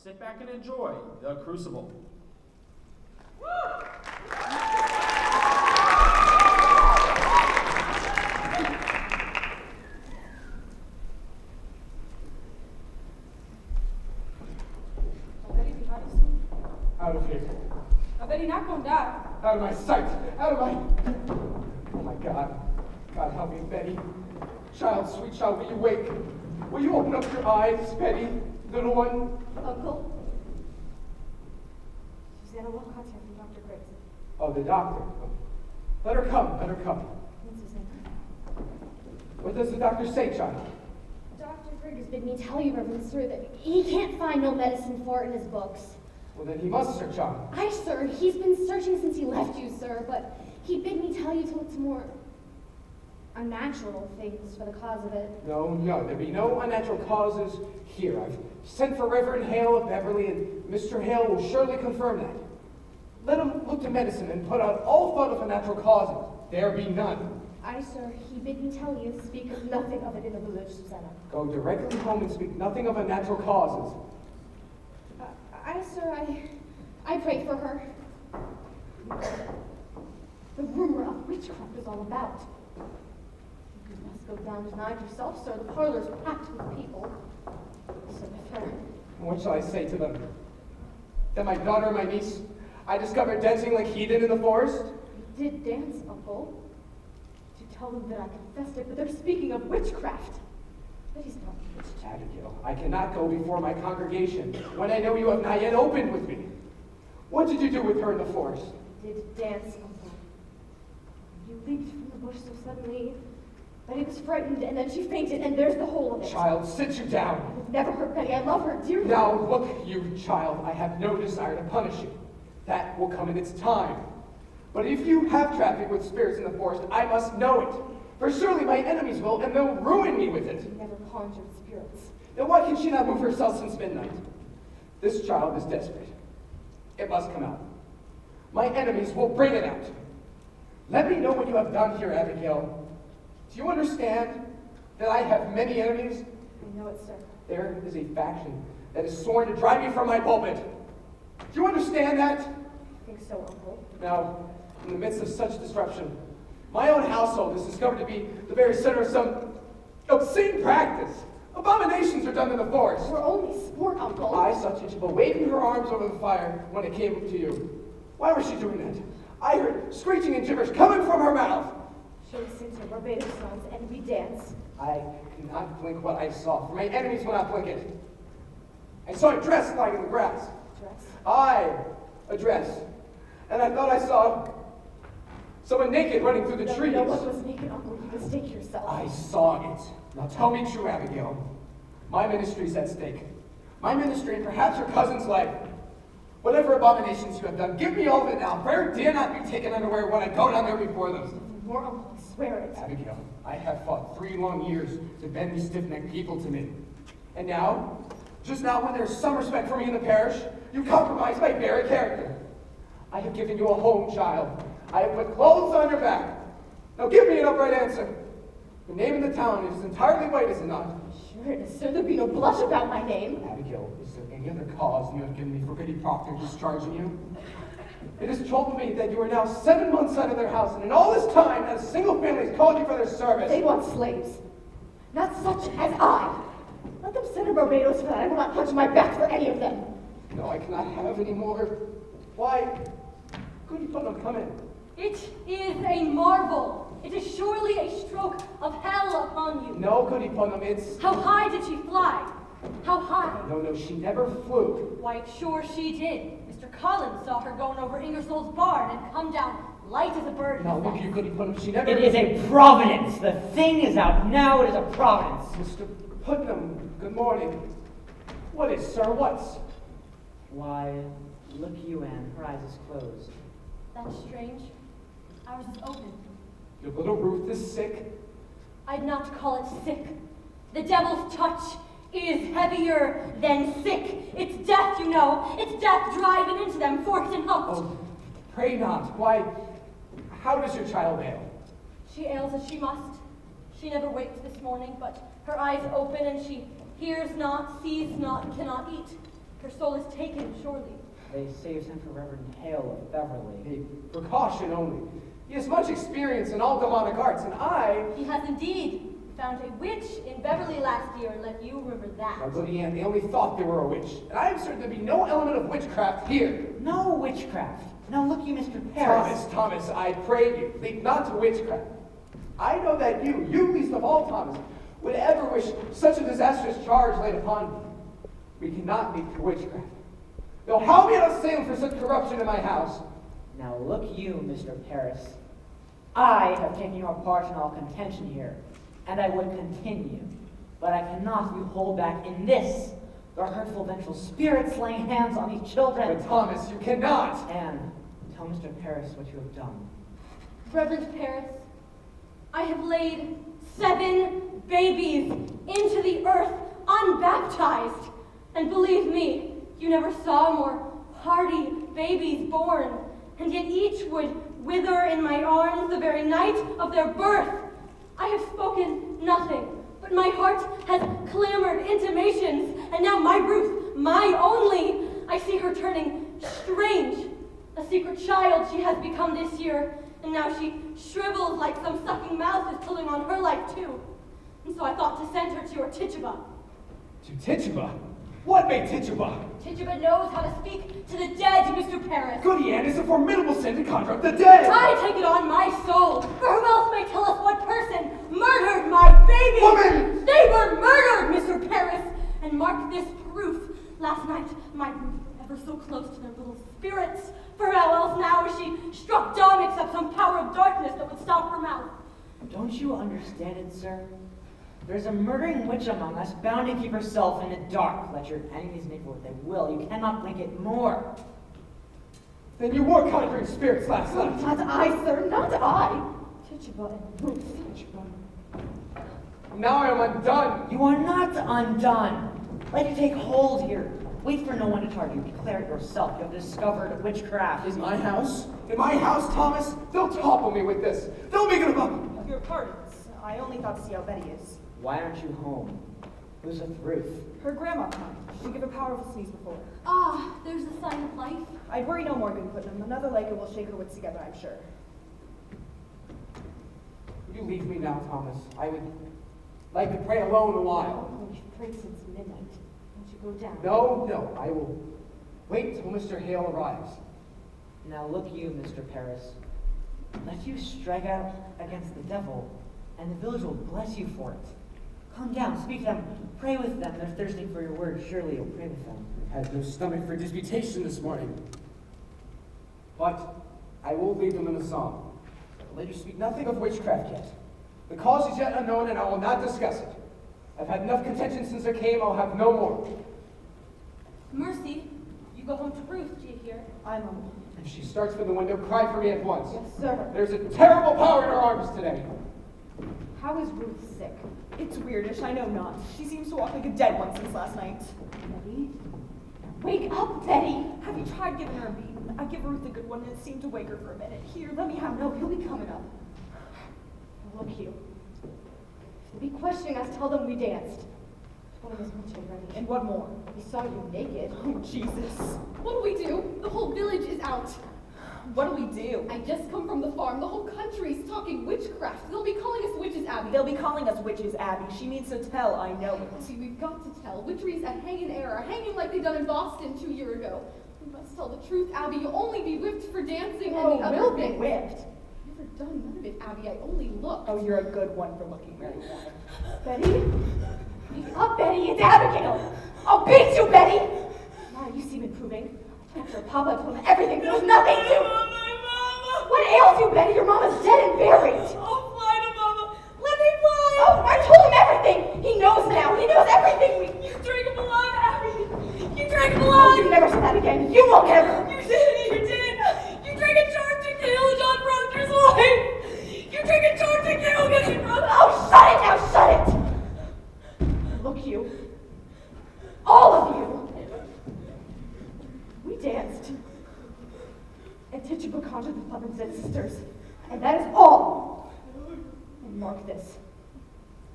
sit back and enjoy the Crucible. Out of here. I bet you're not going to die. Out of my sight. Out of my... Oh my God. God help me, Betty. Child, sweet child, will you wake? Will you open up your eyes, Betty, little one? Uncle? Susanna will contact you, Dr. Griggs. Oh, the doctor. Let her come. Let her come. What's his name? What does the doctor say, child? Dr. Griggs bid me tell you, Reverend Sir, that he can't find no medicine for it in his books. Well, then he must, sir, child. Aye, sir. He's been searching since he left you, sir, but he bid me tell you to look to more unnatural things for the cause of it. No, there be no unnatural causes here. I've sent for Reverend Hale of Beverly, and Mr. Hale will surely confirm that. Let him look to medicine and put out all thought of unnatural causes. There be none. Aye, sir. He bid me tell you, speak of nothing of it in the village, Susanna. Go directly home and speak nothing of unnatural causes. Aye, sir. I pray for her. The rumor of witchcraft is all about. You must go down tonight yourself, sir. The parlor's packed with people. So with her. What shall I say to them? That my daughter and my niece, I discovered dancing like heathen in the forest? You did dance, Uncle. To tell them that I confessed it, but they're speaking of witchcraft. But he's not witched. Abigail, I cannot go before my congregation when I know you have not yet opened with me. What did you do with her in the forest? I did dance, Uncle. You leaped from the bush so suddenly that he was frightened, and then she fainted, and there's the whole of it. Child, sit you down. I've never hurt Betty. I love her dearly. Now, look, you child, I have no desire to punish you. That will come in its time. But if you have traffic with spirits in the forest, I must know it. For surely my enemies will, and they'll ruin me with it. You never conjured spirits. Then why can she not move herself since midnight? This child is desperate. It must come out. My enemies will bring it out. Let me know what you have done here, Abigail. Do you understand that I have many enemies? I know it, sir. There is a faction that is sworn to drive me from my pulpit. Do you understand that? I think so, Uncle. Now, in the midst of such disruption, my own household is discovered to be the very center of some obscene practice. Abominations are done in the forest. We're only sport, Uncle. I saw Chichiba waving her arms over the fire when it came to you. Why was she doing that? I heard screeching and gibberish coming from her mouth. She sings her Barbados songs and we dance. I cannot blink what I saw, for my enemies will not blink it. I saw a dress lying in the grass. Dress? Aye, a dress. And I thought I saw someone naked running through the trees. No one was naked, Uncle. You mistake yourself. I saw it. Now tell me true, Abigail. My ministry's at stake. My ministry and perhaps your cousin's life. Whatever abominations you have done, give me all of it now. Prayer dare not be taken unaware when I go down there before them. More, Uncle. I swear it. Abigail, I have fought 3 long years to bend these stiff-necked people to me. And now, just now when there's some respect for me in the parish, you compromise my very character. I have given you a home, child. I have put clothes on your back. Now give me an upright answer. Your name in the town is entirely white, is it not? Sure it is, sir. There'd be no blush about my name. Abigail, is there any other cause you have given me for Biddy Proctor discharging you? It is told me that you are now 7 months out of their house, and in all this time, not a single family has called you for their service. They want slaves. Not such as I. Let them send to Barbados for that. I will not hunch my back for any of them. No, I cannot have any more. Why? Goody Putnam, come in. It is a marvel. It is surely a stroke of hell upon you. No, Goody Putnam, it's... How high did she fly? How high? No, she never flew. Why, sure she did. Mr. Collins saw her going over Ingersoll's barn and come down light as a bird. Now, look you, Goody Putnam, she never... It is a providence. The thing is out now. It is a providence. Mr. Putnam, good morning. What is, sir, what's... Why, look you, Anne. Her eyes is closed. That's strange. Ours is open. Your little Ruth is sick. I'd not call it sick. The devil's touch is heavier than sick. It's death, you know. It's death driving into them, forked and hooked. Oh, pray not. Why, how does your child ail? She ails as she must. She never waked this morning, but her eyes open and she hears not, sees not, and cannot eat. Her soul is taken, surely. They say you sent for Reverend Hale of Beverly. A precaution only. He has much experience in all demonic arts, and I... He has indeed found a witch in Beverly last year, and let you remember that. Now, Goody Ann, they only thought they were a witch, and I am certain there be no element of witchcraft here. No witchcraft. Now look you, Mr. Paris. Thomas, I pray you, lead not to witchcraft. I know that you least of all, Thomas, would ever wish such a disastrous charge laid upon me. We cannot lead to witchcraft. They'll how me on asylum for such corruption in my house. Now look you, Mr. Paris. I have taken your part in all contention here, and I would continue. But I cannot hold back in this, the hurtful, vengeful spirits laying hands on these children. But Thomas, you cannot. Anne, tell Mr. Paris what you have done. Reverend Paris, I have laid 7 babies into the earth unbaptized. And believe me, you never saw more hardy babies born, and yet each would wither in my arms the very night of their birth. I have spoken nothing, but my heart has clamored intimations, and now my Ruth, my only, I see her turning strange. A secret child she has become this year, and now she shrivels like some sucking mouth is pulling on her life too. And so I thought to send her to your Tituba. To Tituba? What made Tituba? Tituba knows how to speak to the dead, Mr. Paris. Goody Ann is a formidable sin to conjure up the dead. I take it on my soul, for who else may tell us what person murdered my baby? Woman! They were murdered, Mr. Paris, and mark this proof. Last night, my Ruth, ever so close to their little spirits, for how else now is she struck dumb except some power of darkness that would stop her mouth? Don't you understand it, sir? There's a murdering witch among us, bound to keep herself in the dark. Let your enemies make what they will. You cannot blink it more. Then you were conjuring spirits last night. Not I, sir, not I. Tituba and Ruth. Now I am undone. You are not undone. Let you take hold here. Wait for no one to target you. Declare it yourself. You have discovered witchcraft. In my house? In my house, Thomas? They'll topple me with this. They'll make it about... Your pardons. I only thought to see how Betty is. Why aren't you home? Who's with Ruth? Her grandma kind. She gave a powerful sneeze before. Ah, there's a sign of life. I'd worry no more, good Putnam. Another like it will shake her wits together, I'm sure. You leave me now, Thomas. I would like to pray alone a while. Oh, you've prayed since midnight. Won't you go down? No. I will wait till Mr. Hale arrives. Now look you, Mr. Paris. Let you strike out against the devil, and the village will bless you for it. Come down, speak to them, pray with them. They're thirsty for your word. Surely you'll pray with them. I had no stomach for disputation this morning. But I will lead them in a song. Let you speak nothing of witchcraft yet. The cause is yet unknown, and I will not discuss it. I've had enough contention since I came. I'll have no more. Mercy, you go home to Ruth, do you hear? I'm home. If she starts for the window, cry for me at once. Yes, sir. There's a terrible power in her arms today. How is Ruth sick? It's weirdish, I know not. She seems to walk like a dead one since last night. Betty? Wake up, Betty! Have you tried giving her a beating? I give Ruth a good one and it seemed to wake her for a minute. Here, let me have No, he'll be coming up. Now look, you. If they be questioning us, tell them we danced. Told them as much already. And what more? We saw you naked. Oh, Jesus. What do we do? The whole village is out. What do we do? I just come from the farm. The whole country's talking witchcraft. They'll be calling us witches, Abby. They'll be calling us witches, Abby. She means to tell, I know it. See, we've got to tell. Witchery's a hanging error, hanging like they done in Boston 2 years ago. We must tell the truth, Abby. You'll only be whipped for dancing and the other we'll be things. whipped. I've never done none of it, Abby. I only looked. Oh, you're a good one for looking very well. Betty? Wake up, Betty! It's Abigail! I'll beat you, Betty! Now you seem improving. After Papa told him everything, there was nothing to... What ails you, Betty? Your mama's dead and buried. Oh, fly to Mama! Let me fly! Oh, I told him everything. He knows now. He knows everything. You drank him alive, Abby! You drank him Oh, alive! you never say that again. You will never. You did! You did! You drank a charm to kill John Proctor's wife! You drank a charm to kill Getty Proctor! Oh, shut it now. Shut it. Look, you. All of you. We danced. And Tituba conjured the puppets and sisters. And that is all. And mark this.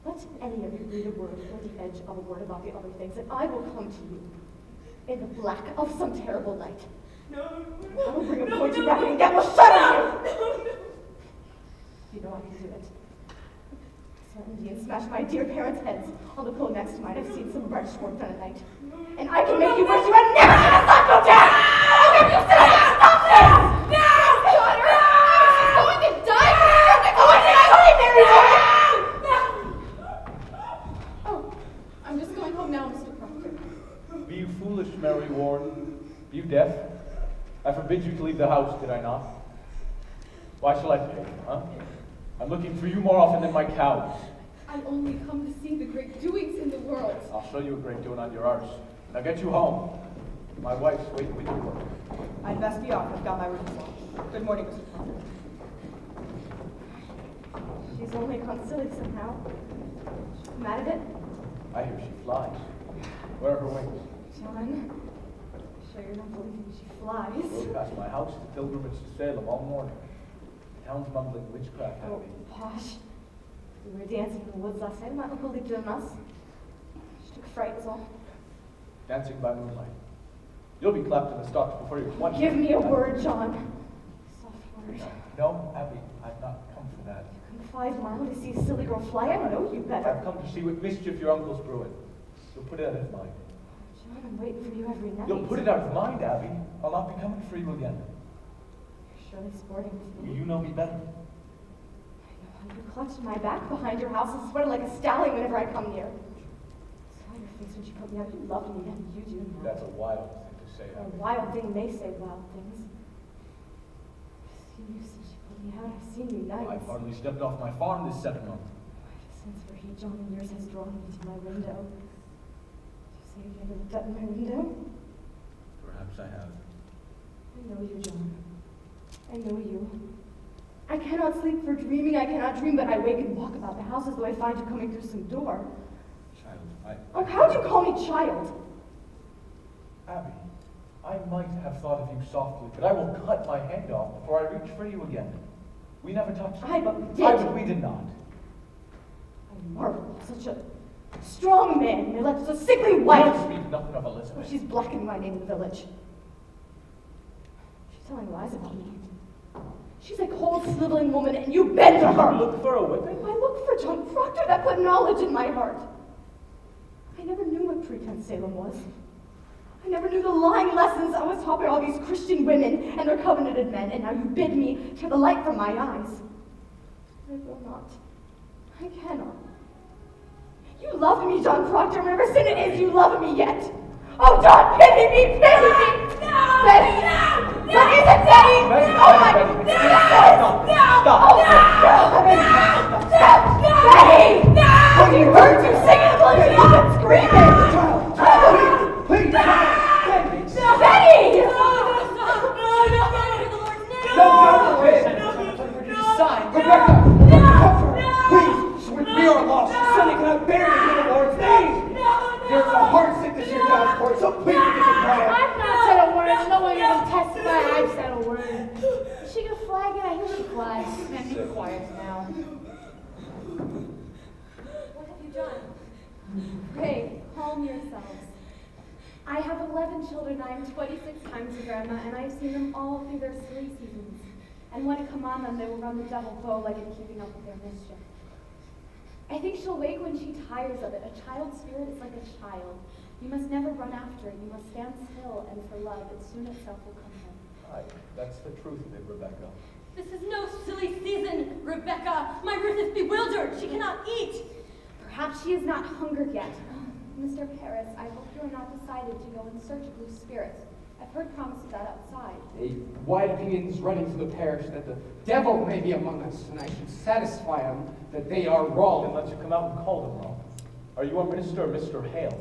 Let any of you read a word or the edge of a word about the other things, and I will come to you. in the black of some terrible night. No, I will bring a point to reckoning that will shudder you! no. You know I can do it. I saw Indians smash my dear parents' heads on the pillow next to mine. I've seen some wretched work done at night. And I can make you wish you had never seen a sun go down! I'll give you something! Stop this! No! Daughter! She's going to die! Oh, I'm just going home now, Mr. Proctor. Be you foolish, Mary Warren? Be you deaf? I forbid you to leave the house, did I not? Why shall I pay, huh? I'm looking for you more often than my cows. I only come to see the great doings in the world. I'll show you a great doing on your arse. Now get you home. My wife's waiting with your work. I'd best be off. I've got my room to watch. Good morning, Mr. Proctor. She's only gone silly somehow. I'm out of it. I hear she flies. Where are her wings? John, sure you're not believing she flies? Rode past my house to pilgrimage to Salem all morning. The town's mumbling witchcraft at Oh, me. posh. We were dancing in the woods last night. My uncle leaped in on us. She took fright, was all. Dancing by moonlight. You'll be clapped in the stocks before you're 20. Give me a word, John. Soft word. No, Abby, I've not come for that. Come 5 miles to see a silly girl fly? I know you better. I've come to see what mischief your uncle's brewing. You'll put it out of mind. John, I'm waiting for you every night. You'll put it out of mind, Abby. I'll not be coming for you again. You're surely sporting with me. You know me better. I know how you clutched my back behind your house and sweated like a stallion whenever I come near. I saw your face when she put me out. You loved me, and you do now. That's a wild thing to say, A Abby. wild thing may say wild things. I've seen you since she put me out. I've seen you nights. I've hardly stepped off my farm this 7 month. I have a sense for heat, John, and yours has drawn me to my window. Did you say you never looked up in my window? Perhaps I have. I know you, John. I know you. I cannot sleep for dreaming. I cannot dream, but I wake and walk about the house as though I find you coming through some door. Child, Oh, how'd you call me child? Abby, I might have thought of you softly, but I will cut my hand off before I reach for you again. We never touched. Aye, but we did. Aye, but we did not. I marvel such a strong man may let such a sickly Don't wife. speak nothing of Oh, Elizabeth. she's blackening my name in the village. She's telling lies about me. She's a cold, sniveling woman, and you bend to her. Look for a whipping? I looked for John Proctor. That put knowledge in my heart. I never knew what pretense Salem was. I never knew the lying lessons I was taught by all these Christian women and their covenanted men, and now you bid me tear the light from my eyes. I will not. I cannot. You loved me, John Proctor. Whatever sin it is, you love me yet. Oh, John, pity me, pity me. No, Betty. No, what is it, Betty? Betty, Oh, my Betty, God. stop. Stop. Oh, my God. Stop. Betty. When you heard you singing until you stopped screaming. Please, Betty. Rebecca, please, we are lost. Sonny cannot bear to hear the Lord's name. There's a heart sickness here, God's court, so please begin to pray. I've not said a word. No one even testify I've said a word. Is she gonna flag it? I hear she flags. Man, be quiet now. What have you done? Pray, calm yourselves. I have 11 children. I am 26 times a grandma, and I have seen them all through their silly seasons. And when it come on them, they will run the devil bow like in keeping up with their mischief. I think she'll wake when she tires of it. A child's spirit is like a child. You must never run after it. You must stand still, and for love, it soon itself will come home. Aye, that's the truth of it, Rebecca. This is no silly season, Rebecca. My Ruth is bewildered. She cannot eat. Perhaps she is not hungered yet. Mr. Paris, I hope you are not decided to go in search of loose spirits. I've heard promises of that outside. A wide opinions running through the parish that the devil may be among us, and I should satisfy them that they are Then wrong. let you come out and call them wrong. Are you a minister, Mr. Hale?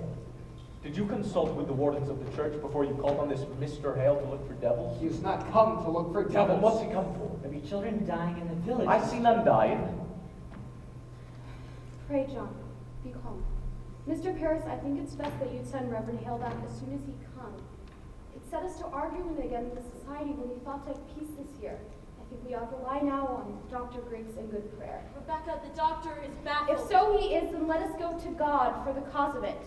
Did you consult with the wardens of the church before you called on this Mr. Hale to look for devils? He has not come to look for Then what's devils. he come for? There'll be children dying in the village. I see none dying. Pray, John, be calm. Mr. Paris, I think it's best that you send Reverend Hale back as soon as he comes. It set us to arguing again in the society when we thought to have peace this year. I think we ought to rely now on Dr. Griggs and good prayer. Rebecca, the doctor is baffled. If so he is, then let us go to God for the cause of it.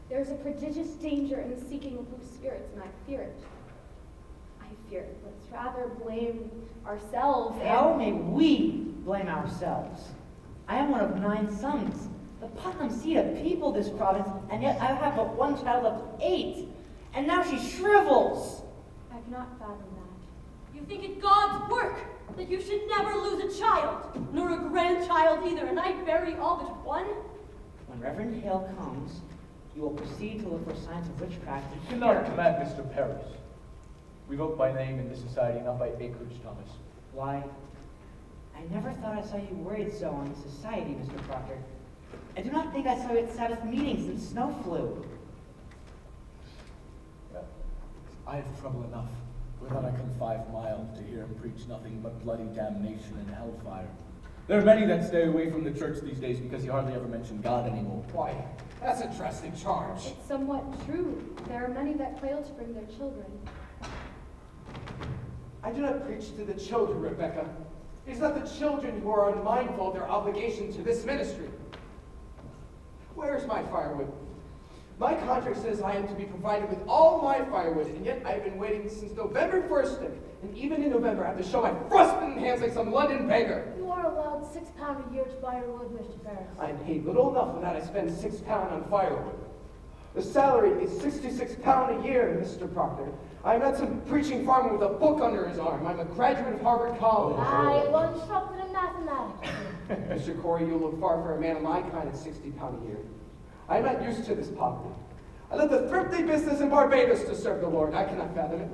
There is a prodigious danger in the seeking of loose spirits, and I fear it. I fear it. Let's rather blame ourselves. How may we blame ourselves? I am one of 9 sons. The Putnam seat have peopled this province, and yet I have but one child of 8. And now she shrivels. I cannot fathom that. You think it God's work that you should never lose a child, nor a grandchild either, and I bury all but one? When Reverend Hale comes, you will proceed to look for signs of witchcraft. You cannot command Mr. Paris. We vote by name in this society, not by acreage, Thomas. Why? I never thought I saw you worried so on society, Mr. Proctor. I do not think I saw you at Sabbath meetings in snow flew. I have trouble enough. Without I come 5 miles to hear him preach nothing but bloody damnation and hellfire. There are many that stay away from the church these days because he hardly ever mentioned God anymore. Why, that's a drastic charge. It's somewhat true. There are many that fail to bring their children. I do not preach to the children, Rebecca. It is not the children who are unmindful of their obligation to this ministry. Where is my firewood? My contract says I am to be provided with all my firewood, and yet I have been waiting since November 1st, and even in November I have to show my frostbitten hands like some London beggar. You are allowed £6 a year to buy your wood, Mr. Ferris. I am paid little enough without I spend £6 on firewood. The salary is £66 a year, Mr. Proctor. I am not some preaching farmer with a book under his arm. I'm a graduate of Harvard College. I am instructed in mathematics. Mr. Corey, you look far for a man of my kind at £60 a year. I am not used to this poverty. I left the thrifty business in Barbados to serve the Lord. I cannot fathom it.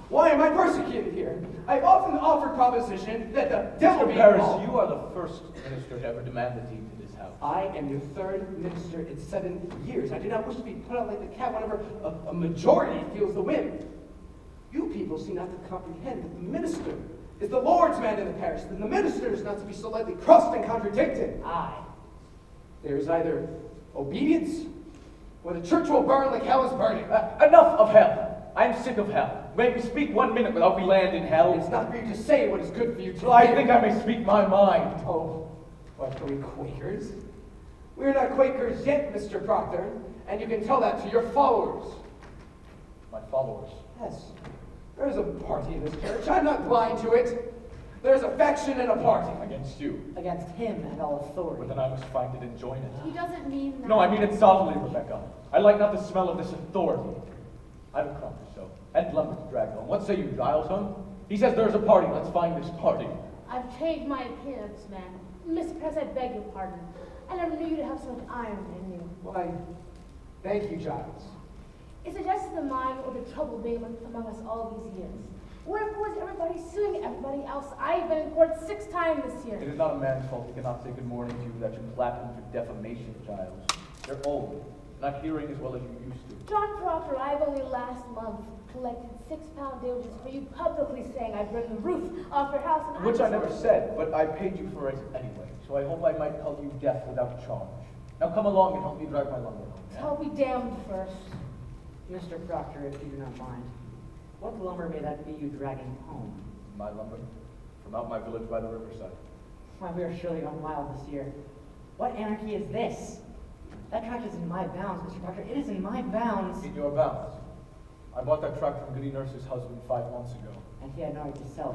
Why am I persecuted here? I've often offered proposition that the devil be Paris, involved. you are the first minister to ever demand the deed to this house. I am your 3rd minister in 7 years. I do not wish to be put out like the cat whenever a majority feels the wind. You people seem not to comprehend that the minister is the Lord's man in the parish, and the minister is not to be so lightly crossed and contradicted. Aye. There is either obedience, or the church will burn like hell is burning. Enough of hell. I am sick of hell. May we speak 1 minute without we land in hell? It's not for you to say what is good for you to Well, I hear. think I may speak my mind. Oh, what, are we Quakers? We're not Quakers yet, Mr. Proctor, and you can tell that to your followers. My followers. Yes, there is a party in this church. I'm not blind to it. There's a faction and a party. Against you. Against him and all But authority. then I must find it and join it. He doesn't mean that. No, I mean it softly, Rebecca. I like not the smell of this authority. I have a crumb to sow, and lumber to drag home. What say you, Giles, son? He says there's a party. Let's find this party. I've changed my opinion of this man. Mr. Ferris, I beg your pardon. I never knew you to have so much iron in you. Why, thank you, Giles. Is it just the mind or the trouble being among us all these years? Wherefore is everybody suing everybody else? I've been in court 6 times this year. It is not a man's fault he cannot say good morning to you that you clap him for defamation, Giles. You're old, not hearing as well as you used to. John Proctor, I've only last month collected £6 damages for you publicly saying I burned the roof off your house. And Which I never said, but I paid you for it anyway, so I hope I might call you deaf without charge. Now come along and help me drive my lumber home. yeah? I'll be damned first. Mr. Proctor, if you do not mind, what lumber may that be you dragging home? My lumber, from out my village by the riverside. Why, we are surely gone wild this year. What anarchy is this? That tract is in my bounds, Mr. Proctor. It is in my bounds. In your bounds. I bought that tract from Goody Nurse's husband 5 months ago. And he had no right to sell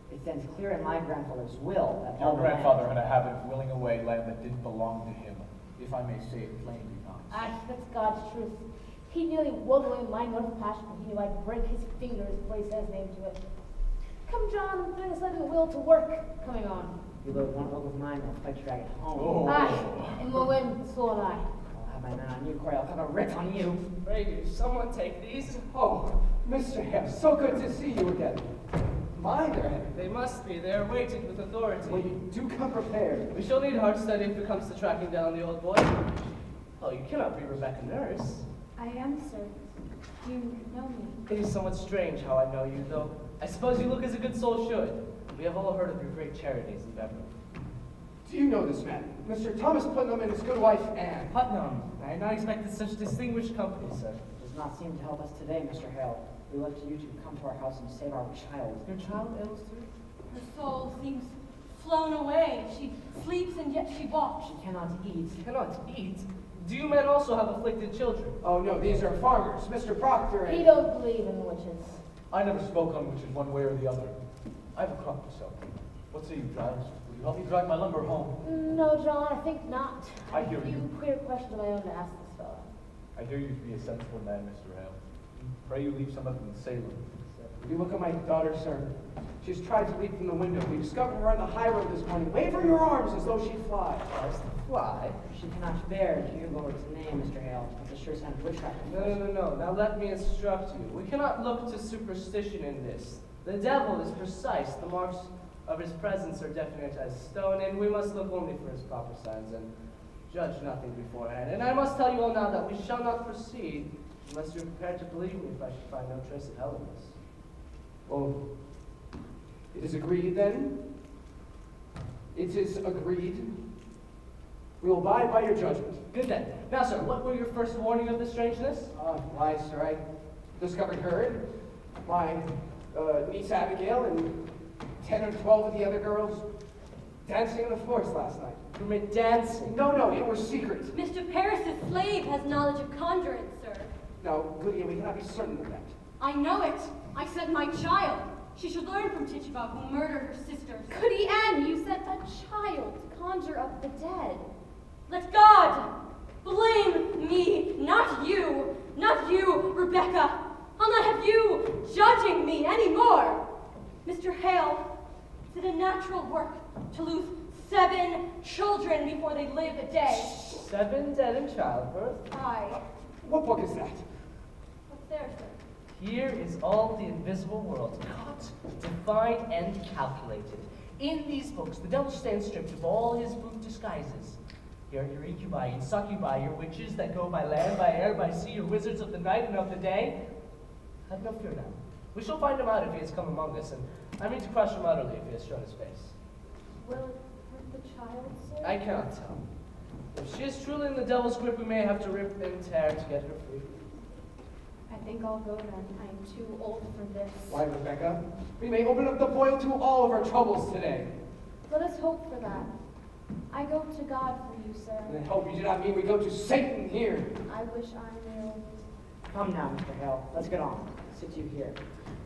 it. It stands clear in my grandfather's will that Your all the grandfather land- had a habit of willing away land that didn't belong to him, if I may say it plainly, Thomas. That's God's truth. He nearly wove away my north pasture, but he knew I'd break his fingers before he set his name to it. Come, John, I'm putting this living will to work. Coming on. You load one oak of mine, I'll fight to drag it home. Oh. Aye, and we'll win, so and I. I'll have my man on you, Corey. I'll have a rip on you. Pray someone take these. Oh, Mr. Hare, so good to see you again. Mine, they're heavy. They must be. They are weighted with authority. Well, you do come prepared. We shall need hard study if it comes to tracking down the old boy. Oh, you cannot be Rebecca Nurse. I am, sir. You know me. It is somewhat strange how I know you, though. I suppose you look as a good soul should. We have all heard of your great charities in Beverly. Do you know this man? Mr. Thomas Putnam and his good wife, Anne. Putnam, I had not expected such distinguished company, sir. Does not seem to help us today, Mr. Hale. We look to you to come to our house and save our child. Your child ills too? Her soul seems flown away. She sleeps and yet she walks. She cannot eat. Cannot eat. Do you men also have afflicted children? Oh no, these are farmers, Mr. Proctor He and... don't believe in witches. I never spoke on witches one way or the other. I have a crop to sell. What say you, Giles? Will you help me drag my lumber home? No, John, I think not. I hear have a you. few queer questions of my own to ask this fellow. I hear you to be a sensible man, Mr. Hale. Pray you leave some of them in Salem. You look at my daughter, sir. She's tried to leap from the window. We discovered her on the high road this morning, waving her arms as though she'd fly. As the fly? She cannot bear to hear Lord's name, Mr. Hale. It's a sure sign of witchcraft. No. Now let me instruct you. We cannot look to superstition in this. The devil is precise. The marks of his presence are definite as stone, and we must look only for his proper signs and judge nothing beforehand. And I must tell you all now that we shall not proceed unless you're prepared to believe me if I should find no trace of hell in this. Well, it is agreed then? It is agreed. We will abide by your judgment. Good then. Now, sir, what were your first warning of the strangeness? Why, sir, I discovered her and my niece Abigail and 10 or 12 of the other girls dancing in the forest last night. You meant dancing. No, it was secret. Mr. Paris's slave has knowledge of conjuring, sir. No, Lydia, we cannot be certain of that. I know it. I said my child. She should learn from Tituba, who murdered her sisters. Goody Ann, you said a child conjure up the dead. Let God blame me, not you, Rebecca. I'll not have you judging me anymore. Mr. Hale, is it a natural work to lose 7 children before they live a day? 7 dead in childbirth? Aye. What book is that? What's there, sir? Here is all the invisible world, caught, defined, and calculated. In these books, the devil stands stripped of all his brute disguises. Here are your incubi and succubi, your witches that go by land, by air, by sea, your wizards of the night and of the day. Have no fear now. We shall find him out if he has come among us, and I mean to crush him utterly if he has shown his face. Will it hurt the child, sir? I cannot tell. If she is truly in the devil's grip, we may have to rip and tear to get her free. I think I'll go then. I am too old for this. Why, Rebecca? We may open up the boil to all of our troubles today. Let us hope for that. I go to God for you, sir. And I hope you do not mean we go to Satan here. I wish I knew. Come now, Mr. Hale. Let's get on. Sit you here.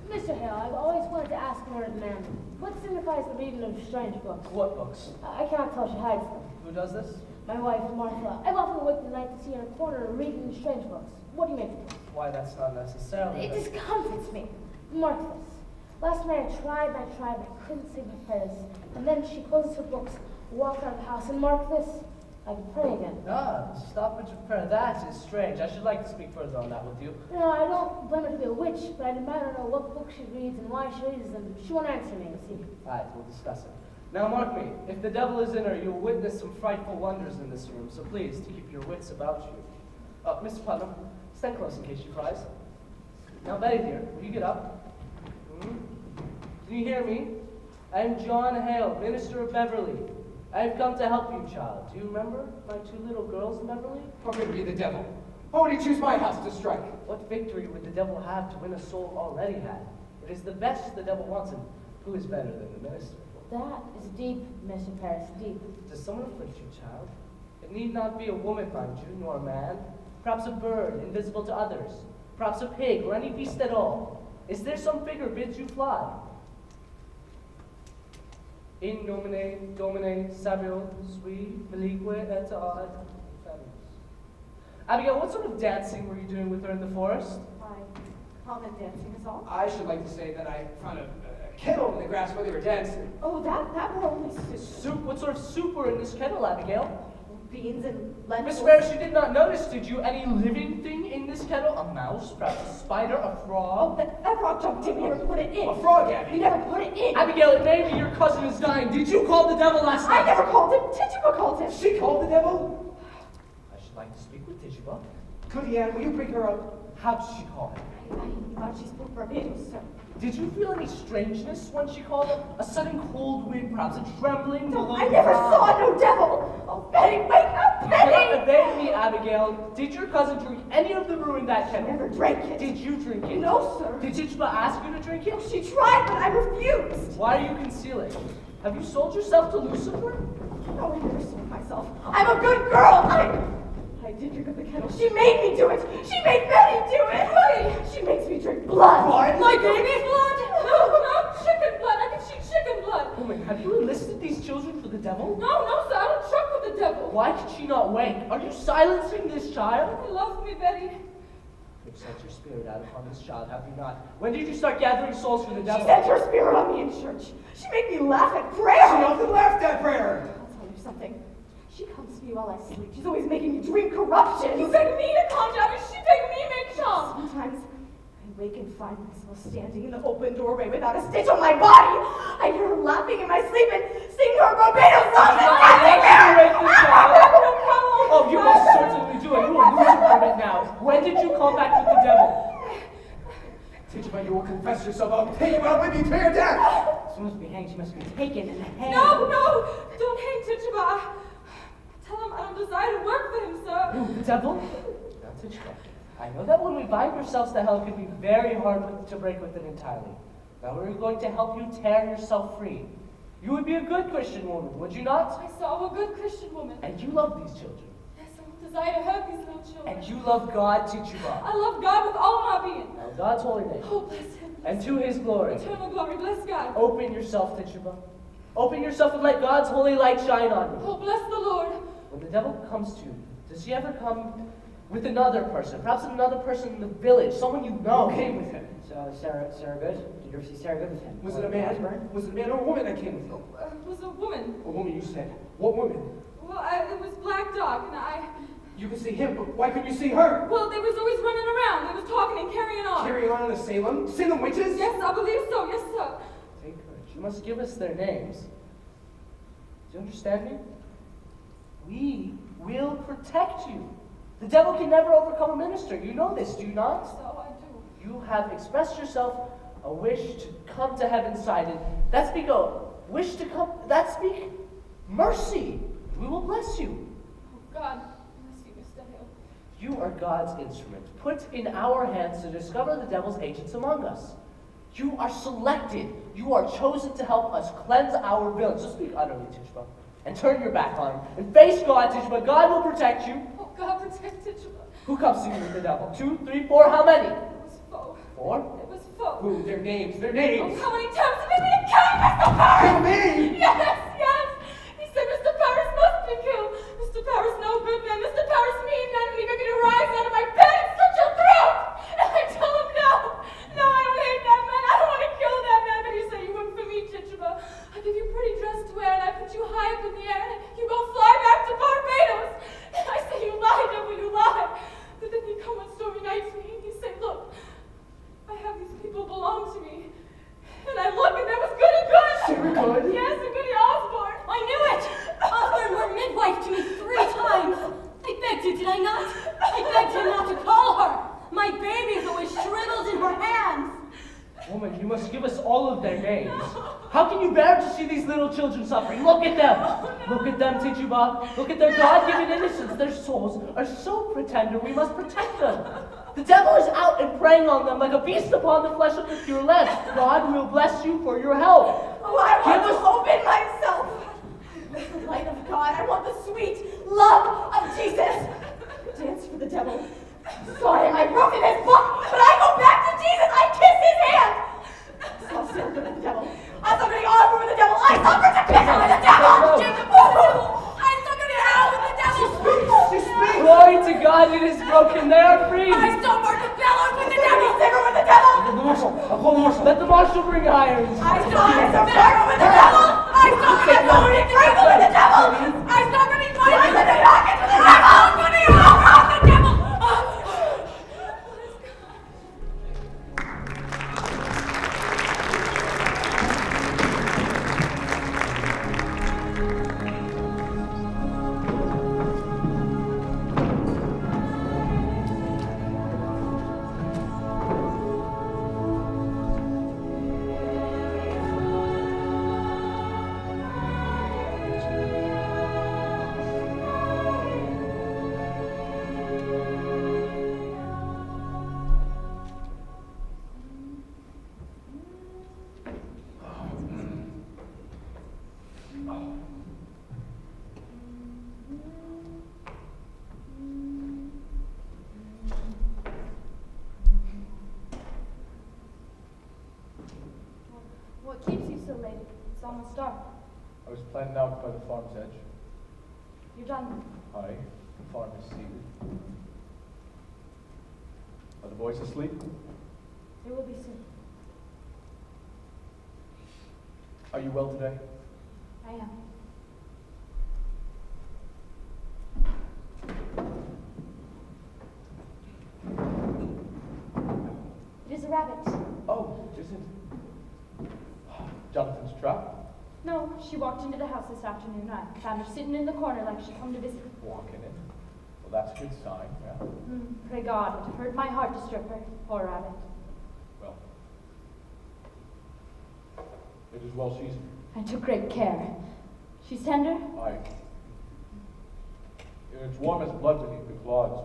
Mr. Hale, I've always wanted to ask an old man, what signifies the reading of strange books? What books? I cannot tell, she hides them. Who does this? My wife, Martha. I've often waked at night to see her in a corner reading strange books. What do you make of this? Why, that's not necessarily. It discomforts me. Mark this. Last night I tried, but I couldn't say my prayers. And then she closes her books, walked out of the house, and mark this, I can pray again. Ah, stoppage of prayer. That is strange. I should like to speak further on that with you. No, I don't blame her to be a witch, but I'd admire to know what books she reads and why she reads them. She won't answer me, you see. All right, we'll discuss it. Now, mark me. If the devil is in her, you'll witness some frightful wonders in this room, so please, to keep your wits about you. Mr. Putnam, stand close in case she cries. Now, Betty, dear, will you get up? Can you hear me? I am John Hale, minister of Beverly. I have come to help you, child. Do you remember my 2 little girls in Beverly? How could it be the devil? Why would he choose my house to strike? What victory would the devil have to win a soul already had? It is the best the devil wants, and who is better than the minister? That is deep, Mr. Paris, deep. Does someone afflict you, child? It need not be a woman, mind you, nor a man. Perhaps a bird, invisible to others. Perhaps a pig, or any beast at all. Is there some figure bids you fly? In nomine Domine Samuel sui melique et ad fabulous. Abigail, what sort of dancing were you doing with her in the forest? Why, common dancing is all. I should like to say that I found a kettle in the grass where they were dancing. Oh, that were only Soup? What sort of soup were in this kettle, Abigail? beans and lentils. Miss Ferris, you did not notice, did you, any living thing in this kettle? A mouse, perhaps a spider, a Oh, frog? that frog jumped in. We never put it in. A frog, We Abby. never put it in. Abigail, it may be your cousin is dying. Did you call the devil last I night? never called him. Tituba called him. She called the devil? I should like to speak with Tituba. Goody Ann, will you bring her up? How did she call him? I thought she spoke Barbados, sir. Did you feel any strangeness when she called him? A sudden cold wind, perhaps a trembling? No, below I the never ground? saw no devil. Oh, Betty, wake up, You cannot Betty. evade me, Abigail. Did your cousin drink any of the brew in that I kettle? never drank it. Did you drink it? No, sir. Did Tituba ask you to drink it? She tried, but I refused. Why are you concealing? Have you sold yourself to Lucifer? No, I never sold myself. I'm a good girl. I did drink of the kettle. She made me do it. She made Betty do it. She makes me drink blood. My baby's blood? No, chicken blood. I can see chicken blood. Woman, have you enlisted these children for the devil? No, sir, I don't truck with the devil. Why can she not wake? Are you silencing this child? He loves me, Betty. You've sent your spirit out upon this child, have you not? When did you start gathering souls for the devil? She sent her spirit on me in church. She made me laugh at prayer. She often laughed at prayer. I'll tell you something. She comes to me while I sleep. She's always making me drink corruption. You beg me to calm down, and she beg me make calm. Sometimes I wake and find myself standing in the open doorway without a stitch on my body. I hear her laughing in my sleep and sing her Barbados songs and dancing there. Oh, you most certainly do, and you will lose your permit now. When did you compact with the devil? Tituba, you will confess yourself. I'll take you out with me to your death. She must be hanged. She must be taken and hanged. No, don't hang Tituba. Tell him I don't desire to work for him, sir. Who, the devil? Now, Tituba, I know that when we bind ourselves to hell, it can be very hard to break with it entirely. Now we're going to help you tear yourself free. You would be a good Christian woman, would you not? I saw a good Christian woman. And you love these children. Yes, I don't desire to hurt these little children. And you love God, Tituba. I love God with all my being. Now God's holy name. Oh, bless him. And to his glory. Eternal glory, bless God. Open yourself, Tituba. Open yourself and let God's holy light shine on you. Oh, bless the Lord. When the devil comes to you, does he ever come with another person? Perhaps another person in the village, someone you know. Who came with him? So, Sarah Good? Did you ever see Sarah Good with him? Was it a man? Was it a man or a woman that came with him? It was a woman. A woman, you said. What woman? Well, it was Black Dog, and You could see him, but why couldn't you see her? well, they was always running around. They was talking and carrying on. Carrying on in the Salem? Salem witches? Yes, I believe so. Yes, sir. Take courage. You must give us their names. Do you understand me? We will protect you. The devil can never overcome a minister. You know this, do you not? So I do. You have expressed yourself a wish to come to heaven's side, and that speak a wish to come, that speak mercy. We will bless you. Oh, God, bless you, Mr. Hill. You are God's instrument, put in our hands to discover the devil's agents among us. You are selected. You are chosen to help us cleanse our village. So speak utterly, Tituba, and turn your back on him, and face God, Tituba. God will protect you. Oh, God, protect Tituba. Who comes to you with the devil? 2, 3, 4, how many? It was foe. 4? It was foe. Who? Their names. Their Oh, names. how many times did they mean to kill Mr. Paris? Kill me! Yes. He said Mr. Paris must be killed. Mr. Paris, no good man. Mr. Paris, mean man. And he made me to rise out of my bed and slit your throat. And I tell him no. No, I don't hate that man. I don't want to kill that man. But he said, you work for me, Tituba. I give you pretty dress to wear, and I put you high up in the air, and you go fly back to Barbados. And I say, you lie, devil, you lie. But then he come one stormy night to me, and he said, look, I have these people belong to me. And I look, and there was Goody Good. Sarah Good? Yes, and Goody Osborne. I knew it. Osborne were midwife to me 3 times. I begged you, did I not? I begged him not to call her. My babies always shriveled in her hands. Woman, you must give us all of their names. How can you bear to see these little children suffering? Look at them. Look at them, Tituba. Look at their God-given innocence. Their souls are so tender. We must protect them. The devil is out and preying on them like a beast upon the flesh of the pure land. God will bless you for your help. Oh, I want to open myself with the light of God. I want the sweet love of Jesus. Dance for the devil. Saw him, I wrote in his book, but I go back to Jesus. I kiss his hand. I saw Sarah Good with the devil. I saw Goody Osborne with the devil. I saw Bridget Bishop with the devil. Jacob I saw Goody Howe with the devil. She speaks. Glory to God, it is broken. They are free. I saw Martha Bellows with the devil. Singer with the devil. Let the marshal bring irons. I saw Sarah with the devil. I saw Goody Crucible with the devil. I saw Goody Moynihan with the Hawkins with the devil. Goody Osborne with the devil. so late? It's almost dark. I was planning out by the farm's edge. You're done. Aye, the farm is seated. Are the boys asleep? They will be soon. Are you well today? I am. It is a rabbit. Oh, is it? Jonathan's trap? No, she walked into the house this afternoon. I found her sitting in the corner like she'd come to visit. Walking in. Well, that's a good sign, yeah. Pray God, it hurt my heart to strip her. Poor rabbit. Well, it is well seasoned. I took great care. She's tender? Aye. It's warm as blood beneath the clods.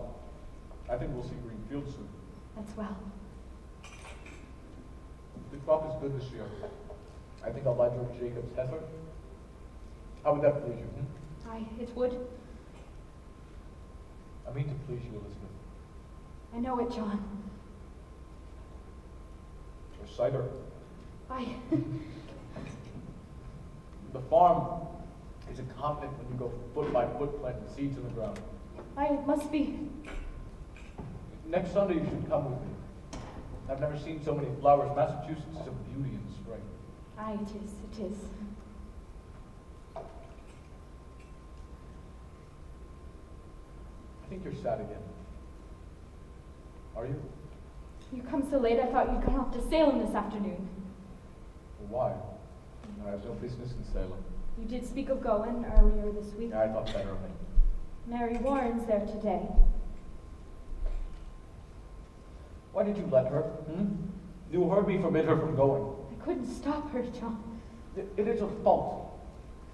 I think we'll see green fields soon. That's well. The crop is good this year. I think I'll buy George Jacob's heifer. How would that please you? Aye, it would. I mean to please you, Elizabeth. I know it, John. Or cider. Aye. The farm is a continent when you go foot by foot planting seeds in the ground. Aye, it must be. Next Sunday you should come with me. I've never seen so many flowers. Massachusetts is a beauty in spring. Aye, it is, it is. I think you're sad again. Are you? You come so late, I thought you'd gone off to Salem this afternoon. Why? I have no business in Salem. You did speak of going earlier this week. I thought better of it. Mary Warren's there today. Why did you let her? You heard me forbid her from going. I couldn't stop her, John. It is a fault.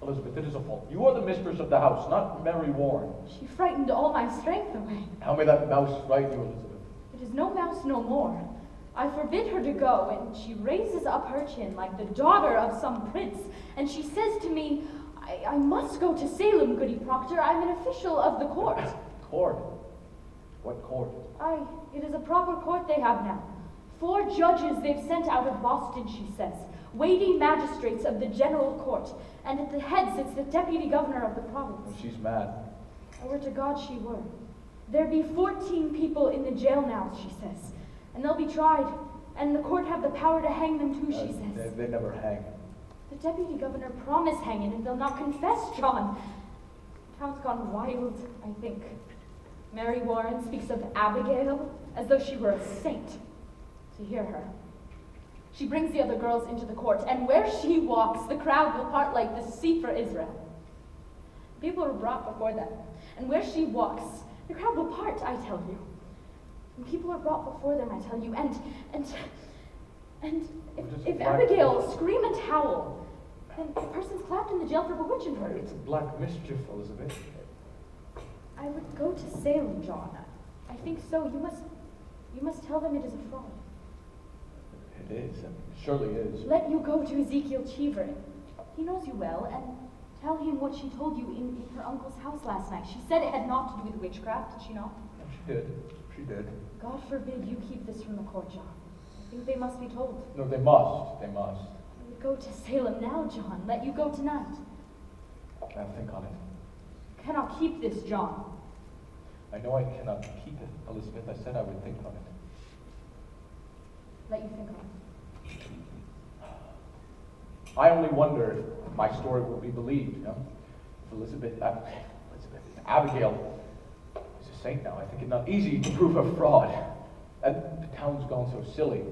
Elizabeth, it is a fault. You are the mistress of the house, not Mary Warren. She frightened all my strength away. How may that mouse frighten you, Elizabeth? It is no mouse no more. I forbid her to go, and she raises up her chin like the daughter of some prince, and she says to me, I must go to Salem, Goody Proctor. I'm an official of the court. Court? What court? Aye, it is a proper court they have now. 4 judges they've sent out of Boston, she says, weighty magistrates of the general court, and at the head sits the deputy governor of the province. Well, she's mad. I were to God she were. There be 14 people in the jail now, she says, and they'll be tried, and the court have the power to hang them too, she says. They never hang. The deputy governor promised hanging if they'll not confess, John. The town's gone wild, I think. Mary Warren speaks of Abigail as though she were a saint. To hear her. She brings the other girls into the court, and where she walks, the crowd will part like the sea for Israel. People are brought before them, and where she walks, the crowd will part, I tell you. And people are brought before them, I tell you, and if Abigail scream and howl, then the person's clapped in the jail for bewitching her. It's a black mischief, Elizabeth. I would go to Salem, John. I think so. You must tell them it is a fraud. It is, it surely is. Let you go to Ezekiel Cheever. He knows you well, and tell him what she told you in her uncle's house last night. She said it had naught to do with witchcraft, did she not? She did. She did. God forbid you keep this from the court, John. I think they must be told. No, they must. They must. I would go to Salem now, John. Let you go tonight. I'll think on it. Cannot keep this, John. I know I cannot keep it, Elizabeth. I said I would think on it. Let you think on it. I only wonder if my story will be believed, If Abigail is a saint now. I think it not easy to prove her fraud. And the town's gone so silly.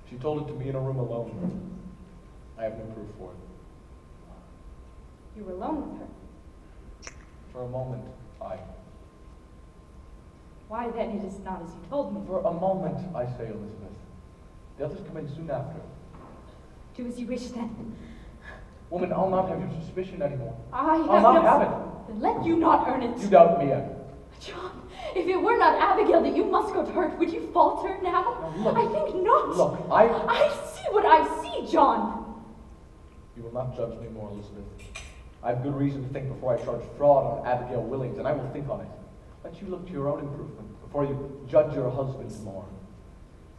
She told it to me in a room alone. I have no proof for it. You were alone with her. For a moment, I. Why then it is not as you told me. For a moment, I say, Elizabeth. The others come in soon after. Do as you wish then. Woman, I'll not have your suspicion anymore. I'll not have it. Then let you not earn it. You doubt me, Anne. John, if it were not Abigail that you must go to her, would you falter now? Now, look. I think not. Look, I see what I see, John. You will not judge me more, Elizabeth. I have good reason to think before I charge fraud on Abigail Willings, and I will think on it. Let you look to your own improvement before you judge your husband more.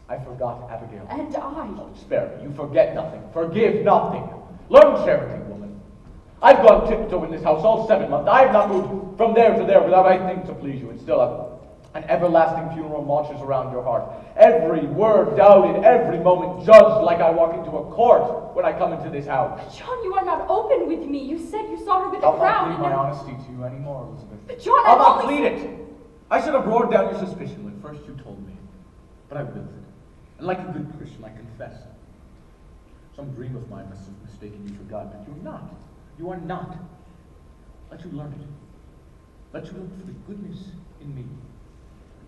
I forgot Abigail. And I. Oh, spare me. You forget nothing. Forgive nothing. Learn charity, woman. I've gone tiptoe in this house all 7 months. I have not moved from there to there without I think to please you. And still an everlasting funeral marches around your heart. Every word doubted, every moment judged like I walk into a court when I come into this house. John, you are not open with me. You said you saw her with a I'll crowd. not plead my honesty to you anymore, Elizabeth. But John, I'll I've not only... plead it. I should have roared down your suspicion when first you told me. But I wilted. And like a good Christian, I confess. Some dream of mine must have mistaken you for God, but you're not. You are not. Let you learn it. Let you look for the goodness in me.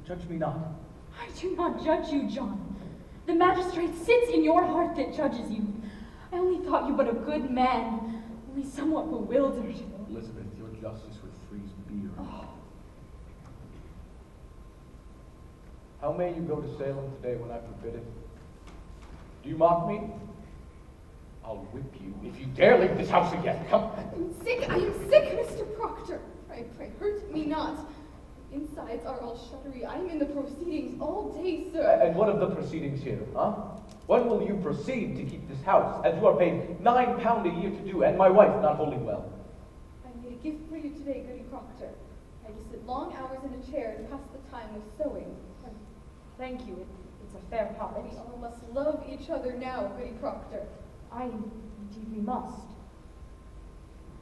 Judge me not. I do not judge you, John. The magistrate sits in your heart that judges you. I only thought you but a good man, only somewhat bewildered. Elizabeth, your justice would freeze beer. Oh. How may you go to Salem today when I forbid it? Do you mock me? I'll whip you if you dare leave this house again. Come. I am sick, Mr. Proctor. I pray, hurt me not. Insides are all shuddery. I am in the proceedings all day, sir. And what of the proceedings here, huh? When will you proceed to keep this house, as you are paid £9 a year to do, and my wife not holding well? I made a gift for you today, Goody Proctor. I just sit long hours in a chair and pass the time with sewing. Thank you. It's a fair part. We all must love each other now, Goody Proctor. Indeed we must.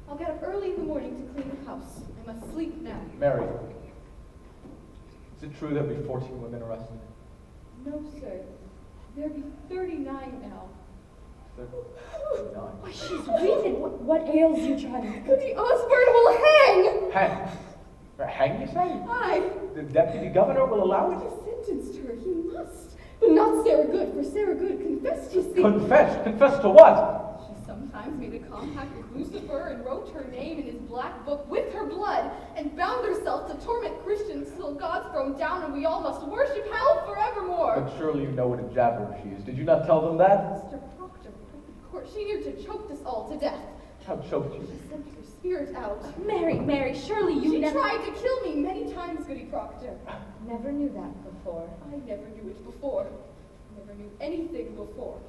I'll get up early in the morning to clean the house. I must sleep now. Mary, is it true there be 14 women arrested? No, sir. There be 39 now. 39. Why, she's weeping. What ails you, Johnny? Goody Osborne will hang! Hang? Hang, you say? Aye. The deputy governor will allow it? He sentenced her. He must. But not Sarah Good, for Sarah Good confessed, you see. Confess? Confess to what? She sometimes made a compact with Lucifer and wrote her name in his black book with her blood and bound herself to torment Christians till God's thrown down and we all must worship hell forevermore. But surely you know what a jabber she is. Did you not tell them that? Mr. Proctor, of course, she neared to choke us all to death. How choked you? She sent her spirit out. Mary, surely you She never... tried to kill me many times, Goody Proctor. Never knew that before. I never knew it before. I never knew anything before.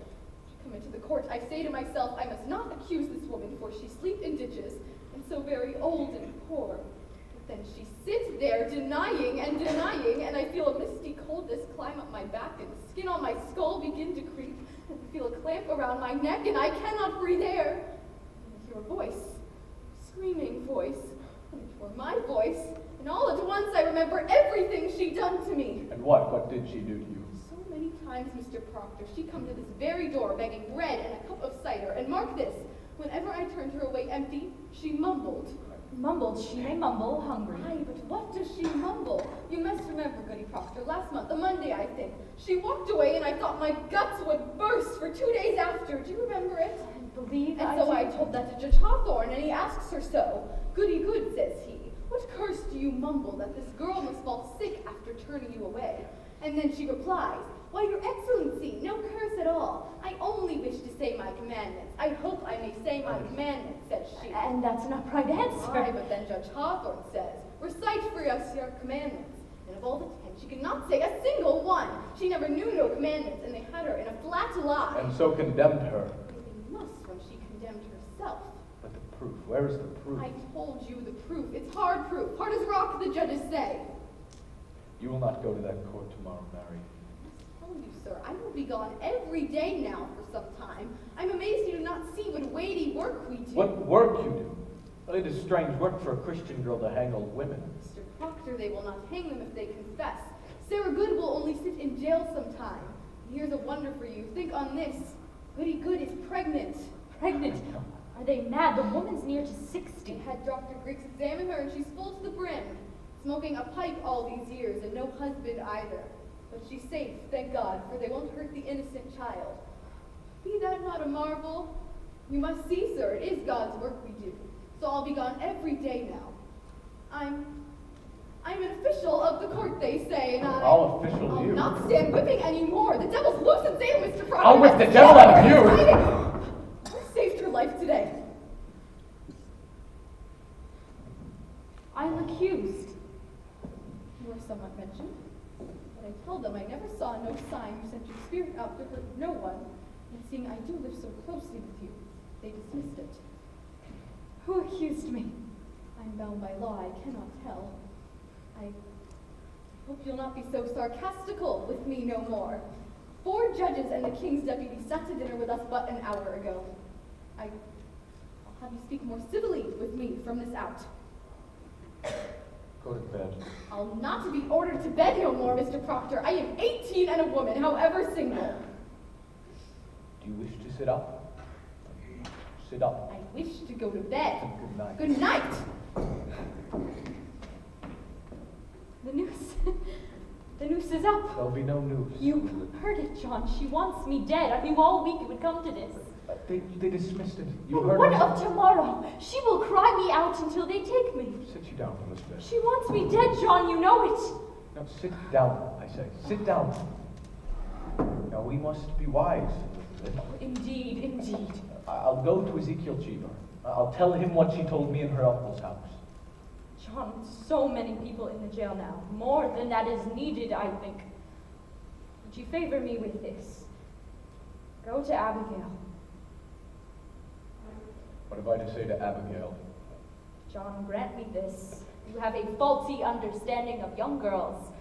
She come into the court, I say to myself, I must not accuse this woman, for she sleep in ditches, and so very old and poor. But then she sits there denying, and I feel a misty coldness climb up my back, and the skin on my skull begin to creep, and I feel a clamp around my neck, and I cannot breathe air. And I hear a voice, a screaming voice, and it were my voice, and all at once I remember everything she done to me. And what did she do to you? So many times, Mr. Proctor, she come to this very door begging bread and a cup of cider, and mark this, whenever I turned her away empty, she mumbled. Mumbled, she may mumble, hungry. Aye, but what does she mumble? You must remember, Goody Proctor, last month, a Monday, I think. She walked away and I thought my guts would burst for 2 days after. Do you remember it? I believe And so I told that to Judge Hawthorne, and he asks her so. Goody good, says he. What curse do you mumble that this girl must fall sick after turning you away? And then she replies, Why, Your Excellency, no curse at all. I only wish to say my commandments. I hope I may say my commandments, says she. And that's an upright answer. Aye, but then Judge Hawthorne says, Recite for us your commandments. And of all the 10, she could not say a single one. She never knew no commandments, and they had her in a flat lie. And so condemned her. They must when she condemned herself. But the proof, where is the proof? I told you the proof. It's hard proof. Hard as rock, the judges say. You will not go to that court tomorrow, Mary. I tell you, sir, I will be gone every day now for some time. I'm amazed you do not see what weighty work we do. What work you do? Well, it is strange work for a Christian girl to hang old women. Mr. Proctor, they will not hang them if they confess. Sarah Good will only sit in jail sometime. Here's a wonder for you. Think on this. Goody Good is pregnant. Pregnant? Are they mad? The woman's near to 60. They had Dr. Griggs examine her, and she's full to the brim. Smoking a pipe all these years, and no husband either. But she's safe, thank God, for they won't hurt the innocent child. Be that not a marvel? You must see, sir, it is God's work we do. So I'll be gone every day now. I'm an official of the court, they say, and I'll official I'll you. not stand whipping anymore. The devil's loose in Salem, Mr. Proctor. I'll whip the devil out of you. I saved her life today. I'm accused. You were somewhat mentioned, but I told them I never saw no sign you sent your spirit out to hurt no one, and seeing I do live so closely with you, they dismissed it. Who accused me? I'm bound by law, I cannot tell. I hope you'll not be so sarcastical with me no more. 4 judges and the king's deputy sat to dinner with us but an hour ago. I'll have you speak more civilly with me from this out. Go to bed. I'll not be ordered to bed no more, Mr. Proctor. I am 18 and a woman, however single. Do you wish to sit up? Sit up. I wish to go to bed. Good night. Good night. The noose is up. There'll be no news. You heard it, John. She wants me dead. I knew all week it would come to this. They dismissed it. You But heard what her. of tomorrow? She will cry me out until they take me. Sit you down, Elizabeth. She wants me dead, John. You know it. Now sit down, I say. Sit down. Now we must be wise, Elizabeth. Indeed, indeed. I'll go to Ezekiel Cheever. I'll tell him what she told me in her uncle's house. John, so many people in the jail now. More than that is needed, I think. Would you favor me with this? Go to Abigail. What have I to say to Abigail? John, grant me this. You have a faulty understanding of young girls.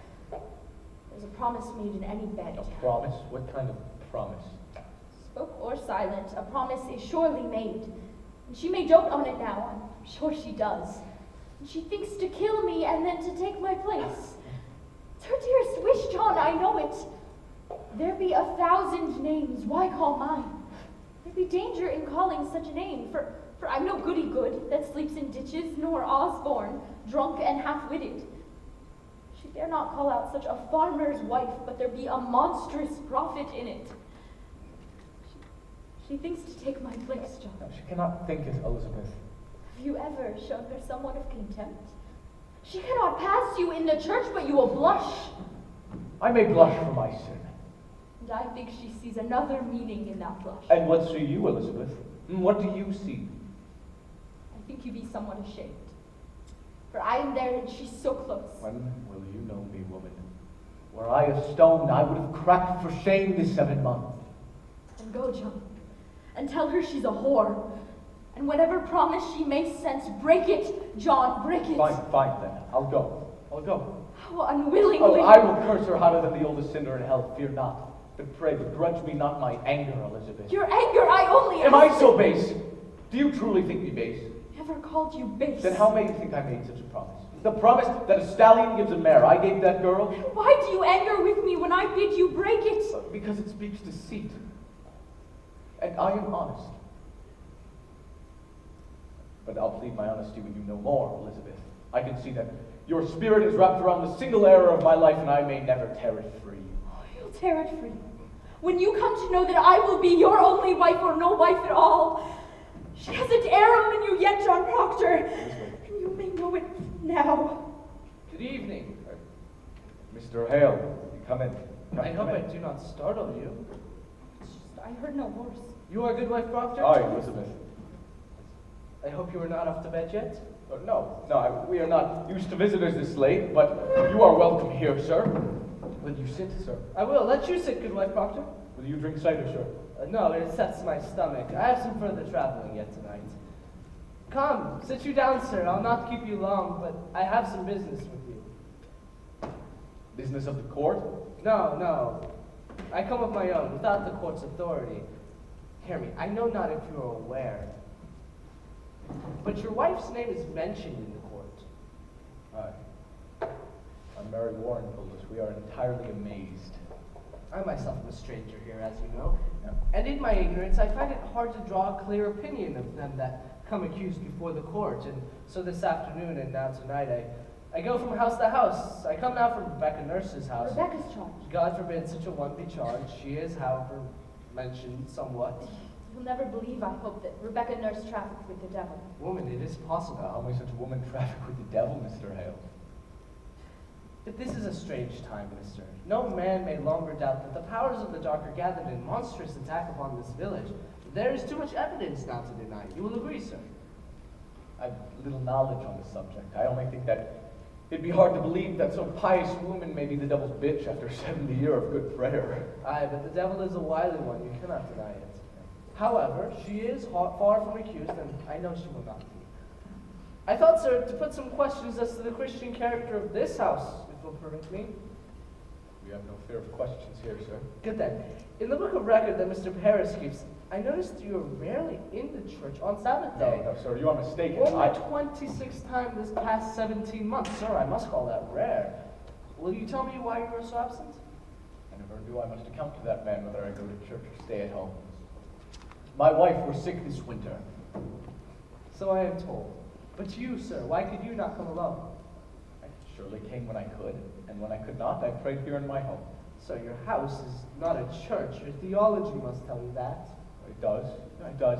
There's a promise made in any bed. A promise? What kind of promise? Spoke or silent, a promise is surely made. And she may dote on it now, I'm sure she does. And she thinks to kill me and then to take my place. It's her dearest wish, John, I know it. There be 1,000 names, why call mine? There be danger in calling such a name, for I'm no goody-good that sleeps in ditches, nor Osborne, drunk and half-witted. She dare not call out such a farmer's wife, but there be a monstrous profit in it. She thinks to take my place, John. No, she cannot think it, Elizabeth. Have you ever shown her somewhat of contempt? She cannot pass you in the church, but you will blush. I may blush for my sin. And I think she sees another meaning in that blush. And what see you, Elizabeth? What do you see? I think you be somewhat ashamed. For I am there and she's so close. When will you know me, woman? Were I a stone, I would have cracked for shame this 7 months. And go, John, and tell her she's a whore. And whatever promise she may sense, break it, John, break it. Fine then. I'll go. How unwillingly. Oh, I will curse her hotter than the oldest sinner in hell, fear not. But pray, begrudge me not my anger, Elizabeth. Your anger, I only Am I ask- so base? Do you truly think me base? Never called you base. Then how may you think I made such a promise? The promise that a stallion gives a mare, I gave that girl? Why do you anger with me when I bid you break it? Because it speaks deceit. And I am honest. But I'll plead my honesty with you no more, Elizabeth. I can see that your spirit is wrapped around the single error of my life, and I may never tear it free. Oh, you'll tear it free. When you come to know that I will be your only wife or no wife at all. She hasn't arrow in you yet, John Proctor. And you may know it now. Good evening. Mr. Hale, come in. I hope I do not startle you. It's just, I heard no horse. You are Goodwife Proctor? Aye, Elizabeth. I hope you are not off to bed yet? No, we are not used to visitors this late, but you are welcome here, sir. Will you sit, sir? I will. Let you sit, Goodwife Proctor. Will you drink cider, sir? No, it sets my stomach. I have some further traveling yet tonight. Come, sit you down, sir. I'll not keep you long, but I have some business with you. Business of the court? No. I come of my own, without the court's authority. Hear me, I know not if you are aware, but your wife's name is mentioned in the court. Aye. I'm Mary Warren told us. We are entirely amazed. I myself am a stranger here, as you know, Yeah. and in my ignorance, I find it hard to draw a clear opinion of them that come accused before the court. And so this afternoon and now tonight, I go from house to house. I come now from Rebecca Nurse's house. Rebecca's charged. God forbid such a one be charged. She is, however, mentioned somewhat. You'll never believe, I hope, that Rebecca Nurse trafficked with the devil. Woman, it is possible. How may such a woman traffic with the devil, Mr. Hale? But this is a strange time, mister. No man may longer doubt that the powers of the dark are gathered in monstrous attack upon this village. There is too much evidence now to deny. You will agree, sir? I've little knowledge on the subject. I only think that It'd be hard to believe that some pious woman may be the devil's bitch after 70 years of good prayer. Aye, but the devil is a wily one, you cannot deny it. However, she is far from accused, and I know she will not be. I thought, sir, to put some questions as to the Christian character of this house, if you'll permit me. We have no fear of questions here, sir. Good then. In the book of record that Mr. Paris keeps, I noticed you are rarely in the church on Sabbath day. No, sir, you are mistaken. Only 26 times this past 17 months. Sir, I must call that rare. Will you tell me why you are so absent? I never do. I must account to that man whether I go to church or stay at home. My wife was sick this winter. So I am told. But you, sir, why could you not come alone? I surely came when I could, and when I could not, I prayed here in my home. So your house is not a church. Your theology must tell you that. It does. It does.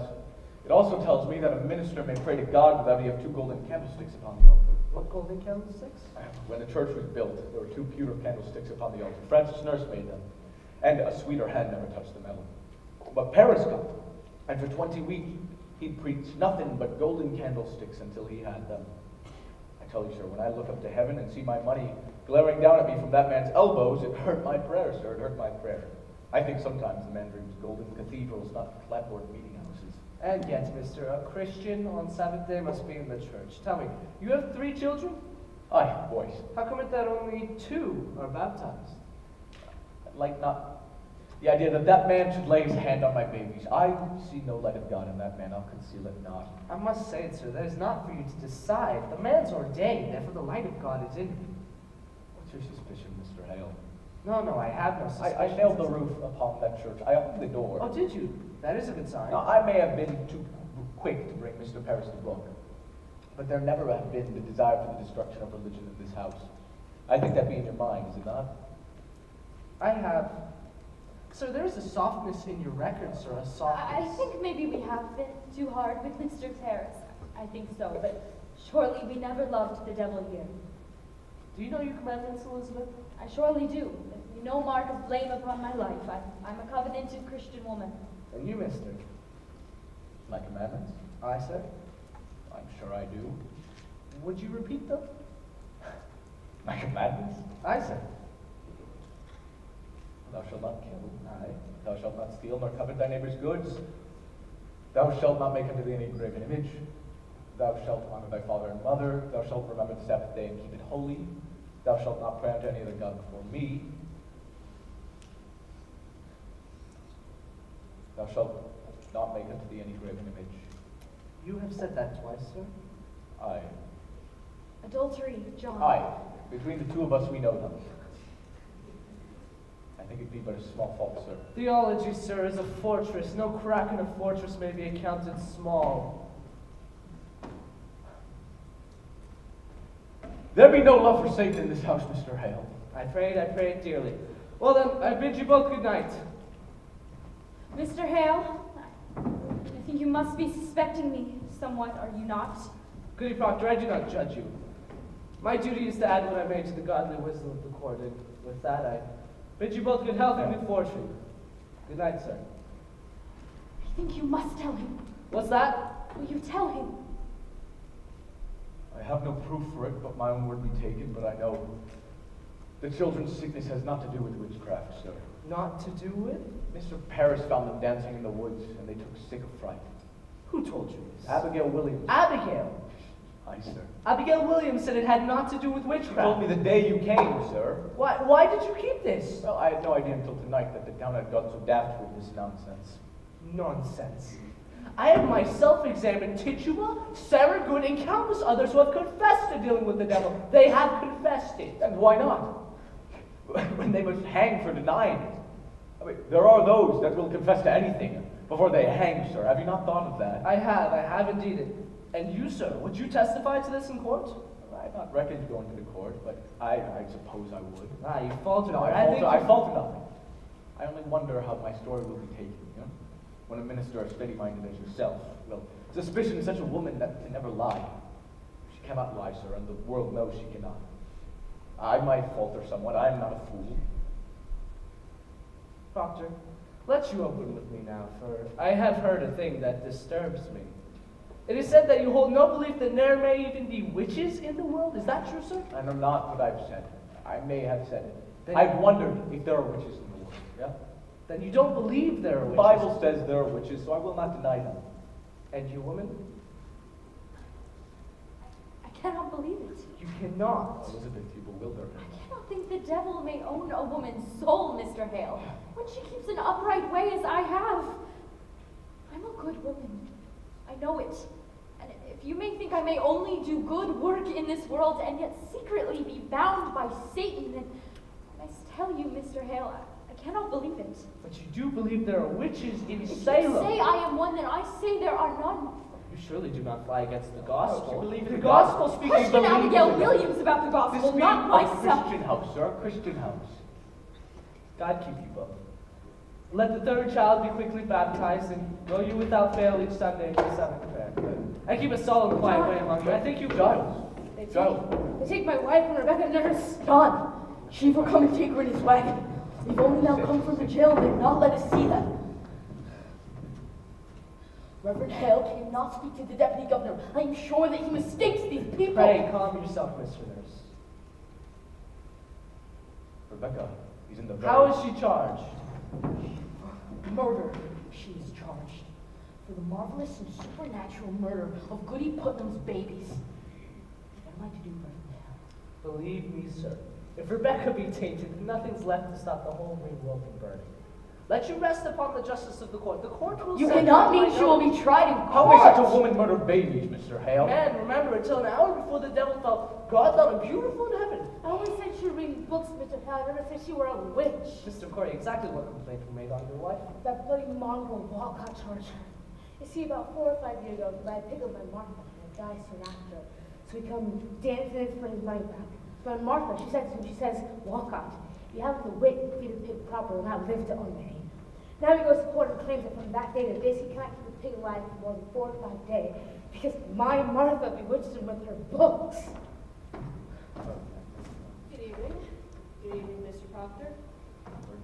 It also tells me that a minister may pray to God without he have 2 golden candlesticks upon the altar. What golden candlesticks? When the church was built, there were 2 pewter candlesticks upon the altar. Francis Nurse made them, and a sweeter hand never touched the metal. But Paris got them, and for 20 weeks he'd preach nothing but golden candlesticks until he had them. I tell you, sir, when I look up to heaven and see my money glaring down at me from that man's elbows, it hurt my prayer, sir. It hurt my prayer. I think sometimes the man dreams golden cathedrals, not clapboard meeting houses. And yet, mister, a Christian on Sabbath day must be in the church. Tell me, you have 3 children? Aye, boys. How come it that only 2 are baptized? Like not the idea that that man should lay his hand on my babies. I see no light of God in that man. I'll conceal it not. I must say it, sir, that is not for you to decide. The man's ordained, therefore the light of God is in him. What's your suspicion, Mr. Hale? No, I have no suspicion. I nailed the roof upon that church. I opened the door. Oh, did you? That is a good sign. Now, I may have been too quick to bring Mr. Paris the book, but there never have been the desire for the destruction of religion in this house. I think that be in your mind, is it not? I have. Sir, there is a softness in your record, sir, a softness. I think maybe we have been too hard with Mr. Paris. I think so, but surely we never loved the devil here. Do you know your commandments, Elizabeth? I surely do. No mark of blame upon my life. I'm a covenanted Christian woman. And you, mister? My commandments? I, sir? I'm sure I do. Would you repeat them? My commandments? I, sir. Thou shalt not kill. Aye. Thou shalt not steal nor covet thy neighbor's goods. Thou shalt not make unto thee any graven image. Thou shalt honor thy father and mother. Thou shalt remember the Sabbath day and keep it holy. Thou shalt not pray unto any other god before me. Thou shalt not make unto thee any graven image. You have said that twice, sir. Aye. Adultery, John. Aye. Between the 2 of us, we know them. I think it be but a small fault, sir. Theology, sir, is a fortress. No crack in a fortress may be accounted small. There be no love for Satan in this house, Mr. Hale. I prayed dearly. Well then, I bid you both good night. Mr. Hale, I think you must be suspecting me somewhat, are you not? Goody Proctor, I do not judge you. My duty is to add what I may to the godly wisdom of the court, and with that I bid you both good health and good fortune. Good night, sir. I think you must tell him. What's that? Will you tell him? I have no proof for it, but my own word be taken, but I know the children's sickness has not to do with witchcraft, sir. Not to do with? Mr. Paris found them dancing in the woods, and they took sick of fright. Who told you this? Abigail Williams. Abigail? Aye, sir. Abigail Williams said it had not to do with She witchcraft. told me the day you came, sir. Why did you keep this? Well, I had no idea until tonight that the town had got so daft with this nonsense. Nonsense. I have myself examined Tituba, Sarah Good, and countless others who have confessed to dealing with the devil. They have confessed it. And why not? When they must hang for denying it. I mean, there are those that will confess to anything before they hang, sir. Have you not thought of that? I have indeed. And you, sir, would you testify to this in court? I had not reckoned going to the court, but I suppose I would. Ah, you faltered. No, I falter nothing. I only wonder how my story will be taken, you know? When a minister as steady-minded as yourself, well, suspicion is such a woman that can never lie. She cannot lie, sir, and the world knows she cannot. I might falter somewhat. I am not a fool. Proctor, let you open with me now, for I have heard a thing that disturbs me. It is said that you hold no belief that there may even be witches in the world. Is that true, sir? I know not what I've said. I may have said it. Then- I've wondered if there are witches in the world. Yeah? Then you don't believe there are The witches. Bible says there are witches, so I will not deny them. And you, woman? I cannot believe it. You cannot. Elizabeth, you bewilder me. I cannot think the devil may own a woman's soul, Mr. Hale, when she keeps an upright way as I have. I'm a good woman. I know it. And if you may think I may only do good work in this world and yet secretly be bound by Satan, then I must tell you, Mr. Hale, I cannot believe it. But you do believe there are witches in If Salem. you say I am one, then I say there are none. You surely do not fly against the gospel. you believe in the the gospel gospel. speaks Question believe Abigail in it. Williams about the This gospel, meeting not of myself. Christian house, sir. Christian house. God keep you both. Let the third child be quickly baptized, and go you without fail each Sunday to the seventh prayer. And keep a solemn, quiet way among you. I think you Giles. They take, Giles. they take my wife and Rebecca Nurse. John, Chief will come and take her in his wagon. We've only now come from the jail, they've not let us see them. Reverend Hale cannot speak to the deputy governor. I am sure that he mistakes these people. Pray, calm yourself, Mr. Nurse. Rebecca, he's in the How is she charged? Murder, she is charged. For the marvelous and supernatural murder of Goody Putnam's babies. What am I to do, Reverend Hale? Believe me, sir, if Rebecca be tainted, nothing's left to stop the whole green world from burning. Let you rest upon the justice of the court. The court will You send cannot you mean my she will note. be tried in How may such a court. woman murder babies, Mr. Hale? Man, remember, until an hour before the devil fell, God thought her beautiful in heaven. I always said she would read books, Mr. Hale. I never said she were a witch. Mr. Corey, exactly what complaint were made on your wife? That bloody mongrel Walcott charged her. You see, about 4 or 5 years ago, I picked up my Martha, and I died soon after. So he come dancing for his money back. But Martha, she said to him, she says, Walcott, you haven't the wit to feed a pig proper and not live to own me. Now he goes to court and claims that from that day to this, he cannot keep a pig alive for more than 4 or 5 days because my Martha bewitched him with her books. Good evening. Good evening, Mr. Proctor.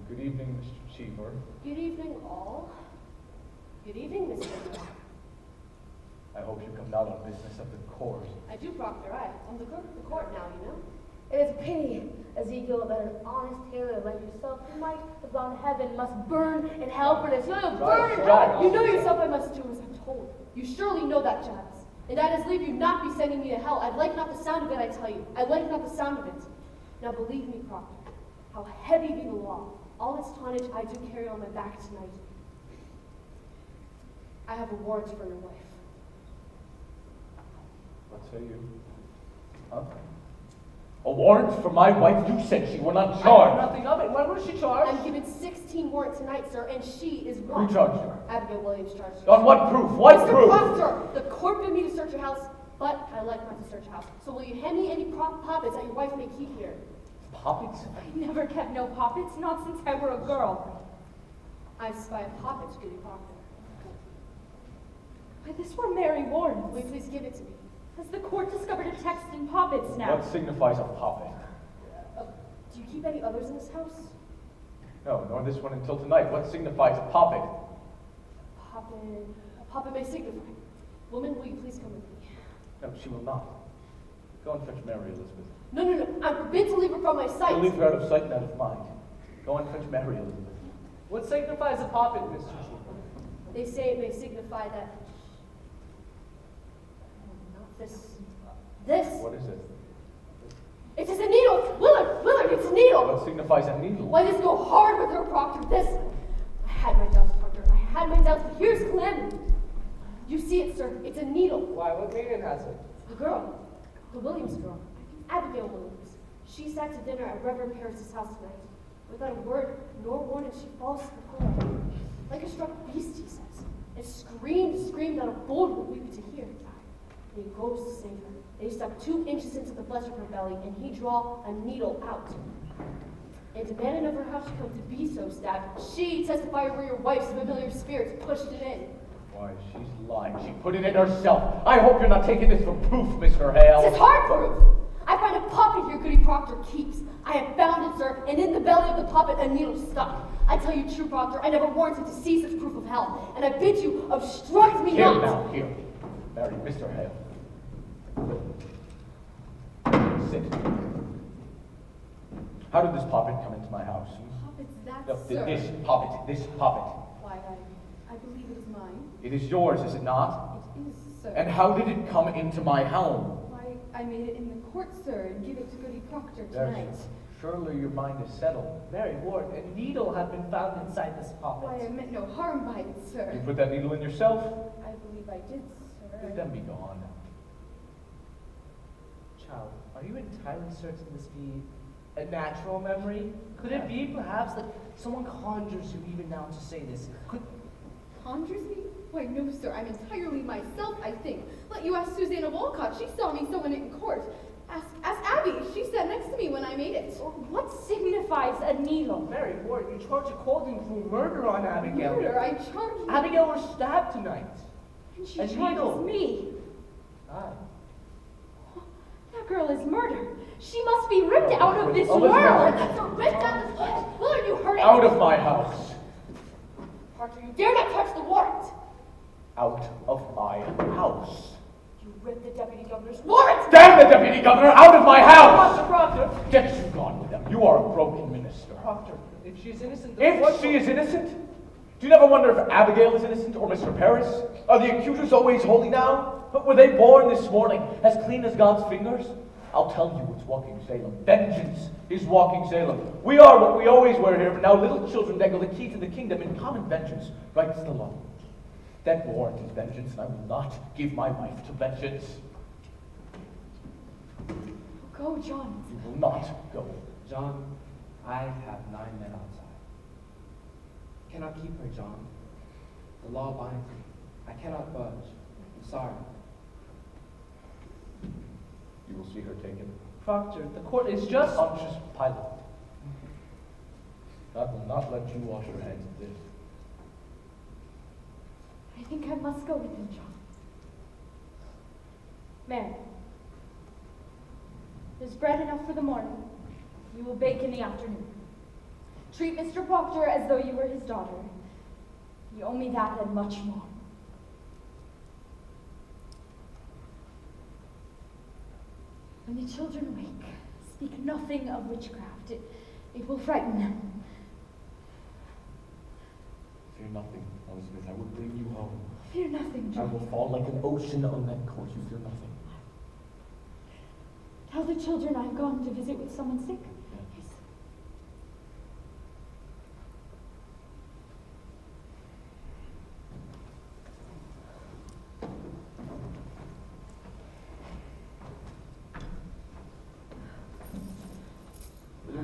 Good evening, Mr. Cheever. Good evening, all. Good evening, Mr. Hale. I hope you come out on business of the court. I do, Proctor. I on the court now, you know. It is a pity, Ezekiel, that an honest tailor like yourself, who might have gone to heaven, must burn in hell for this. You'll burn in hell. You know yourself I must do as I'm told. You surely know that, Giles. And that is leave you not be sending me to hell. I'd like not the sound of it, I tell you. I like not the sound of it. Now believe me, Proctor, how heavy be the law. All its tonnage I do carry on my back tonight. I have a warrant for your wife. What say you? Huh? A warrant for my wife? You said she were not I know charged. nothing of it. When was she charged? I'm given 16 warrants tonight, sir, and she is Who one. charged her? Abigail Williams charged her. On what proof? What Mr. proof? Proctor, the court bid me to search your house, but I like not to search a house. So will you hand me any poppets that your wife may keep here? Poppets? I never kept no poppets, not since I were a girl. I spy poppets, Goody Proctor. Why, this were Mary Warren's. Will you please give it to me? Has the court discovered a text in poppets now? What signifies a poppet? Do you keep any others in this house? No, nor this one until tonight. What signifies a poppet? A poppet may signify. Woman, will you please come with me? No, she will not. Go and fetch Mary, Elizabeth. No. I'm forbid to leave her from my sight. You'll leave her out of sight and out of mind. Go and fetch Mary, Elizabeth. What signifies a poppet, Mr. Chief? They say it may signify that. Not this. This. What is it? It is a needle! Willard, it's a needle! What signifies a needle? Why this go hard with her, Proctor? This. I had my doubts, Proctor. I had my doubts, but here's calamity. You see it, sir. It's a needle. Why, what meaning has it? The girl. The Williams girl. Abigail Williams. She sat to dinner at Reverend Parris's house tonight. Without a word nor warning, she falls to the floor. Like a struck beast, he says. And screamed out a bold what we could to hear. And he goes to save her. And he stuck 2 inches into the flesh of her belly, and he draw a needle out. And demanding of her how she come to be so stabbed, she testified where your wife's familiar spirits pushed it in. Why, she's lying. She put it in herself. I hope you're not taking this for proof, Mr. Hale. This is hard proof. I find a poppet here Goody Proctor keeps. I have found it, sir, and in the belly of the poppet a needle stuck. I tell you true, Proctor, I never warranted to see such proof of hell, and I bid you obstruct me Here not. now, here. Mary, Mr. Hale. Sit. How did this poppet come into my house? Puppets, that, No, sir. this poppet. Why, I believe it is mine. It is yours, is it not? It is, sir. And how did it come into my home? Why, I made it in the court, sir, and give it to Goody Proctor There, tonight. surely your mind is settled. Mary Ward, a needle had been found inside this poppet. Why, I meant no harm by it, sir. You put that needle in yourself? I believe I did, sir. Then be gone. Child, are you entirely certain this be a natural memory? Could it be perhaps that someone conjures you even now to say this? Could Conjures me? Why, no, sir. I'm entirely myself, I think. Let you ask Susanna Walcott. She saw me sewing it in court. Ask Abby. She sat next to me when I made it. What signifies a needle? Mary Ward, you charge a cold and cruel murder on Abigail. Murder, I charge you. Abigail was stabbed tonight. And she A charges needle. me. Aye. That girl is murdered. She must be ripped out of this Elizabeth. world. That's a ripped out of foot. Will you hurt it? Out of my house. Proctor, you dare not touch the warrant. Out of my house. You ripped the deputy governor's warrant. Damn the deputy governor! Out of my house! Proctor! Get you gone with them. You are a broken minister. Proctor, if she is innocent, then If she is innocent? Do you never wonder if Abigail is innocent or Mr. Paris? Are the accusers always holy now? But were they born this morning as clean as God's fingers? I'll tell you what's walking Salem. Vengeance is walking Salem. We are what we always were here, but now little children dangle the key to the kingdom, and common vengeance writes the law. That warrant is vengeance, and I will not give my wife to vengeance. Go, John. You will not go. John, I have 9 men outside. Cannot keep her, John. The law binds me. I cannot budge. I'm sorry. You will see her taken. Proctor, the court is just... Pontius Pilate. God will not let you wash your hands of this. I think I must go with him, John. Mary, there's bread enough for the morning. You will bake in the afternoon. Treat Mr. Proctor as though you were his daughter. You owe me that and much more. When the children wake, speak nothing of witchcraft. It will frighten them. Fear nothing, Elizabeth. I will bring you home. Fear nothing, I John. will fall like an ocean on that court. You fear nothing. Tell the children I've gone to visit with someone sick. Yes.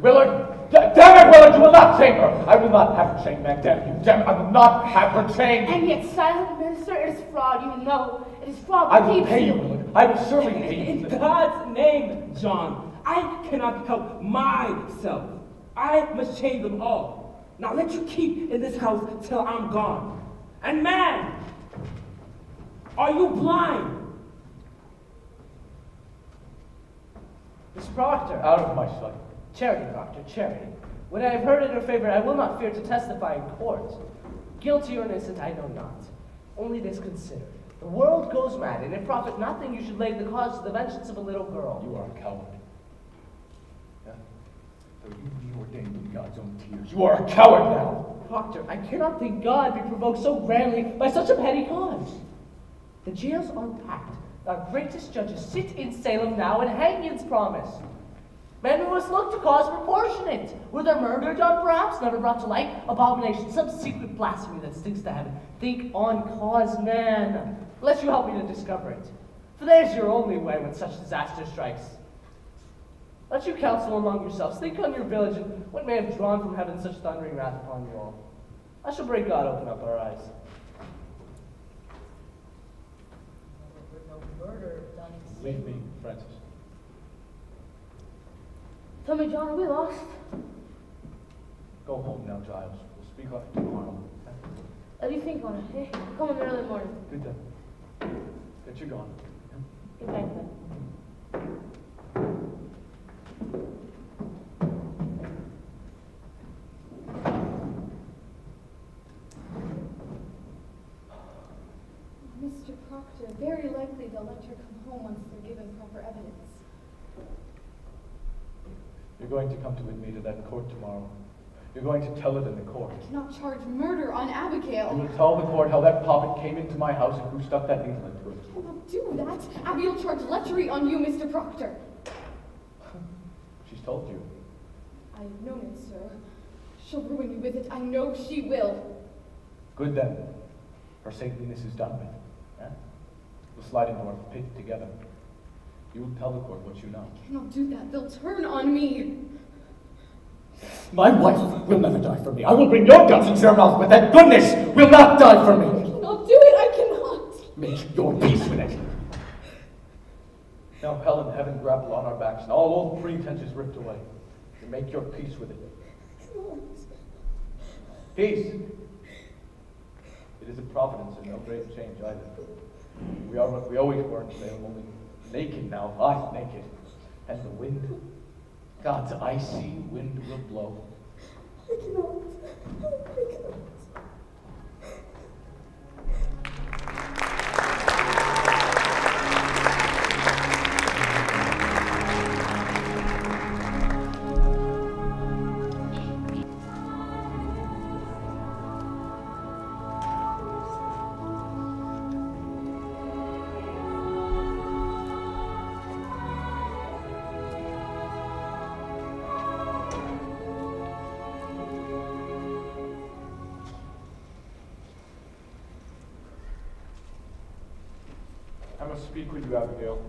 Willard! Damn it, Willard! You will not chain her! I will not have her chained, man. Damn you. Damn it, I will not have her chained! And yet, silent minister, it is fraud. You know, it is fraud. I that will keeps pay you, Willard. I will surely pay In you. God's name, John, I cannot help myself. I must change them all. Now let you keep in this house till I'm gone. And man, are you blind? Miss Proctor. Out of my sight. Charity, Proctor, charity. When I have heard in her favor, I will not fear to testify in court. Guilty or innocent, I know not. Only this consider. The world goes mad, and it profit nothing you should lay the cause to the vengeance of a little girl. You are a coward. Yeah? Though you be ordained in God's own tears, you are a coward now! Proctor, I cannot think God be provoked so grandly by such a petty cause. The jails are packed. Our greatest judges sit in Salem now and hangings promise. Men must look to cause proportionate. Were there murder done, perhaps, never brought to light? Abomination, some secret blasphemy that stinks to heaven. Think on cause, man, unless you help me to discover it. For there's your only way when such disaster strikes. Let you counsel among yourselves. Think on your village and what may have drawn from heaven such thundering wrath upon you all. I shall pray God open up our eyes. No murder done in Leave Salem. me, Francis. Tell me, John, are we lost? Go home now, Giles. We'll speak on it tomorrow. Let me think on it, eh? Come in the early morning. Good day. Get you gone. Good night, then. Mr. Proctor, Proctor, very likely they'll let her come home once they're given proper evidence. You're going to come with me to that court tomorrow. You're going to tell it in the court. I cannot charge murder on Abigail. You will tell the court how that poppet came into my house and who stuck that needle into it. I will not do that. Abby will charge lechery on you, Mr. Proctor. She's told you. I have known it, sir. She'll ruin you with it. I know she will. Good then. Her saintliness is done with. Eh? We'll slide into our pit together. You will tell the court what you know. I cannot do that. They'll turn on me. My wife will never die for me. I will bring your guts into your mouth, but that goodness will not die for me. I cannot do it. I cannot. Make your peace with it. Now hell and heaven grapple on our backs, and all old pretense is ripped away. You make your peace with it. Peace. It is a providence and no great change either. We are what we always were in Salem, only naked now, I naked. And the wind, God's icy wind will blow. I cannot. I cannot. I must speak with you, Abigail.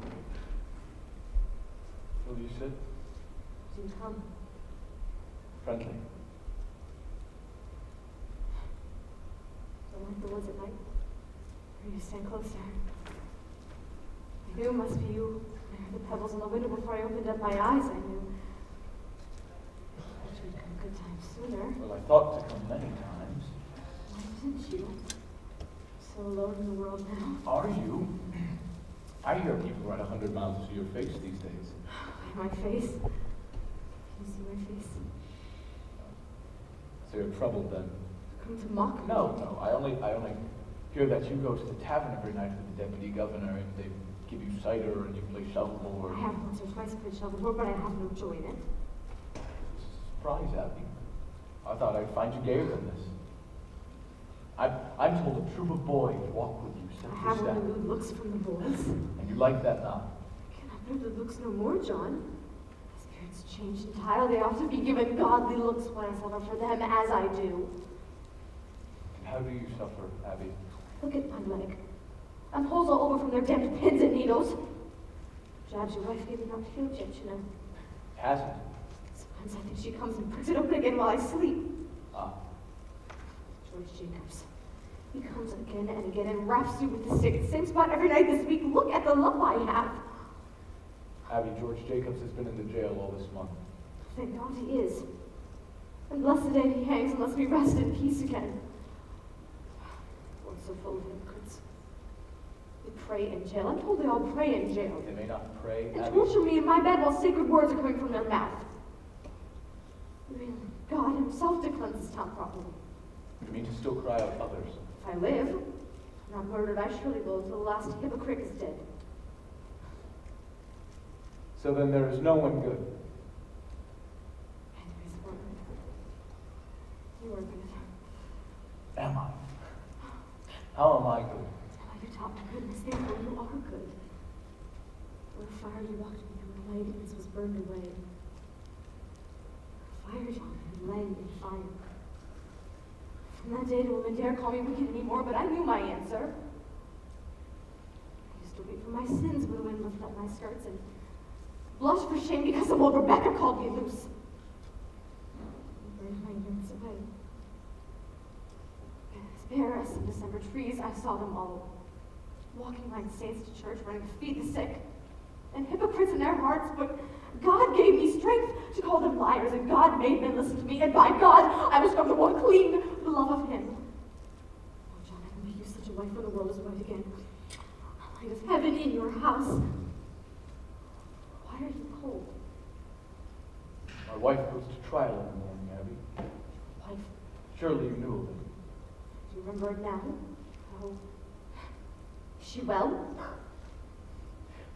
Will you sit? Do come. Friendly. Don't like the woods at night. Or you stand closer. I knew it must be you. I heard the pebbles on the window before I opened up my eyes. I knew. I wish we'd come a good time sooner. Well, I thought to come many times. Why didn't you? So alone in the world now. Are you? I hear people run 100 miles to your face these days. My face? Can you see my face? So you're troubled then? Come to mock me? No. I only hear that you go to the tavern every night with the deputy governor and they give you cider and you play shuffleboard. I have once or twice played shuffleboard, but I have no joy in it. Surprise, Abby. I thought I'd find you gayer than this. I'm told a troop of boys walk with you step I for have step. only good looks from the boys. And you like that now? I cannot bear the looks no more, John. My spirits changed entirely. I ought to be given godly looks when I suffer for them as I do. And how do you suffer, Abby? Look at my leg. I'm holes all over from their damned pins and needles. Jabs, your wife gave me not healed yet, you know. It hasn't. Sometimes I think she comes and pricks it open again while I sleep. Ah. George Jacobs. He comes again and again and raps you with the stick. Same spot every night this week. Look at the love I have. Abby, George Jacobs has been in the jail all this month. Thank God he is. And bless the day he hangs and lets me rest in peace again. World's so full of hypocrites. They pray in jail. I'm told they all pray in jail. They may not pray, And Abby. torture me in my bed while sacred words are coming from their mouth. Really, God himself to cleanse this town properly. You mean to still cry out others? If I live, I'm not murdered, I surely will until the last hypocrite is dead. So then there is no one good. And there is one. You are good. Am I? How am I good? Tell you taught me goodness, therefore you are good. What a fire you walked me through, and light ignorance was burned away. Fire, John, and light in fire. From that day, no woman dare call me wicked anymore, but I knew my answer. I used to wait for my sins when the wind lifted up my skirts and blush for shame because of old Rebecca called me loose. I burned my ignorance away. As bare as some December trees, I saw them all, walking like saints to church, running to feed the sick, and hypocrites in their hearts, but God gave me strength to call them liars, and God made men listen to me, and by God, I was from the one clean, the love of him. Oh, John, I can make you such a wife when the world is right again. Light of heaven in your house. Why are you cold? My wife goes to trial in the morning, Abby. Is she well?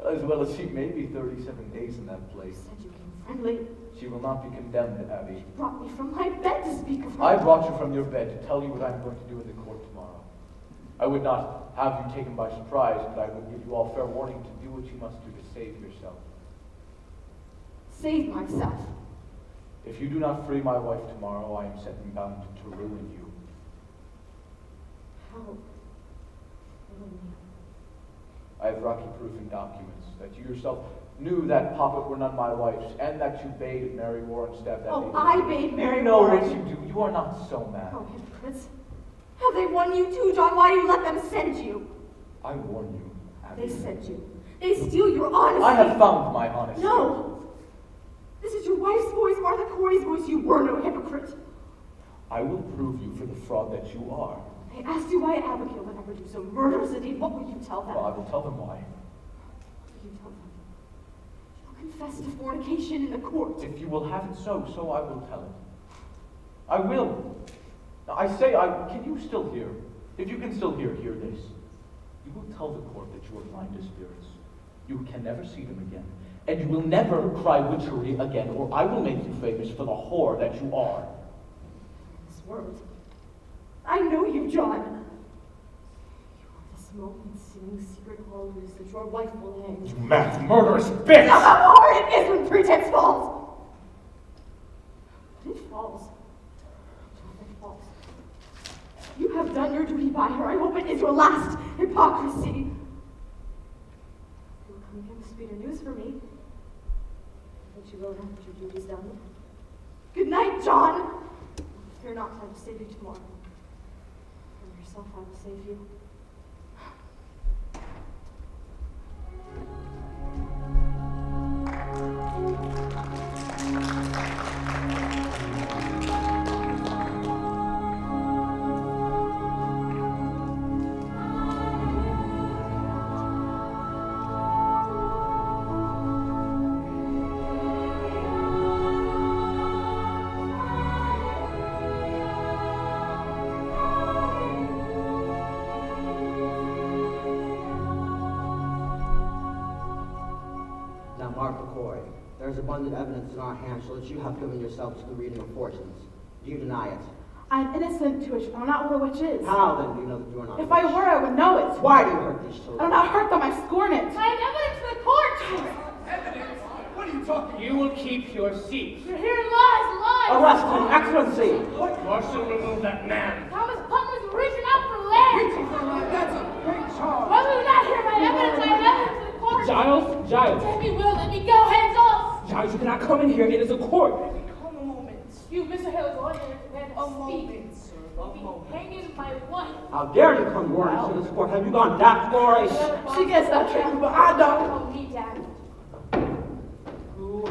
As well as she may be 37 days in that place. You said you came friendly. She will not be condemned, Abby. You brought me from my bed to speak of her. I brought you from your bed to tell you what I'm going to do in the court tomorrow. I would not have you taken by surprise, but I would give you all fair warning to do what you must do to save yourself. Save myself. If you do not free my wife tomorrow, I am set and bound to ruin you. How? Ruin me. I have rocky proof and documents that you yourself knew that Poppet were none my wife's, and that you bade Mary Warren stab that Oh, baby. I bade Mary You know Warren. what you do. You are not so mad. Oh, hypocrites. Have they won you too, John? Why do you let them send you? I warn you, Abby. They sent you. They steal your honesty. I have found my honesty. No. This is your wife's voice, Martha Corey's voice. You were no hypocrite. I will prove you for the fraud that you are. I asked you why Abigail would ever do so murderous a deed. What will you tell them? Well, I will tell them why. What will you tell them? You'll confess to fornication in the court. If you will have it so I will tell it. I will. Now, I say, can you still hear? If you can still hear this. You will tell the court that you are blind to spirits. You can never see them again. And you will never cry witchery again, or I will make you famous for the whore that you are. This world. I know you, John. You are the smoke and singing secret hollows that your wife will hang. You mad, murderous bitch! Now how hard it is when pretense falls! But it falls. John, it falls. You have done your duty by her. I hope it is your last hypocrisy. You will come here with sweeter news for me. But you will now that your duty's done. Good night, John! Fear not, I will save you tomorrow. From yourself, I will save you. Now, Martha Corey, there is abundant evidence in our hands so that you have given yourself to the reading of fortunes. Do you deny it? I'm innocent to it, but I'm not what a witch is. How then do you know that you are not? If I were, I would know it. Why do you hurt these I children? do not hurt them, I scorn it. I have evidence for the court! Evidence? What are you talking? You will keep your seat. You're hearing lies, lies! Arrest him, Excellency! Marshal, remove that man. Thomas Putnam's reaching out for land! Reaching for land, that's a big charge. Why will you not hear my evidence? I have evidence for the court! Giles. Let me will, let me go, hands off! Giles, you cannot come in here. It is a court. Come a moment. You, Mr. Hale's lawyer, demand to speak. sir, Will be hanging my wife. How dare you come roaring to this court? Have you gone daft, Corey? She gets that treatment, but I don't. Call me Dad. Who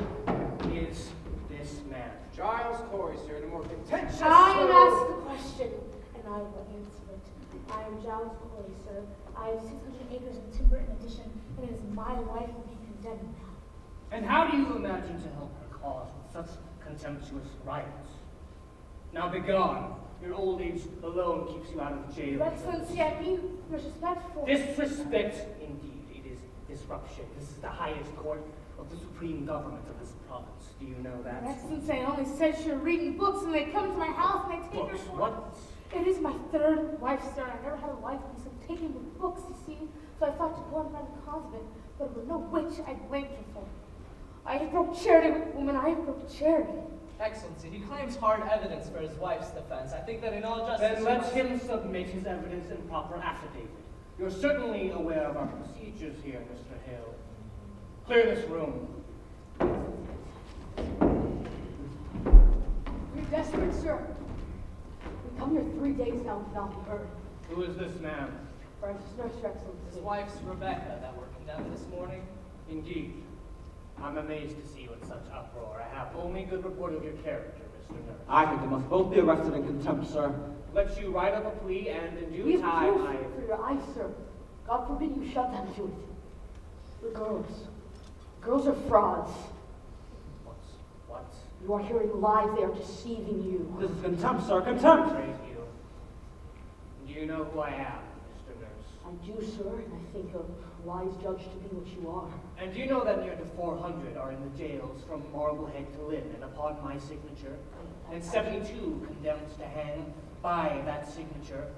is this man? Giles Corey, sir, the more contentious. I am asked the question, and I will answer it. I am Giles Corey, sir. I have 600 acres of timber in addition, and it is my wife will be condemned now. And how do you imagine to help her cause with such contemptuous rights? Now begone. Your old age alone keeps you out of jail. Your Excellency, I mean respectful. Disrespect, indeed. It is disruption. This is the highest court of the supreme government of this province. Do you know that? Your Excellency, I only said you're reading books, and they come to my house, and they take Books? her. What? It is my third wife, sir. I never had a wife who was so taken with books, you see. So I thought to go and find a cause of it, but it was no witch I blamed her for. I have broke charity with women. I have broke charity. Excellency, he claims hard evidence for his wife's defense. I think that in all justice... Then let him submit his evidence in proper affidavit. You're certainly aware of our procedures here, Mr. Hale. Clear this room. We're desperate, sir. We come here 3 days now without be heard. Who is this man? Francis Nurse, Your Excellency. His wife's Rebecca that were condemned this morning. Indeed. I'm amazed to see you in such uproar. I have only good report of your character, Mr. Nurse. I think they must both be arrested in contempt, sir. Let you write up a plea, and in We due have time, proof for your eyes, sir. God forbid you shut them to it. The girls. Girls are frauds. What? You are hearing lies. They are deceiving you. This is contempt, sir, contempt! Betrayed you. Do you know who I am, Mr. Nurse? I do, sir, and I think a wise judge to be what you are. And do you know that near to 400 are in the jails from Marblehead to Lynn, and upon my signature, and 72 condemned to hang by that signature?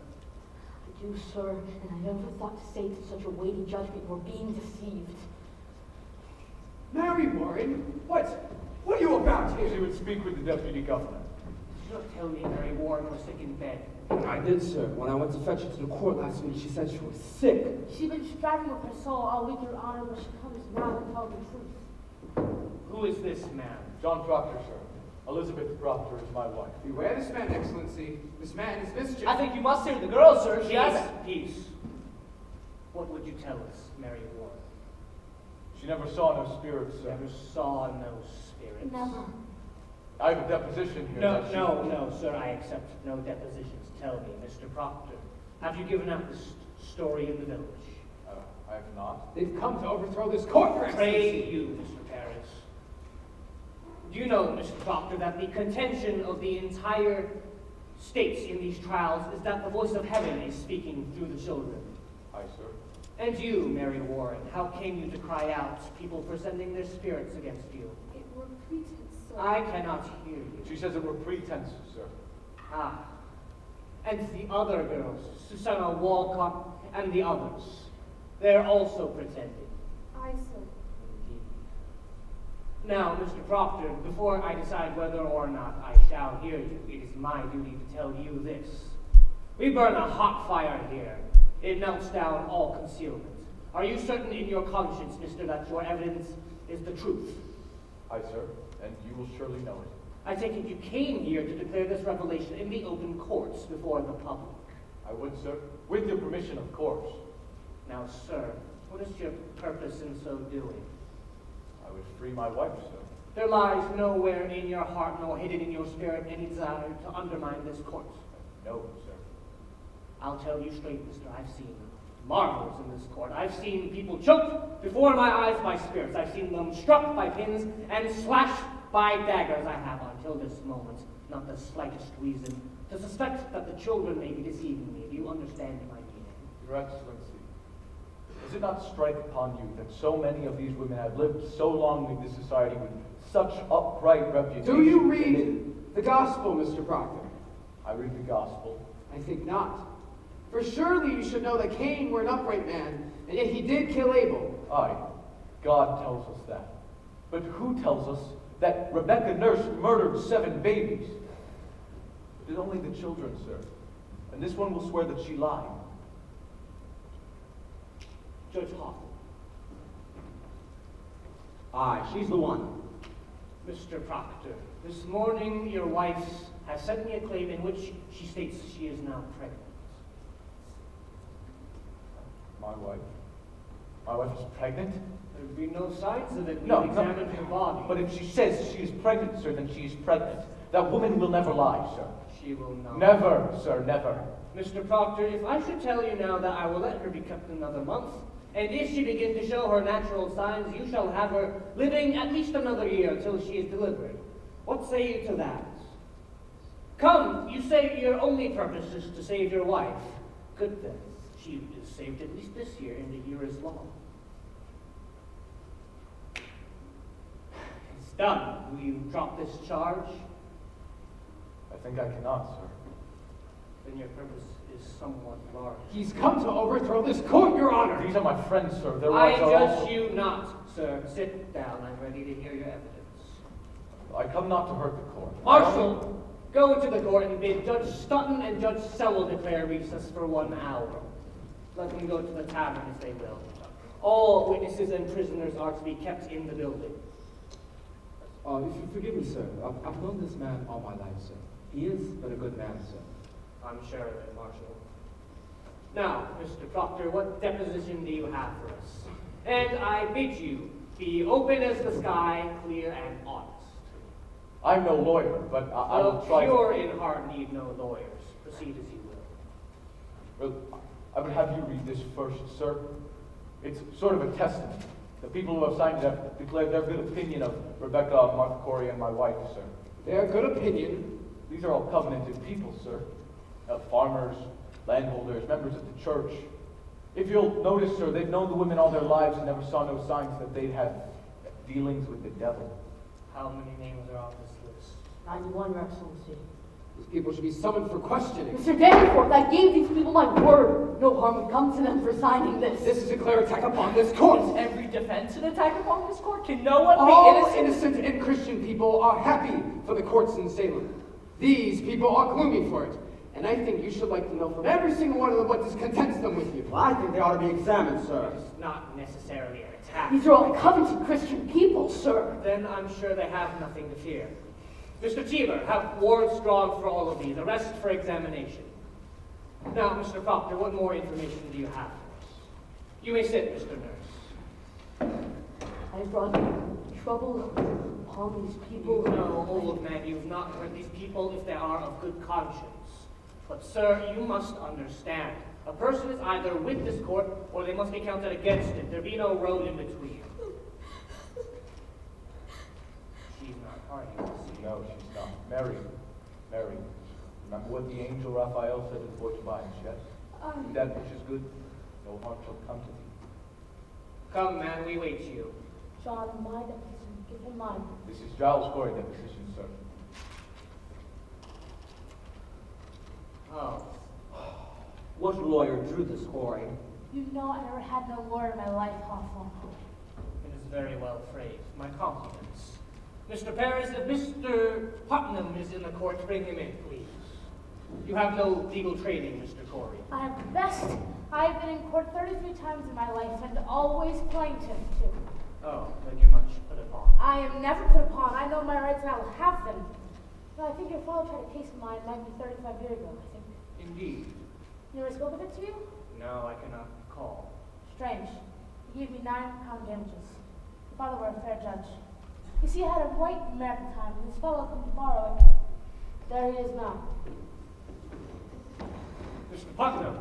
I do, sir, and I never thought to say to such a weighty judgment we're being deceived. Mary Warren, what are you about here? She would speak with the deputy governor. Did you not tell me Mary Warren was sick in bed? I did, sir. When I went to fetch her to the court last week, she said she was sick. She's been striving with her soul all week, Your Honor, but she comes now to tell the truth. Who is this man? John Proctor, sir. Elizabeth Proctor is my wife. Beware this man, Excellency. This man is mischief. I think you must hear the girl, sir. She Yes. has peace. What would you tell us, Mary Warren? She never saw no spirits, sir. Never saw no spirits. Never. I have a deposition here. No, that she- no, sir, I accept no depositions. Tell me, Mr. Proctor, have you given out this story in the village? I have not. They've come to overthrow this court, Your Pray Excellency. you, Mr. Paris. Do you know, Mr. Proctor, that the contention of the entire states in these trials is that the voice of heaven is speaking through the children? Aye, sir. And you, Mary Warren, how came you to cry out, people for sending their spirits against you? It were pretense, sir. I cannot hear you. She says it were pretenses, sir. Ah. And the other girls, Susanna Walcott and the others, they're also pretending. Aye, sir. Indeed. Now, Mr. Proctor, before I decide whether or not I shall hear you, it is my duty to tell you this. We burn a hot fire here. It melts down all concealment. Are you certain in your conscience, mister, that your evidence is the truth? Aye, sir. And you will surely know it. I take it you came here to declare this revelation in the open courts before the public. I would, sir. With your permission, of course. Now, sir, what is your purpose in so doing? I would free my wife, sir. There lies nowhere in your heart nor hidden in your spirit any desire to undermine this court. No, sir. I'll tell you straight, mister, I've seen marvels in this court. I've seen people choked before my eyes by spirits. I've seen them struck by pins and slashed by daggers. I have, until this moment, not the slightest reason to suspect that the children may be deceiving me. Do you understand my meaning? Your Excellency, does it not strike upon you that so many of these women have lived so long in this society with such upright reputation? Do you read the gospel, Mr. Proctor? I read the gospel. I think not. For surely you should know that Cain were an upright man, and yet he did kill Abel. Aye, God tells us that. But who tells us that Rebecca Nurse murdered 7 babies? It is only the children, sir. And this one will swear that she lied. Judge Hoffman. Aye, she's the one. Mr. Proctor, this morning your wife has sent me a claim in which she states she is now pregnant. My wife? My wife is pregnant? There would be no signs of it. No, We've examined her body. But if she says she is pregnant, sir, then she is pregnant. That woman will never lie, sir. She will not. Never, sir, never. Mr. Proctor, if I should tell you now that I will let her be kept another month, and if she begin to show her natural signs, you shall have her living at least another year till she is delivered. What say you to that? Come, you say your only purpose is to save your wife. Good then. She is saved at least this year, and the year is long. It's done. Will you drop this charge? I think I cannot, sir. Then your purpose is somewhat large. He's come to overthrow this court, Your Honor. These are my friends, sir. Their I wives are judge also... you not, sir. Sit down. I'm ready to hear your evidence. I come not to hurt the court. Marshal, go into the court and bid Judge Stutton and Judge Sewell declare recess for 1 hour. Let them go to the tavern if they will. All witnesses and prisoners are to be kept in the building. If you forgive me, sir, I've known this man all my life, sir. He is but a good man, sir. I'm sure of it, Marshal. Now, Mr. Proctor, what deposition do you have for us? And I bid you be open as the sky, clear and honest. I'm no lawyer, but I will The try. pure in heart need no lawyers. Proceed as you will. Well, I would have you read this first, sir. It's sort of a testament. The people who have signed it have declared their good opinion of Rebecca, Martha Corey, and my wife, sir. Their good opinion. These are all covenanted people, sir. Farmers, landholders, members of the church. If you'll notice, sir, they've known the women all their lives and never saw no signs that they'd had dealings with the devil. How many names are on this list? 91, Your Excellency. These people should be summoned for questioning. Mr. Danforth, I gave these people my word. No harm would come to them for signing this. This is a clear attack upon this court. Is every defense an attack upon this court? Can no one All be innocent and Christian people are happy for the courts in Salem. These people are gloomy for it. And I think you should like to know from every single one of them what discontents them with you. Well, I think they ought to be examined, sir. It's not necessarily an attack. These are all covenanted Christian people, sir. Then I'm sure they have nothing to fear. Mr. Cheever, have warrants drawn for all of these. Arrest for examination. Now, Mr. Proctor, what more information do you have for us? You may sit, Mr. Nurse. I brought trouble upon these people. No, old man, you've not hurt these people if they are of good conscience. But, sir, you must understand. A person is either with this court, or they must be counted against it. There be no road in between. She's not arguing. No, she's not. Mary. Remember what the angel Raphael said to the boy Tobias, yes? Do that which is good, no harm shall come to thee. Come, man, we wait you. John, my deposition, give him mine. This is Giles Corey deposition, sir. Oh. What lawyer drew this, Corey? You know I never had no lawyer in my life, Hawthorne. It is very well phrased. My compliments. Mr. Paris, if Mr. Putnam is in the court, bring him in, please. You have no legal training, Mr. Corey. I am the best. I've been in court 33 times in my life and always plaintiff, too. Oh, then you're much put upon. I am never put upon. I know my rights and I will have them. But I think your father tried a case of mine, might be 35 years ago, I think. Indeed. You never spoke of it to you? No, I cannot recall. Strange. He gave me £9 damages. Your father were a fair judge. You see, I had a white mare at the time, and this fellow come to borrow it. There he is now. Mr. Putnam,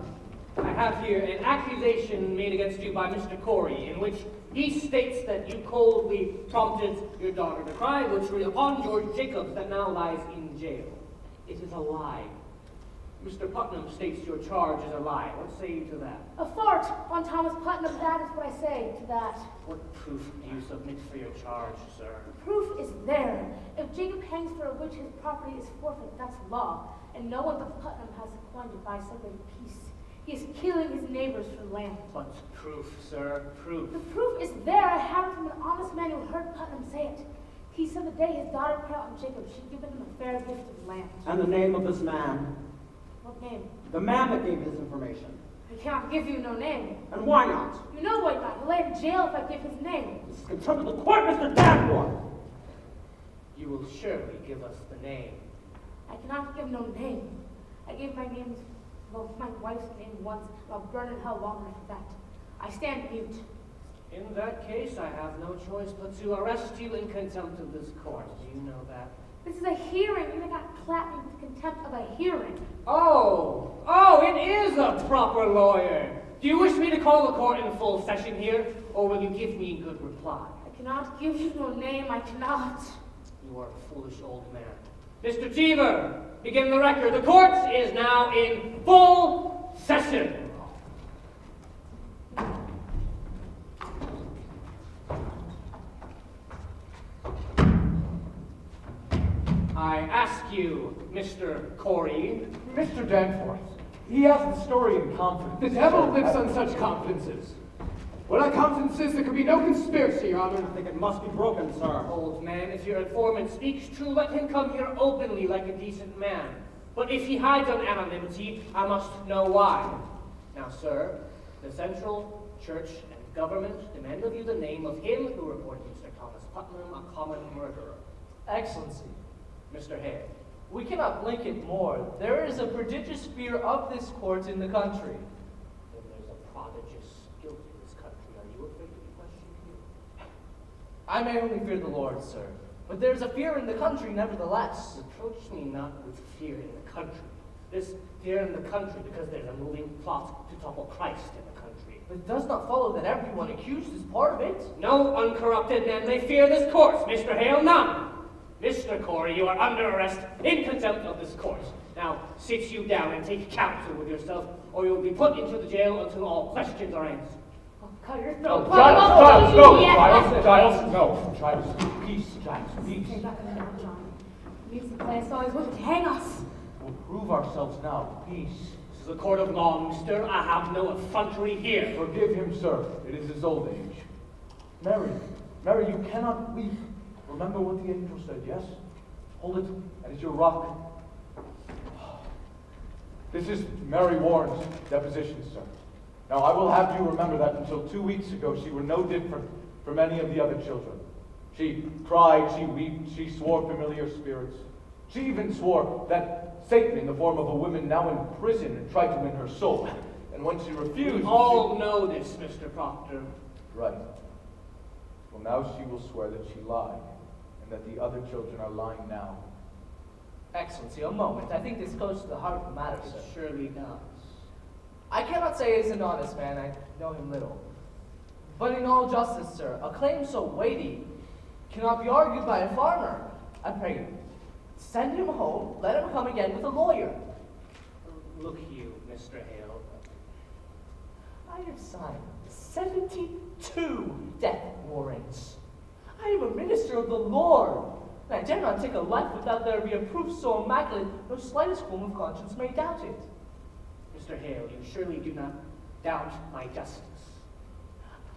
I have here an accusation made against you by Mr. Corey, in which he states that you coldly prompted your daughter to cry, which upon George Jacobs that now lies in jail. It is a lie. Mr. Putnam states your charge is a lie. What say you to that? A fart on Thomas Putnam, that is what I say to that. What proof do you submit for your charge, sir? The proof is there. If Jacob hangs for a witch, his property is forfeit. That's law. And no one but Putnam has the coin to buy something peace. He is killing his neighbors for land. What proof, sir? Proof. The proof is there. I have it from an honest man who heard Putnam say it. He said the day his daughter cried out on Jacob, she'd given him a fair gift of land. And the name of this man? What name? The man that gave this information. I cannot give you no name. And why not? You know why not. He'll lay in jail if I give his name. This is contempt of the court, Mr. Danforth! You will surely give us the name. I cannot give no name. I gave my name, well, my wife's name once, and I'll burn in hell longer for that. I stand mute. In that case, I have no choice but to arrest you in contempt of this court. Do you know that? This is a hearing. You got clapped me with contempt of a hearing. Oh, it is a proper lawyer. Do you wish me to call the court in full session here, or will you give me a good reply? I cannot give you no name. I cannot. You are a foolish old man. Mr. Cheever, begin the record. The court is now in full session. I ask you, Mr. Corey. Mr. Danforth, he has the story in confidence. The devil lives on such confidences. Without confidences, there could be no conspiracy, Your Honor. I think it must be broken, sir. Old man, if your informant speaks true, let him come here openly like a decent man. But if he hides on anonymity, I must know why. Now, sir, the Central Church and government demand of you the name of him who reported Mr. Thomas Putnam a common murderer. Excellency, Mr. Hale. We cannot blink it more. There is a prodigious fear of this court in the country. Then there's a prodigious guilt in this country. Are you afraid to be questioned here? I may only fear the Lord, sir, but there is a fear in the country nevertheless. Reproach me not with fear in the country. This fear in the country because there's a moving plot to topple Christ in the country. But it does not follow that everyone accused is part of it. No uncorrupted man may fear this court, Mr. Hale, none. Mr. Corey, you are under arrest in contempt of this court. Now, sit you down and take counsel with yourself, or you'll be put into the jail until all questions are answered. I'll cut your No, throat. Giles, no, Yes. Giles, no, Giles, peace, Giles, peace. Take back the now, John. Music play always wanted to hang us. We'll prove ourselves now, peace. This is a court of law, mister. I have no effrontery here. Forgive him, sir. It is his old age. Mary, you cannot weep. Remember what the angel said, yes? Hold it, and it's your rock. This is Mary Warren's deposition, sir. Now, I will have you remember that until 2 weeks ago, she were no different from any of the other children. She cried, she wept, she swore familiar spirits. She even swore that Satan, in the form of a woman now in prison, had tried to win her soul. And when she refused... We all know this, Mr. Proctor. Right. Well, now she will swear that she lied, and that the other children are lying now. Excellency, a moment. I think this goes to the heart of the matter, sir. It surely does. I cannot say he is an honest man. I know him little. But in all justice, sir, a claim so weighty cannot be argued by a farmer. I pray you, send him home, let him come again with a lawyer. Look you, Mr. Hale. I have signed 72 death warrants. I am a minister of the Lord, and I dare not take a life without there be a proof so immaculate no slightest qualm of conscience may doubt it. Mr. Hale, you surely do not doubt my justice.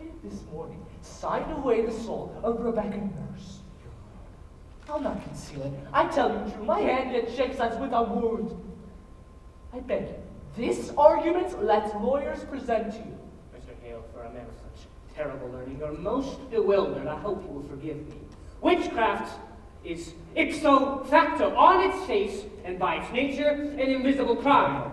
I have this morning signed away the soul of Rebecca Nurse. I'll not conceal it. I tell you true, my hand yet shakes as with a wound. I beg you, this argument let lawyers present to you. Mr. Hale, for a man of such terrible learning, you're most bewildered. I hope you will forgive me. Witchcraft is ipso facto, on its face and by its nature, an invisible crime.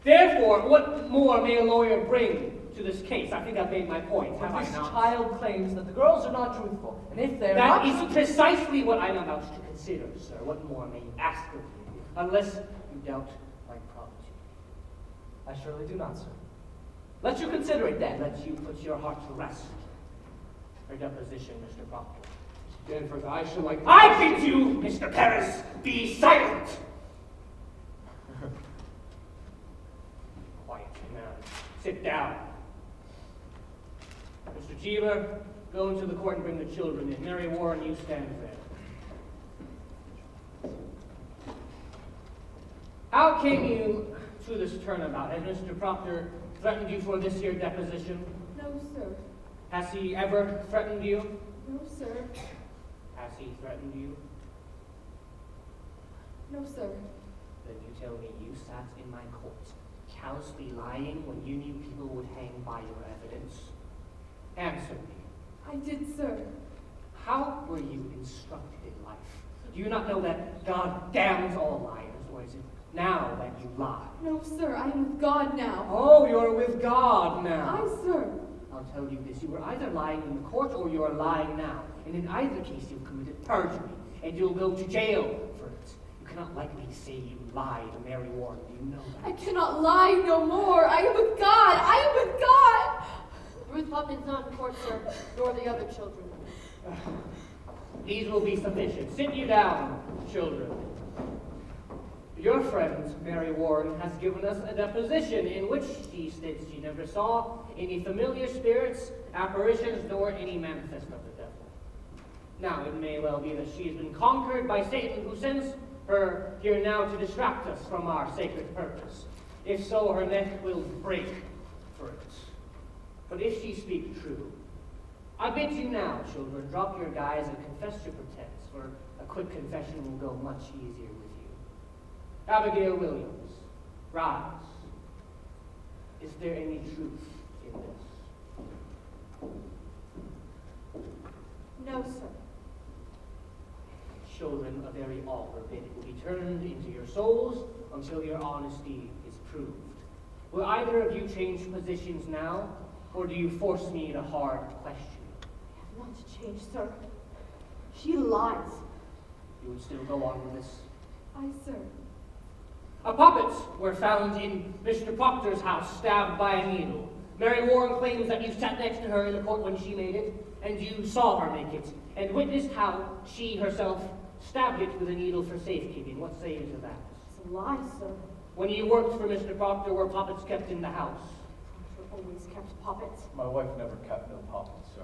Therefore, what more may a lawyer bring to this case? I think I've made my point, have I This not? child claims that the girls are not truthful, and if they're That not... is precisely what I'm about to consider, sir. What more may you ask of me, unless you doubt my probity? I surely do not, sir. Let you consider it then. Let you put your heart to rest. Her deposition, Mr. Proctor. Danforth, I should like... I bid you, Mr. Paris, be silent! Quiet, man. Sit down. Mr. Cheever, go into the court and bring the children in. Mary Warren, you stand there. How came you to this turnabout? Has Mr. Proctor threatened you for this here deposition? No, sir. Has he ever threatened you? No, sir. Has he threatened you? No, sir. Then you tell me you sat in my court, callously lying when you knew people would hang by your evidence. Answer me. I did, sir. How were you instructed in life? Do you not know that God damns all liars, or is it now that you lie? No, sir. I am with God now. Oh, you're with God now. Aye, sir. I'll tell you this, you were either lying in the court or you are lying now. And in either case, you've committed perjury, and you'll go to jail for it. You cannot likely say you lied to Mary Warren, do you know that? I cannot lie no more. I am with God. I am with God. Ruth Putnam's not in court, sir, nor the other children. These will be sufficient. Sit you down, children. Your friend, Mary Warren, has given us a deposition in which she states she never saw any familiar spirits, apparitions, nor any manifest of the devil. Now, it may well be that she has been conquered by Satan, who sends her here now to distract us from our sacred purpose. If so, her neck will break for it. But if she speak true, I bid you now, children, drop your guise and confess your pretense, for a quick confession will go much easier with you. Abigail Williams, rise. Is there any truth in this? No, sir. Children, a very awful bid will be turned into your souls until your honesty is proved. Will either of you change positions now, or do you force me to hard question? I have not to change, sir. She lies. You would still go on with this? Aye, sir. Puppets were found in Mr. Proctor's house, stabbed by a needle. Mary Warren claims that you sat next to her in the court when she made it, and you saw her make it, and witnessed how she herself stabbed it with a needle for safekeeping. What say you to that? It's It's a lie, sir. When you worked for Mr. Proctor, were puppets kept in the house? Proctor always kept puppets. My wife never kept no puppets, sir.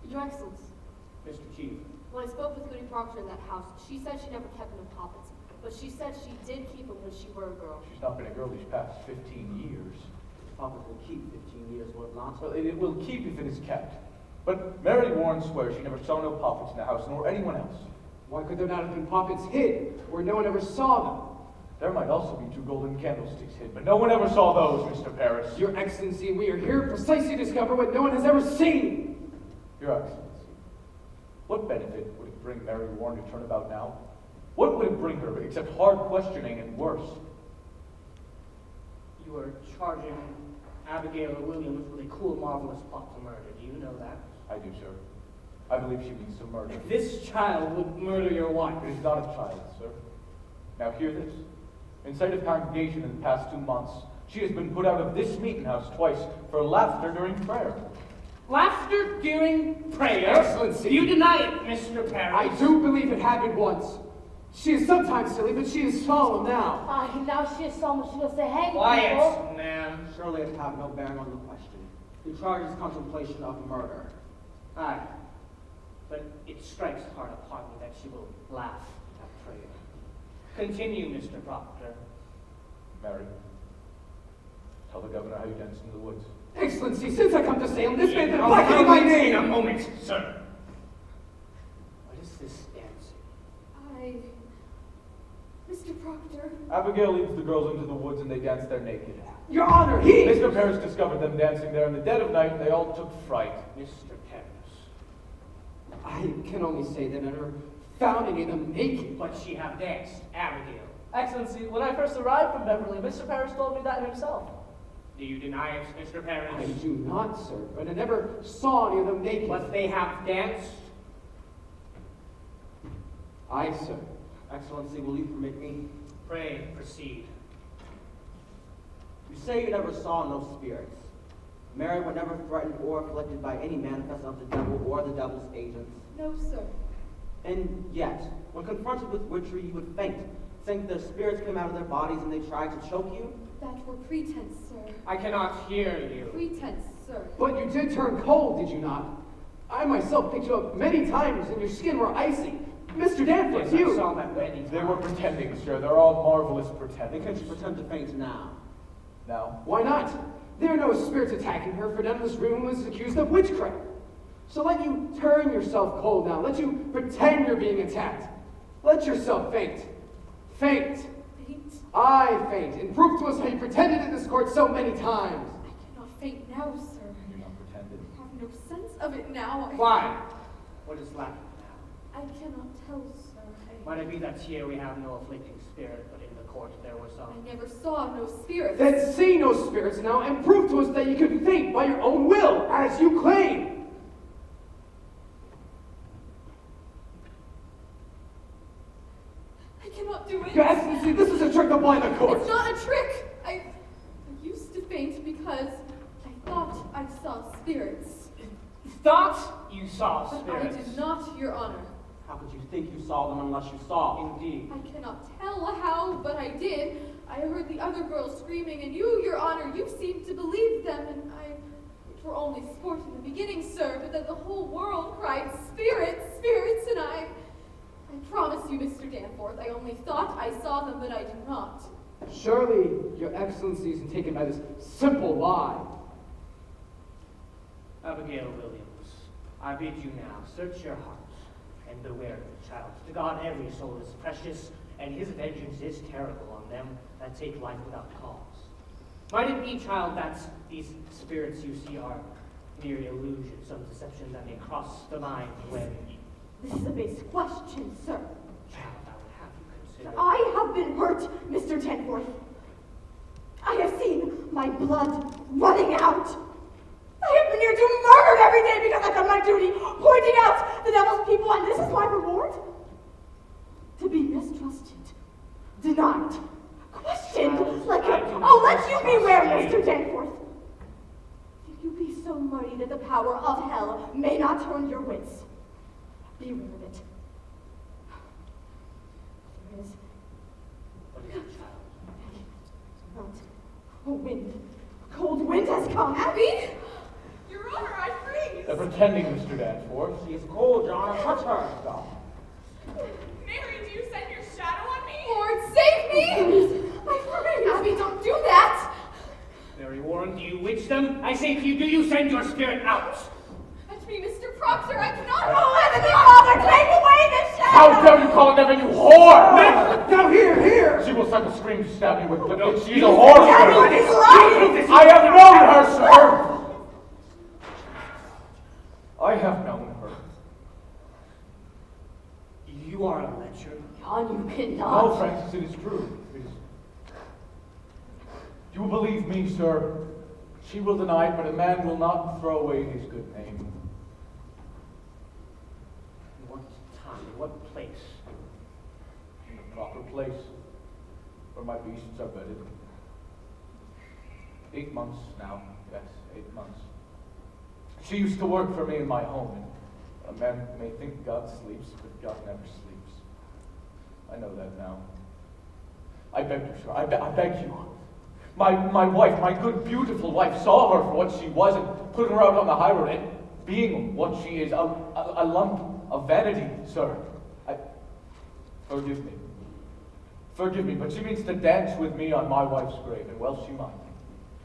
Your Excellency, Mr. Chief. when I spoke with Goody Proctor in that house, she said she never kept no puppets. But she said she did keep them when she were a girl. She's not been a girl these past 15 years. Puppets will keep 15 years, will it not? Well, it will keep if it is kept. But Mary Warren swears she never saw no puppets in the house, nor anyone else. Why could there not have been puppets hid where no one ever saw them? There might also be 2 golden candlesticks hid, but no one ever saw those, Mr. Paris. Your Excellency, we are here precisely to discover what no one has ever seen. Your Excellency, what benefit would it bring Mary Warren to turn about now? What would it bring her except hard questioning and worse? You are charging Abigail Williams with a cool, marvelous plot to murder. Do you know that? I do, sir. I believe she means to murder. This child would murder your wife. It is not a child, sir. Now hear this. In sight of congregation in the past 2 months, she has been put out of this meeting house twice for laughter during prayer. Laughter during prayer? Excellency. Do you deny it, Mr. Paris? I do believe it happened once. She is sometimes silly, but she is solemn now. Now she is someone, she will say, hey, Quiet, people. ma'am. Surely it have no bearing on the question. The charge is contemplation of murder. Aye. But it strikes hard upon me that she will laugh at prayer. Continue, Mr. Proctor. Mary, tell the governor how you danced in the woods. Excellency, since I come to Salem, this man has been Allow blackening my me name. in a moment, sir. What is this dancing? Mr. Proctor. Abigail leads the girls into the woods and they dance there naked. Your Honor, he... Mr. Paris discovered them dancing there in the dead of night and they all took fright. Mr. Paris. I can only say that I never found any of them naked. But she have danced, Abigail. Excellency, when I first arrived from Beverly, Mr. Paris told me that himself. Do you deny it, Mr. Paris? I do not, sir, but I never saw any of them naked. But they have danced? Aye, sir. Excellency, will you permit me? Pray, proceed. You say you never saw no spirits. Mary were never threatened or afflicted by any manifest of the devil or the devil's agents. No, sir. And yet, when confronted with witchery, you would faint, think their spirits came out of their bodies and they tried to choke you? That were pretense, sir. I cannot hear you. Pretense, sir. But you did turn cold, did you not? I myself picked you up many times and your skin were icy. Mr. Danforth, Yes, you... I saw that many They were pretending, sir. They're all marvelous They pretending. can pretend to faint now. Now, Why not? There are no spirits attacking her, for none in this room was accused of witchcraft. So let you turn yourself cold now. Let you pretend you're being attacked. Let yourself faint. Faint. Faint? I faint, and prove to us how you pretended in this court so many times. I cannot faint now, sir. you're not pretending. I have no sense of it now. Why? What is lacking now? I cannot tell, sir. Might it be that here we have no afflicting spirit, but in the court there were some? I never saw no spirits. Then see no spirits now, and prove to us that you can faint by your own will, as you claim. I cannot do it. Your Excellency, this is a trick to blind the court. It's not a trick. I used to faint because I thought I saw spirits. Thought you saw But spirits? I did not, Your Honor. How could you think you saw them unless you saw? Indeed. I cannot tell how, but I did. I heard the other girls screaming, and you, Your Honor, you seemed to believe them, and it were only sport in the beginning, sir, but then the whole world cried, spirits, spirits, and I promise you, Mr. Danforth, I only thought I saw them, but I did not. Surely your Excellency isn't taken by this simple lie. Abigail Williams, I bid you now, search your hearts and beware of the child. To God every soul is precious, and his vengeance is terrible on them that take life without cause. Might it be, child, that these spirits you see are mere illusions, some deception that may cross the mind when... This is a base question, sir. Child, I would have you consider... I have been hurt, Mr. Danforth. I have seen my blood running out. I have been near to murdered every day because I've done my duty, pointing out the devil's people, and this is my reward? To be mistrusted, denied, questioned, like a... Oh, let you beware, Mr. Danforth. If you be so mighty that the power of hell may not turn your wits, beware of it. A wind. A cold wind has come. Abby! Your Honor, I freeze! They're pretending, Mr. Danforth. She is cold, John. Touch her. Mary, do you send your shadow on me? Lord, save me! I freeze! Abby, don't do that! Mary Warren, do you witch them? I say to you, do you send your spirit out? Fetch me, Mr. Proctor, I cannot. Oh, Heavenly Father, take away this shadow! How dare you call Never, you whore! Now here! She will send a scream to stab you with the she's a whore, sir. He's lying! I have known her, sir! I have known her. You are a lecher. John, you cannot. No, Francis, it is true. It is. You believe me, sir. She will deny it, but a man will not throw away his good name. In what time, in what place? In the proper place, where my beasts are bedded. 8 months now, yes, 8 months. She used to work for me in my home, and a man may think God sleeps, but God never sleeps. I know that now. I beg you, sir, I beg you. My wife, my good, beautiful wife, saw her for what she was and put her out on the high road, and being what she is, a lump of vanity, sir. Forgive me. Forgive me, but she means to dance with me on my wife's grave, and well she might,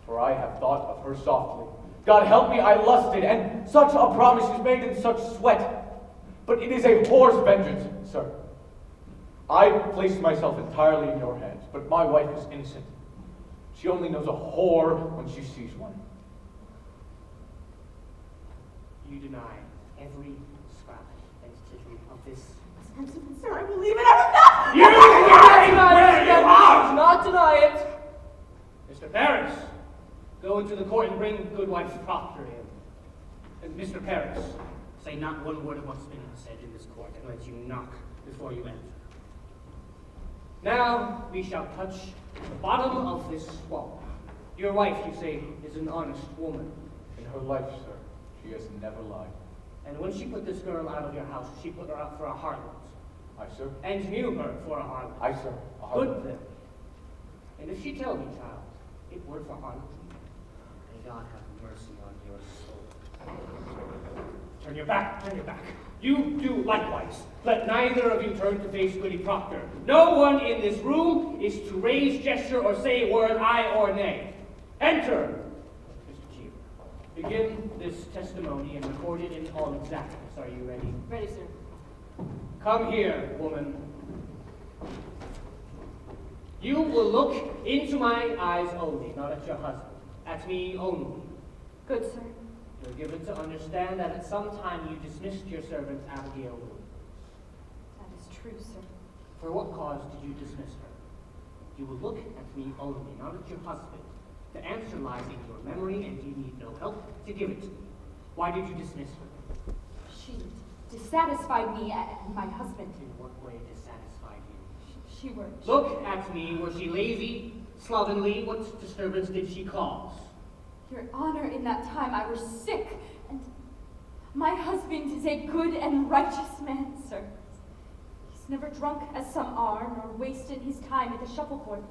for I have thought of her softly. God help me, I lusted, and such a promise is made in such sweat. But it is a whore's vengeance, sir. I placed myself entirely in your hands, but my wife is innocent. She only knows a whore when she sees one. You deny every scrap and tittle of this. Sir, I believe it. I will not. You Do not deny it. Mr. Paris, go into the court and bring Goodwife Proctor in. And Mr. Paris, say not one word of what's been said in this court, and let you knock before you enter. Now we shall touch the bottom of this swamp. Your wife, you say, is an honest woman. In her life, sir, she has never lied. And when she put this girl out of your house, she put her up for a harlot. Aye, sir. And knew her for a harlot. Aye, sir. A harlot. Good then. And if she tell me, child, it were for harlotry, may God have mercy on your soul. Turn your back, turn your back. You do likewise. Let neither of you turn to face Goody Proctor. No one in this room is to raise gesture or say a word aye or nay. Enter, Mr. Chief. Begin this testimony and record it in all exactness. Are you ready? Ready, sir. Come here, woman. You will look into my eyes only, not at your husband. At me only. Good, sir. You're given to understand that at some time you dismissed your servant, Abigail Williams. That is true, sir. For what cause did you dismiss her? You will look at me only, not at your husband. The answer lies in your memory, and you need no help to give it to me. Why did you dismiss her? She dissatisfied me and my husband. In what way dissatisfied you? She worked. Look at me. Was she lazy, slovenly? What disturbance did she cause? Your Honor, in that time I was sick, and my husband is a good and righteous man, sir. He's never drunk as some are, nor wasted his time at the shuffleboard,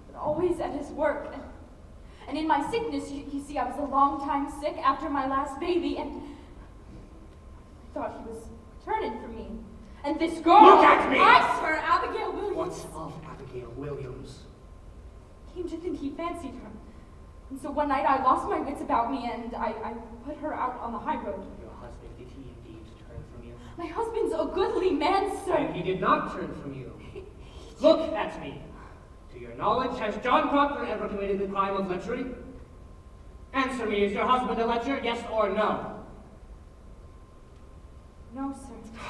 but always at his work. And in my sickness, you see, I was a long time sick after my last baby, and I thought he was turning from me. And this girl— Look at me! I swear, Abigail Williams— What's of Abigail Williams? Came to think he fancied her. And so one night I lost my wits about me, and I put her out on the high road. Your husband, did he indeed turn from you? My husband's a goodly man, sir. And he did not turn from you. Look at me. To your knowledge, has John Proctor ever committed the crime of lechery? Answer me, is your husband a lecher, yes or no? No,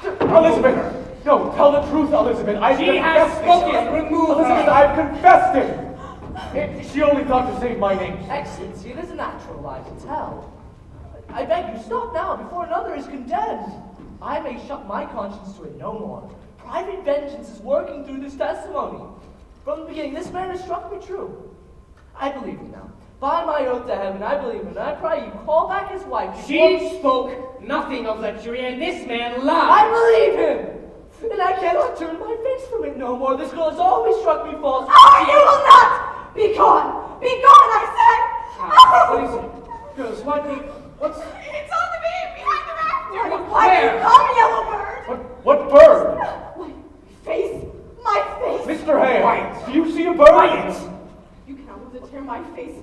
sir. Elizabeth! No, tell the truth, Elizabeth. I've She has spoken. Remove Elizabeth, her. I've confessed it. She only thought to save my name. Excellency, it is a natural lie to tell. I beg you, stop now before another is condemned. I may shut my conscience to it no more. Private vengeance is working through this testimony. From the beginning, this man has struck me true. I believe him now. By my oath to heaven, I believe him, and I pray you call back his wife. She spoke nothing of lechery, and this man lied. I believe him, and I cannot turn my face from it no more. This girl has always struck me false. Oh, you will not! Be gone! Be gone come to tear my face.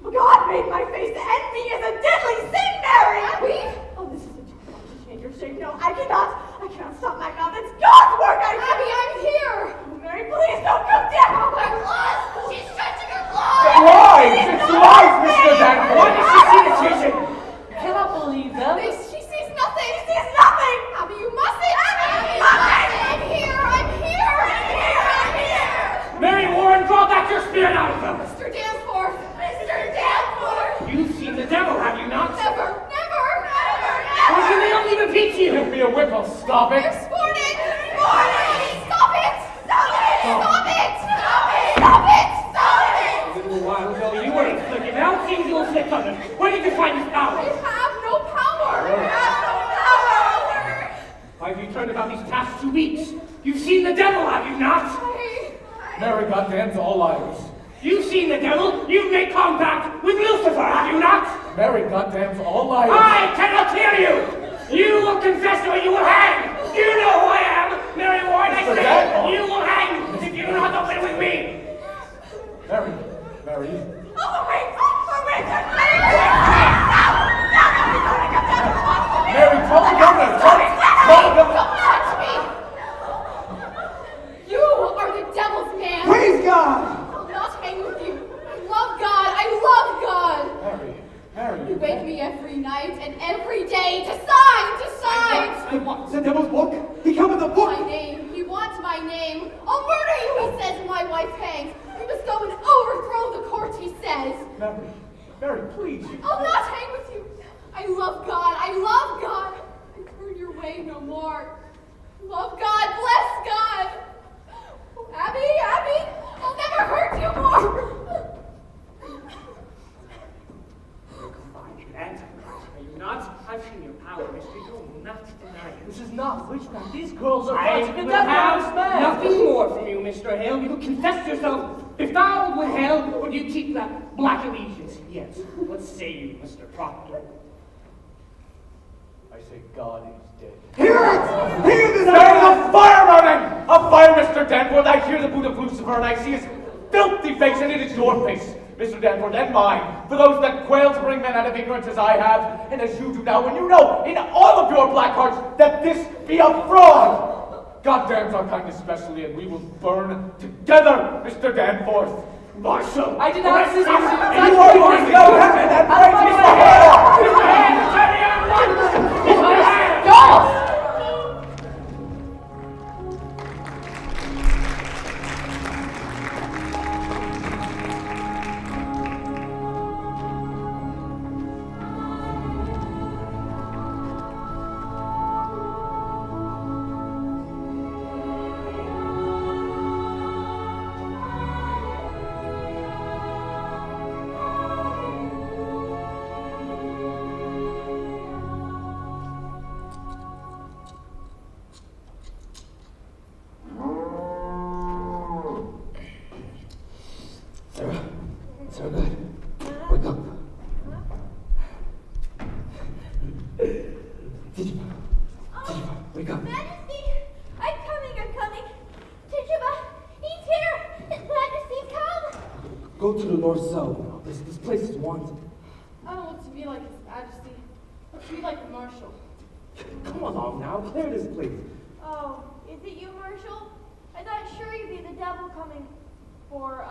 God made my face. Envy is a deadly sin, Mary! Abby? Oh, this is a too much to change your shape. No, I cannot stop my mouth. It's God's work. Abby, I'm here! Oh, Mary, please don't come down! My claws! She's stretching her claws! Lies! It's lies, Mr. Danforth! Why does she see the vision? I cannot believe them. She sees nothing! She sees nothing! Abby, you mustn't! Abby, you mustn't! I'm here! I'm here! I'm here! I'm here! Mary Warren, draw back your spirit out of them. Mr. Danforth! Mr. Danforth! You've seen the devil, have you not? Never! Never! Never! Or can they only repeat you? Give me a whip, I'll stop it! You're sporting! Sporting! Stop it! Stop it! Stop it! Stop it! Stop it! Stop it! A little while ago, you were inflicted. Now it seems you will flick others. Where did you find this power? I have no power! I have no power! Why have you turned about these past 2 weeks? You've seen the devil, have you not? Mary, goddamn's all liars. You've seen the devil. You've made contact with Lucifer, have you not? Mary, goddamn's all liars. I cannot hear you. You will confess or you will hang. You know who I am, Mary Warren. I say you will hang if you do not open with me. Mary. Oh, wait! Mary, tell the governor! Tell the governor! Don't touch me! You are the devil's man! Praise God! I'll not hang with you. I love God! I love God! Mary. You wake me every night and every day to sign! I want the devil's book. He come with the book. My name. He wants my name. I'll murder you, he says, when my wife hangs. You must go and overthrow the court, he says. Mary, please. I'll not hang with you. I love God. I love God. I turn your way no more. Love God. Bless God. Oh, Abby, I'll never hurt you more. Antichrist, are you not? I've seen your power, mister. You will not deny it. This is not witchcraft. These girls are I fighting the will devil. have Nothing more from you, Mr. Hale. You confessed yourself befouled with hell, or do you keep that black allegiance? Yes. What say you, Mr. Proctor? I say God is dead. Hear it! Hear this! There is a fire burning! A fire, Mr. Danforth! I hear the boot of Lucifer and I see his filthy face, and it is your face, Mr. Danforth, and mine, for those that quail to bring men out of ignorance as I have, and as you do now, when you know in all of your black hearts that this be a fraud. God damns our kind especially, and we will burn together, Mr. Danforth. Marshal! I denounce this And you are going to go heaven and praise Mr. Hale! Go! Sarah, good. Wake up. Tituba, wake up. Majesty, I'm coming. Tituba, he's here. His Majesty, come. Go to the north cell. This place is wanted. I don't look to me like His Majesty. Look to me like the Marshal. Come along now, clear this place. Oh, is it you, Marshal? I thought sure you'd be the devil coming for,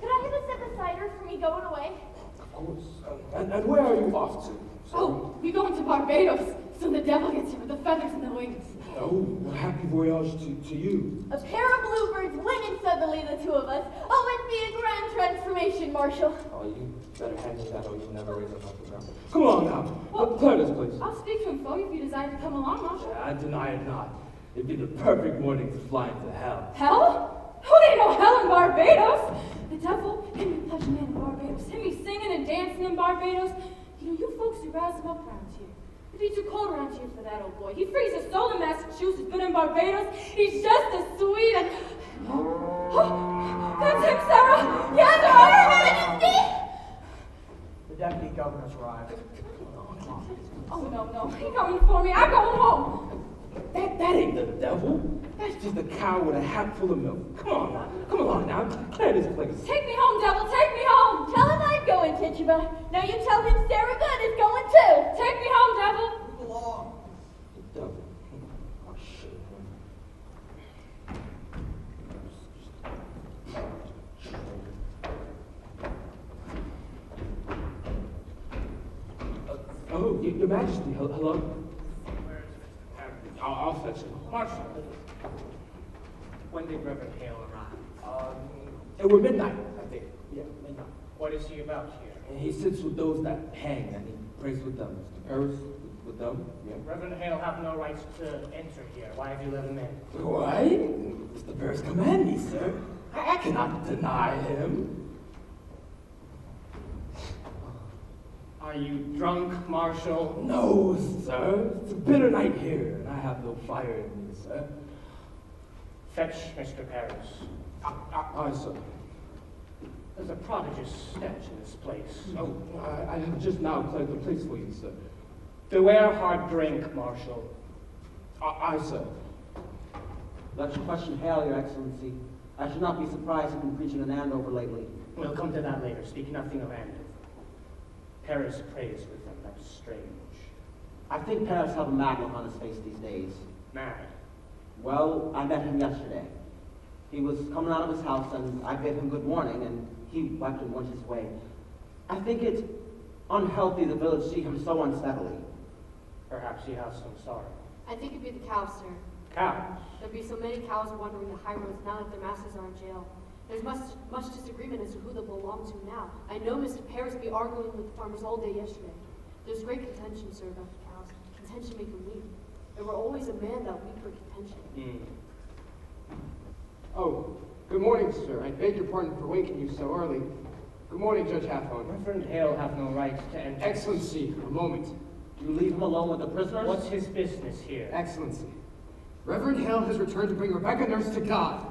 Could I have a sip of cider for me going away? Of course. And where are you off to? Oh, we going to Barbados, so the devil gets here with the feathers and the wings. Oh, happy voyage to you. A pair of bluebirds winning suddenly, the two of us. Oh, it'd be a grand transformation, Marshal. Oh, you better handle that or you'll never raise up off the ground. Come along now. Clear this place. I'll speak to him, Foe, if you desire to come along, Marshal. I deny it not. It'd be the perfect morning to fly into hell. Hell? Oh, there ain't no hell in Barbados. The devil hit me pleasure man in Barbados. Hit me singing and dancing in Barbados. You know, you folks do razz him up around here. It'd be too cold around here for that old boy. He frees his soul in Massachusetts, but in Barbados, he's just as sweet and... Oh, that's him, Sarah! Yes, Your Majesty! The deputy governor's arrived. Oh, no, he coming for me. I'm going home. That That ain't the devil. That's just a cow with a hat full of milk. Come on now. Come along now. Clear this place. Take me home, devil, take me home. Tell him I'm going, Tituba. Now you tell him Sarah Good is going too. Take me home, devil. Move along. The devil. Oh, shit. Oh, Your Majesty, hello? I'll fetch him. Marshal, when did Reverend Hale arrive? It was midnight, I think. Yeah, midnight. What is he about here? And he sits with those that hang and he prays with them. Mr. Paris, with them, yeah. Reverend Hale have no rights to enter here. Why have you let him in? Why? Mr. Paris command me, sir. I cannot deny him. Are you drunk, Marshal? No, sir. It's a bitter night here, and I have no fire in me, sir. Fetch Mr. Paris. Aye, sir. There's a prodigious stench in this place. Oh, I have just now cleared the place for you, sir. Beware hard drink, Marshal. Aye, sir. Let your question Hale, Your Excellency. I should not be surprised you've been preaching in Andover lately. We'll come to that later. Speak nothing of Andover. Paris prays with them. That's strange. I think Paris have a mad look on his face these days. Mad. Well, I met him yesterday. He was coming out of his house, and I bid him good morning, and he wept and went his way. I think it's unhealthy the village see him so unsteadily. Perhaps he has some sorrow. I think it'd be the cows, sir. Cows? There'd be so many cows wandering the high roads now that their masters are in jail. There's much disagreement as to who they'll belong to now. I know Mr. Paris be arguing with the farmers all day yesterday. There's great contention, sir, about the cows. Contention make them weep. There were always a man that weep for contention. Oh, good morning, sir. I beg your pardon for waking you so early. Good morning, Judge Hathorne. Reverend Hale have no right to enter. Excellency, a moment. You leave him alone with the prisoners? What's his business here? Excellency, Reverend Hale has returned to bring Rebecca Nurse to God.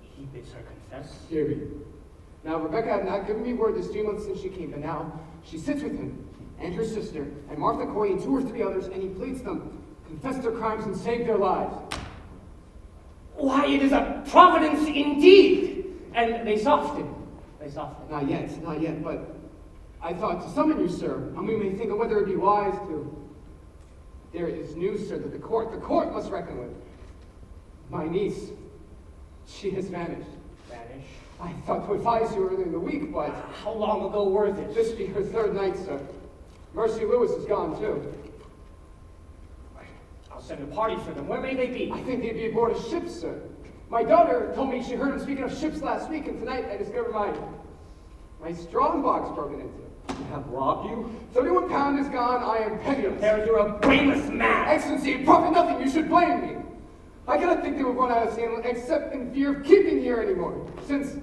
He bids her confess? Hear me. Now, Rebecca had not given me word this 2 months since she came, but now she sits with him and her sister and Martha Coy and 2 or 3 others, and he pleads them, confess their crimes and save their lives. Why, it is a providence indeed! And they soften. They soften. Not yet, but I thought to summon you, sir, and we may think of whether it be wise to. There is news, sir, that the court must reckon with. My niece, she has vanished. Vanished? I thought to advise you earlier in the week, but... How long ago were this? This be her 3rd night, sir. Mercy Lewis is gone, too. I'll send a party for them. Where may they be? I think they'd be aboard a ship, sir. My daughter told me she heard him speaking of ships last week, and tonight I discovered my strong box broken into. They have robbed you? 31 pound is gone, I am penniless. There, you're a brainless man! Excellency, it profit nothing, you should blame me. I cannot think they would run out of Salem except in fear of keeping here anymore, since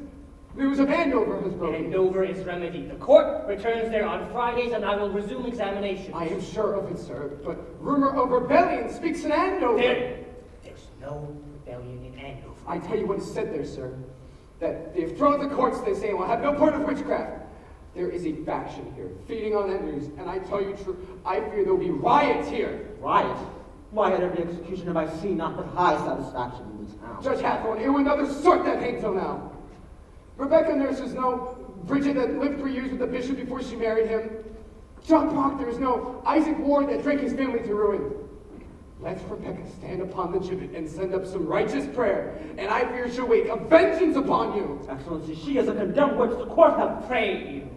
news of Andover has broken. Andover is remedied. The court returns there on Fridays, and I will resume examination. I am sure of it, sir, but rumor of rebellion speaks in Andover. There's no rebellion in Andover. I tell you what is said there, sir, that they have thrown the courts, they say, and will have no part of witchcraft. There is a faction here, feeding on that news, and I tell you true, I fear there will be riots here. Riot? Why, at every execution have I seen not but high satisfaction in this town? Judge Hathorne, it was another sort that hanged till now. Rebecca Nurse is no Bridget that lived 3 years with the bishop before she married him. John Proctor is no Isaac Ward that drank his family to ruin. Let Rebecca stand upon the gibbet and send up some righteous prayer, and I fear she'll wake a vengeance upon you. Excellency, she is a condemned witch. The court have prayed you.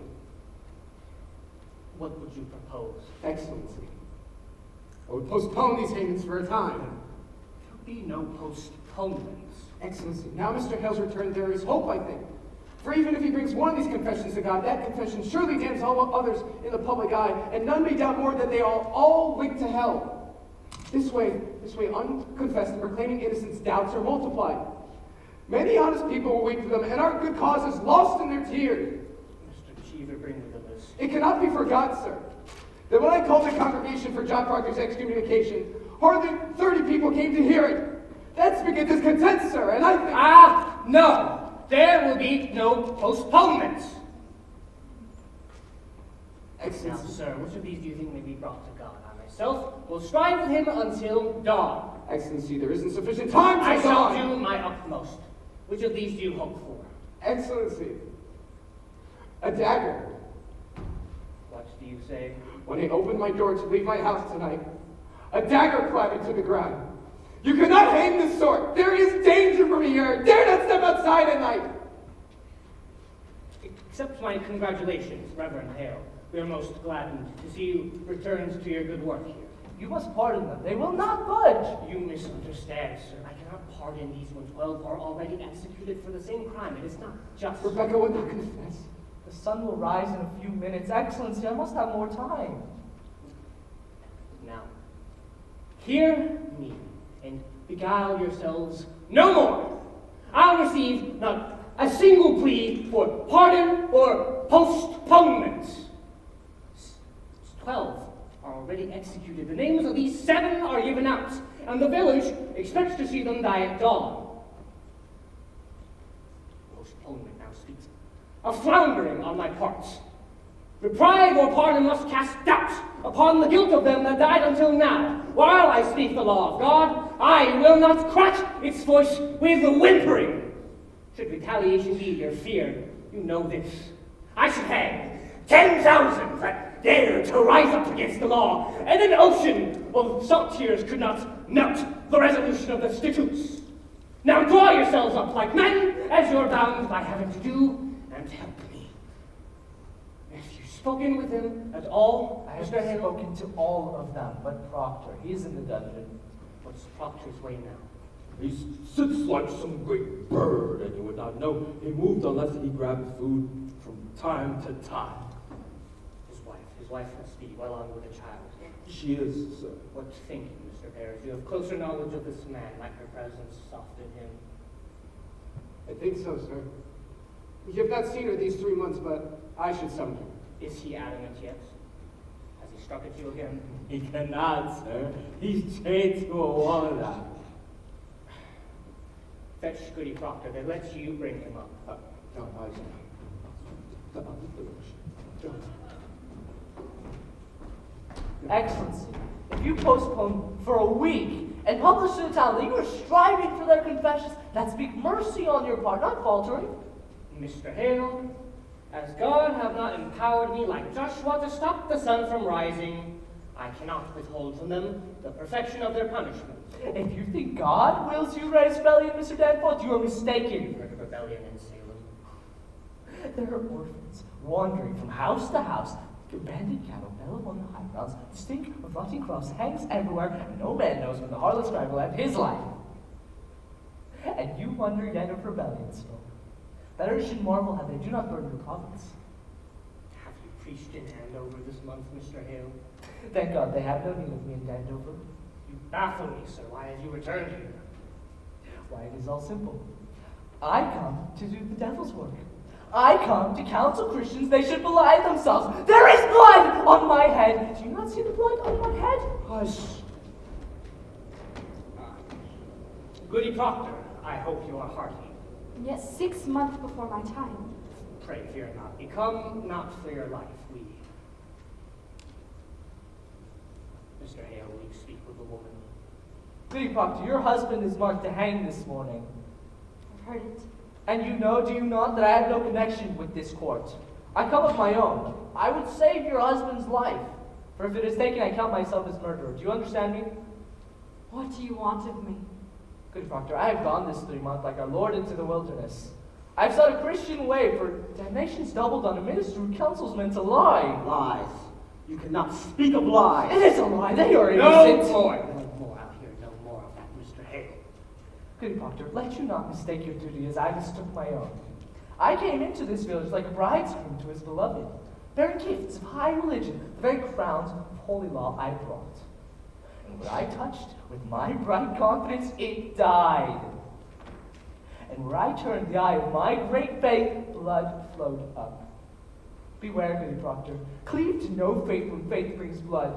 What would you propose? Excellency, I would postpone these hangings for a time. There'll be no postponements. Excellency, now Mr. Hale's returned, there is hope, I think. For even if he brings one of these confessions to God, that confession surely damns all others in the public eye, and none may doubt more that they are all linked to hell. This way, unconfessed and proclaiming innocence, doubts are multiplied. Many honest people will wait for them, and our good cause is lost in their tears. Mr. Cheever, bring me the list. It cannot be forgot, sir, that when I called the congregation for John Proctor's excommunication, hardly 30 people came to hear it. That's because discontent, sir, and I think... No! There will be no postponements! Excellency. Now, sir, which of these do you think may be brought to God? I myself will strive with him until dawn. Excellency, there isn't sufficient time to I shall resign. do my utmost. Which of these do you hope for? Excellency, a dagger. What do you say? When I opened my door to leave my house tonight, a dagger clattered to the ground. You cannot hang this sword. There is danger for me here. Dare not step outside at night. Accept my congratulations, Reverend Hale. We are most gladdened to see you returned to your good work here. You must pardon them. They will not budge. You misunderstand, sir. I cannot pardon these when 12 are already executed for the same crime. It is not just. Rebecca would not confess. The sun will rise in a few minutes. Excellency, I must have more time. Now, hear me and beguile yourselves no more. I'll receive not a single plea for pardon or postponement. 12 are already executed. The names of these 7 are given out, and the village expects to see them die at dawn. Postponement now speaks of floundering on my part. Reprieve or pardon must cast doubt upon the guilt of them that died until now. While I speak the law of God, I will not crack its voice with whimpering. Should retaliation be your fear, you know this. I should hang 10,000 that dare to rise up against the law, and an ocean of salt tears could not melt the resolution of the statutes. Now draw yourselves up like men, as you're bound by having to do, and help me. Have you spoken with him at all, I have Mr. Hale? spoken to all of them, but Proctor, he's in the dungeon. What's Proctor's way now? He sits like some great bird, and you would not know he moved unless he grabbed food from time to time. His wife must be well on with the child. She is, sir. What think you, Mr. Harris? You have closer knowledge of this man. Might your presence soften him? I think so, sir. You have not seen her these 3 months, but I should summon her. Is he adamant yet? Has he struck at you again? He cannot, sir. He's chained to a wall now. Fetch Goody Proctor, then let you bring him up. Excellency, if you postpone for a week and publish to the town that you are striving for their confessions, that speak mercy on your part, not faltering. Mr. Hale, as God have not empowered me like Joshua to stop the sun from rising, I cannot withhold from them the perfection of their punishment. If you think God wills you raise rebellion, Mr. Danforth, you are mistaken. Heard of rebellion in Salem? There are orphans wandering from house to house. Abandoned cattle bellow on the high grounds. The stink of rotting crops hangs everywhere, and no man knows when the harlot scribe will have his life. And you wonder yet of rebellion still. Better should marvel how they do not burn your province. Have you preached in Andover this month, Mr. Hale? Thank God they have no need of me in Andover. You baffle me, sir. Why have you returned here? Why, it is all simple. I come to do the devil's work. I come to counsel Christians they should belie themselves. There is blood on my head. Do you not see the blood on my head? Hush. Goody Proctor, I hope you are hearty. And yet 6 months before my time. Pray fear not. Become not for your life, we. Mr. Hale, will you speak with the woman? Goody Proctor, your husband is marked to hang this morning. I've heard it. And you know, do you not, that I have no connection with this court? I come of my own. I would save your husband's life. For if it is taken, I count myself as murderer. Do you understand me? What do you want of me? Good Proctor, I have gone this 3 months like our Lord into the wilderness. I have sought a Christian way, for damnation's doubled on a minister who counsels men to lie. Lies. You cannot speak of lies. It is a lie. They are No innocent. more. I'll hear no more of that, Mr. Hale. Good Proctor, let you not mistake your duty as I mistook my own. I came into this village like a bridegroom to his beloved, bearing gifts of high religion, the very crowns of holy law I brought. And what I touched with my bright confidence, it died. And where I turned the eye of my great faith, blood flowed up. Beware, Goody Proctor. Cleave to no faith when faith brings blood.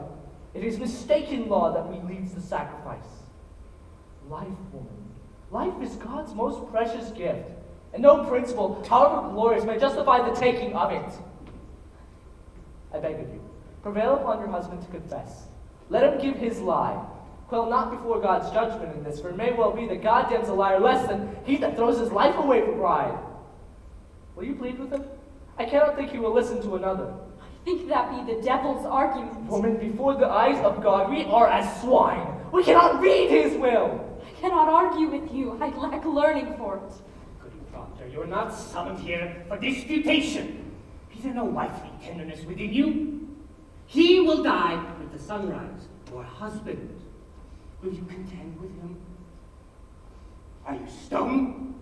It is mistaken law that we leads the sacrifice. Life, woman. Life is God's most precious gift, and no principle, however glorious, may justify the taking of it. I beg of you, prevail upon your husband to confess. Let him give his lie. Well, not before God's judgment in this, for it may well be that God damns a liar less than he that throws his life away for pride. Will you plead with him? I cannot think he will listen to another. I think that be the devil's argument. Woman, before the eyes of God, we are as swine. We cannot read his will. I cannot argue with you. I lack learning for it. Good Proctor, you are not summoned here for disputation. Is there no wifely tenderness within you? He will die with the sunrise, your husband. Will you contend with him? Are you stone?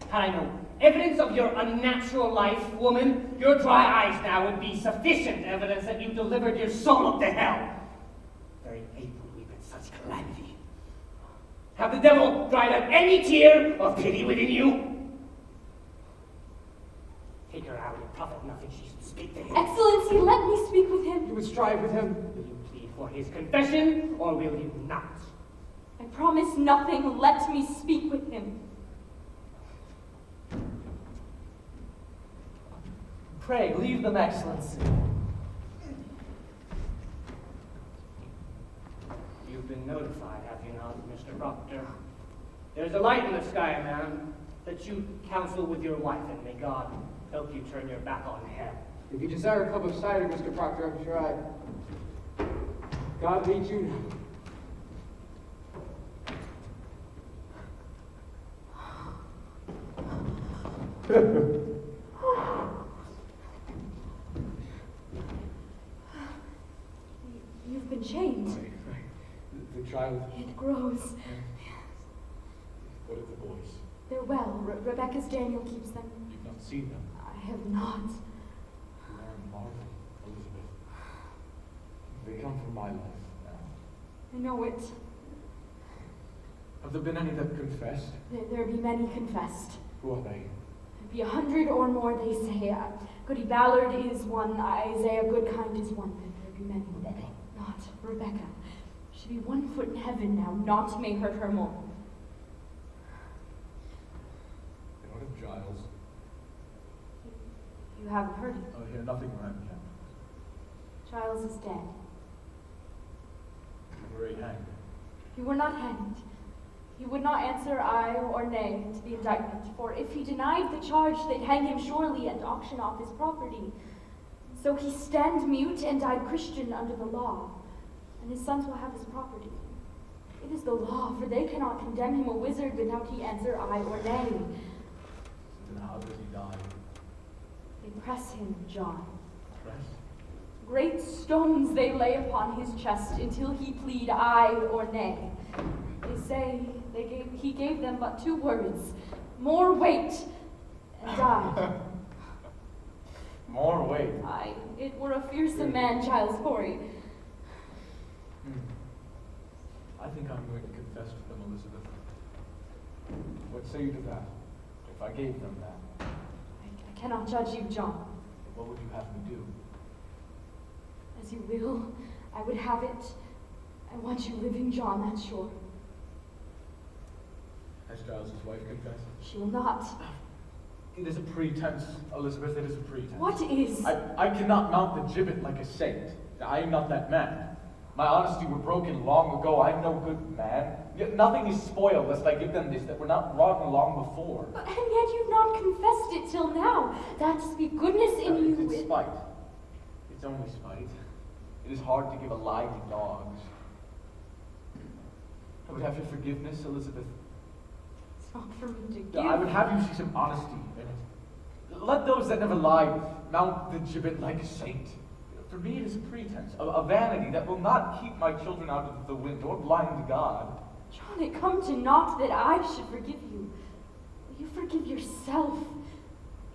Had I no evidence of your unnatural life, woman, your dry eyes now would be sufficient evidence that you delivered your soul up to hell. Very April weepeth such calamity. Have the devil dried up any tear of pity within you? Take her out and profit nothing she should speak to him. Excellency, let me speak with him. You would strive with him. Will you plead for his confession, or will you not? I promise nothing. Let me speak with him. Pray, leave them, Excellency. You've been notified, have you not, Mr. Proctor? There's a light in the sky, man. That you counsel with your wife, and may God help you turn your back on hell. If you desire a cup of cider, Mr. Proctor, I'm sure I... God lead you now. You've been chained. The child. It grows. What of the boys? They're well. Rebecca's Daniel keeps them. You've not seen them. I have not. You are a marvel, Elizabeth. They come from my life now. I know it. Have there been any that confessed? There be many confessed. Who are they? There be 100 or more, they say. Goody Ballard is one. Isaiah Goodkind is one. There be many. Not Rebecca. She be 1 foot in heaven now. Naught may hurt her more. And what of Giles? You haven't heard it. I hear nothing around camp. Giles is dead. Were he hanged? He were not hanged. He would not answer aye or nay to the indictment, for if he denied the charge, they'd hang him surely and auction off his property. So he stand mute and died Christian under the law, and his sons will have his property. It is the law, for they cannot condemn him a wizard without he answer aye or nay. Then how does he die? They press him, John. Press? Great stones they lay upon his chest until he plead aye or nay. They say he gave them but 2 words, more weight, and died. More weight? Aye, it were a fearsome man, Giles Corey. I think I'm going to confess to them, Elizabeth. What say you to that? If I gave them that? I cannot judge you, John. What would you have me do? As you will, I would have it. I want you living, John, that's sure. Has Giles' wife confessed? She will not. It is a pretense, Elizabeth, it is a pretense. What is? I cannot mount the gibbet like a saint. I am not that man. My honesty were broken long ago. I am no good man. Yet nothing is spoiled lest I give them this that were not wrought long before. And yet you've not confessed it till now. That speak goodness in you. It's spite. It's only spite. It is hard to give a lie to dogs. I would have your forgiveness, Elizabeth. It's not for me to give. I would have you see some honesty in it. Let those that never lie mount the gibbet like a saint. For me it is a pretense, a vanity that will not keep my children out of the wind or blind God. John, it come to naught that I should forgive you. You forgive yourself.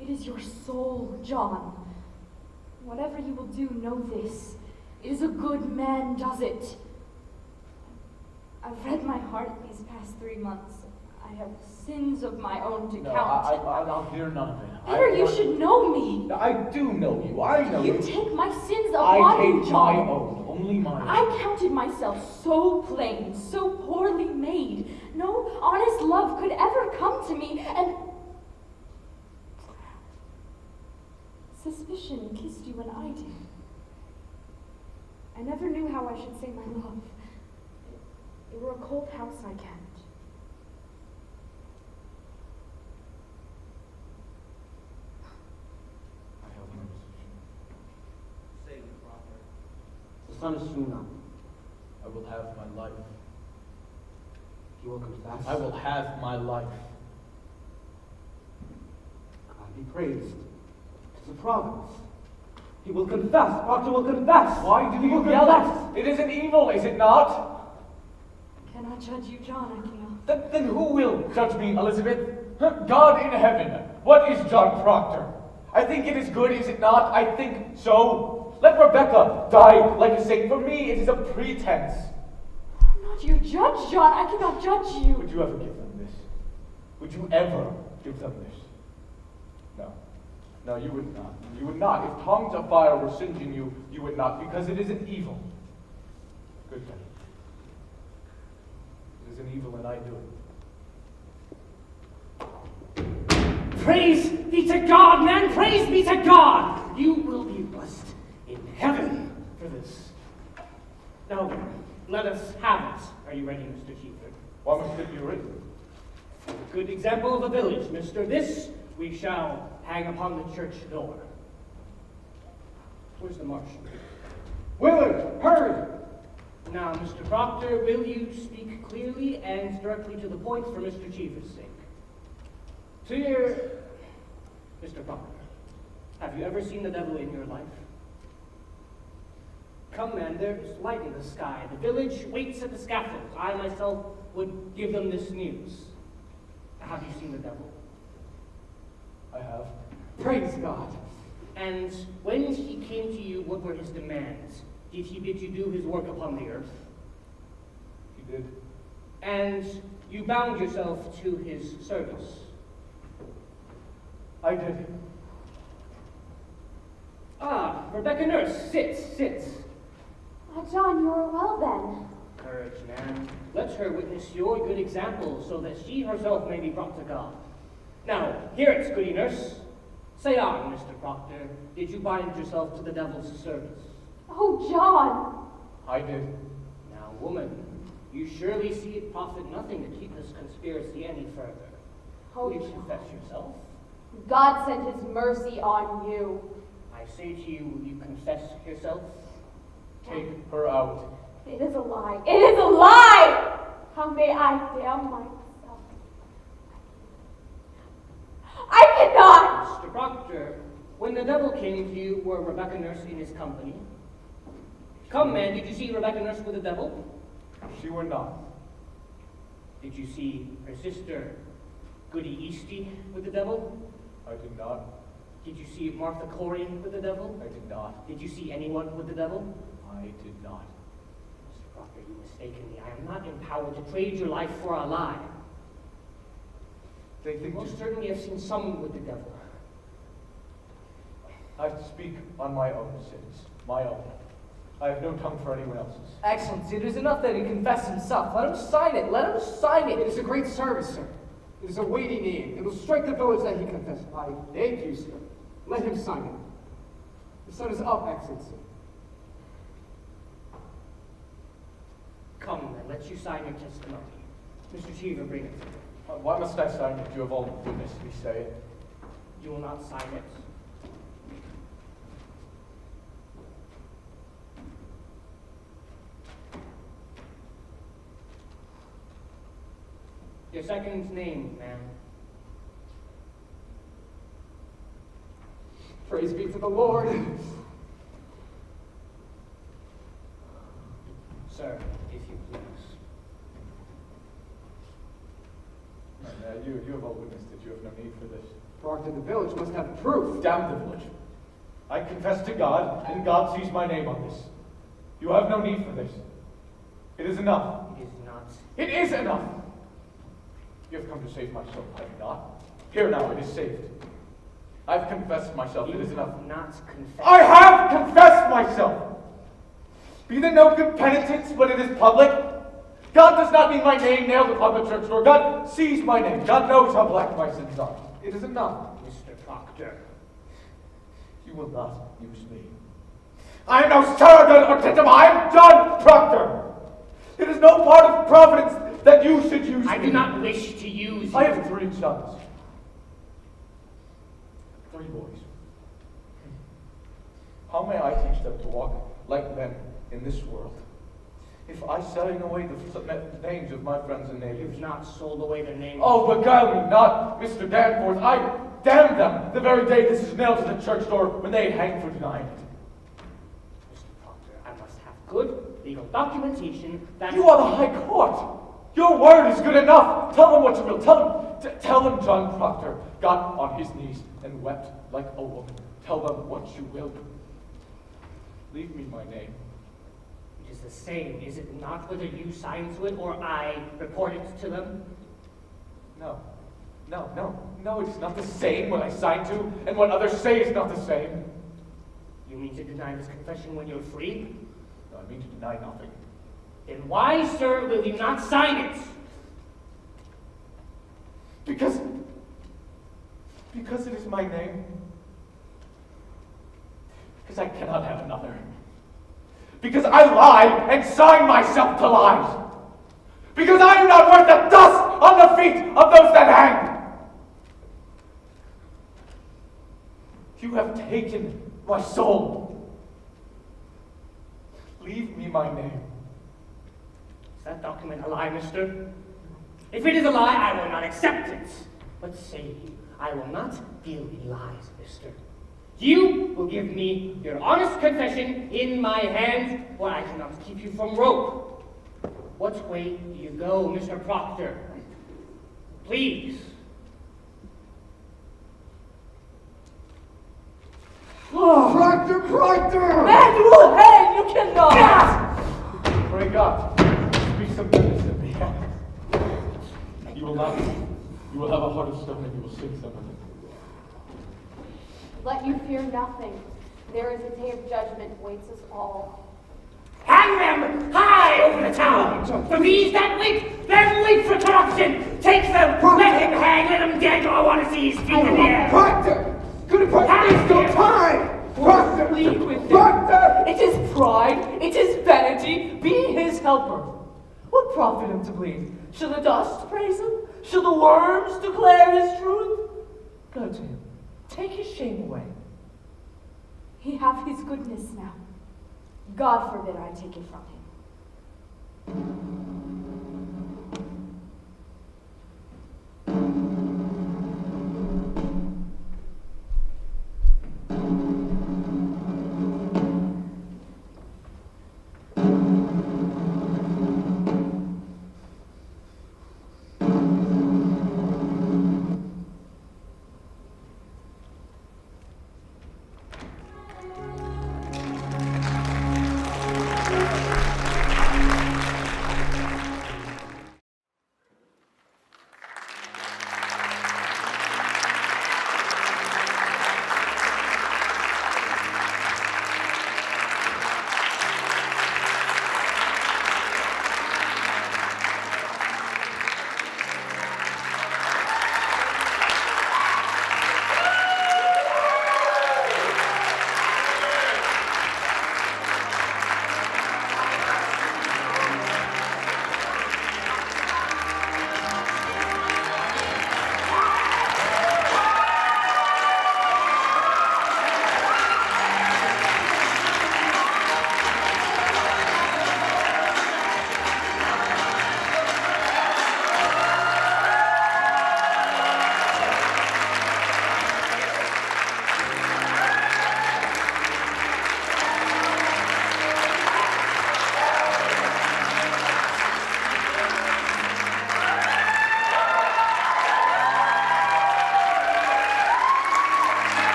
It is your soul, John. Whatever you will do, know this. It is a good man does it. I've read my heart these past 3 months. I have sins of my own to No, count. I'll hear none of it. Better you should know me. I do know you. I know you. You take my sins I upon you, take John. my own, only my own. I counted myself so plain, so poorly made. No honest love could ever come to me, and suspicion kissed you when I did. I never knew how I should say my love. They were a cold house I kept. I held my position. Say, Prophet. The sun is soon up. I will have my life. He will confess. I will have my life. God be praised. It's a province. He will confess. Proctor will confess. Why do He you will yell confess. it? It is an evil, is it not? I cannot judge you, John, I cannot. Then who will judge me, Elizabeth? God in heaven. What is John Proctor? I think it is good, is it not? I think so. Let Rebecca die like a saint. For me, it is a pretense. I'm not your judge, John. I cannot judge you. Would you ever give them this? Would you ever give them this? No. No, you would not. You would not. If tongues of fire were singeing you, you would not, because it is an evil. Good then. It is an evil, and I do it. Praise be to God, man! Praise be to God! You will be blessed in heaven for this. Now, let us have it. Are you ready, Mr. Chieftain? Why must it be written? A good example of a village, mister. This we shall hang upon the church door. Where's the marshal? Willard, hurry! Now, Mr. Proctor, will you speak clearly and directly to the point for Mr. Chief's sake? Dear Mr. Proctor, have you ever seen the devil in your life? Come, man, there's light in the sky. The village waits at the scaffold. I myself would give them this news. Have you seen the devil? I have. Praise God. And when he came to you, what were his demands? Did he bid you do his work upon the earth? He did. And you bound yourself to his service? I did. Ah, Rebecca Nurse, sit. John, you are well then. Courage, man. Let her witness your good example so that she herself may be brought to God. Now, hear it, goody nurse. Say on, Mr. Proctor. Did you bind yourself to the devil's service? Oh, John! I did. Now, woman, you surely see it profit nothing to keep this conspiracy any further. Oh, Will you John. confess yourself? God sent his mercy on you. I say to you, will you confess yourself? Take her out. It is a lie. It is a lie! How may I damn myself? I cannot! Mr. Proctor, when the devil came to you, were Rebecca Nurse in his company? Come, man, did you see Rebecca Nurse with the devil? She were not. Did you see her sister, Goody Easty, with the devil? I did not. Did you see Martha Corian with the devil? I did not. Did you see anyone with the devil? I did not. Mr. Proctor, you mistaken me. I am not empowered to trade your life for a lie. They think Most certainly I've seen someone with the devil. I speak on my own sins. My own. I have no tongue for anyone else's. Excellency, it is enough that he confess himself. Let him sign it. Let him sign It it. is a great service, sir. It is a weighty name. It will strike the village that he confessed. I beg you, sir. Let him sign it. The sun is up, Excellency. Come, then, let you sign your testimony. Mr. Cheever, bring it. Why must I sign it? You have all witnessed me say it. You will not sign it. Your second name, ma'am. Praise be to the Lord. Sir, if you please. You have all witnessed that you have no need for this. Proctor, the village must have proof. Damn the village. I confess to God, and God sees my name on this. You have no need for this. It is enough. It is not. It is enough. You have come to save my soul, have you not? Here now, it is saved. I've confessed myself, it is enough. You have not confessed. I have confessed myself! Be there no good penitence when it is public? God does not need my name nailed upon the church door. God sees my name. God knows how black my sins are. It is enough. Mr. Proctor. You will not use me. I am no surrogate or victim. I am John Proctor. It is no part of providence that you should use me. I do not wish to use you. I have 3 sons. 3 boys. How may I teach them to walk like men in this world? If I selling away the names of my friends and neighbors. You've not sold away their names. Oh, beguile me not, Mr. Danforth. I damn them the very day this is nailed to the church door when they hang for denying it. Mr. Proctor, I must have good legal documentation that... You are the High Court. Your word is good enough. Tell them what you will. Tell them John Proctor got on his knees and wept like a woman. Tell them what you will. Leave me my name. It is the same, is it not, whether you sign to it or I report it to them? No, it is not the same what I sign to, and what others say is not the same. You mean to deny this confession when you're free? No, I mean to deny nothing. Then why, sir, will you not sign it? Because it is my name. Because I cannot have another. Because I lie and sign myself to lies. Because I am not worth the dust on the feet of those that hang. You have taken my soul. Leave me my name. Is that document a lie, mister? If it is a lie, I will not accept it. But say you, I will not deal in lies, mister. You will give me your honest confession in my hand, or I cannot keep you from rope. What way do you go, Mr. Proctor? Please. Proctor! Man, you will hang! You cannot! Pray God, speak some goodness in me. You will not. You will have a heart of stone and you will sing some of it. Let you fear nothing. There is a day of judgment waits us all. Hang them high over the town! For these that wait, that wait for corruption! Take them! Let him hang, let him dead, I want to see his feet in the air! Proctor! Good Proctor, there's no time! Proctor! Plead with him. Proctor! It is pride, it is vanity. Be his helper. What profit him to bleed? Shall the dust praise him? Shall the worms declare his truth? Go to him. Take his shame away. He hath his goodness now. God forbid I take it from him.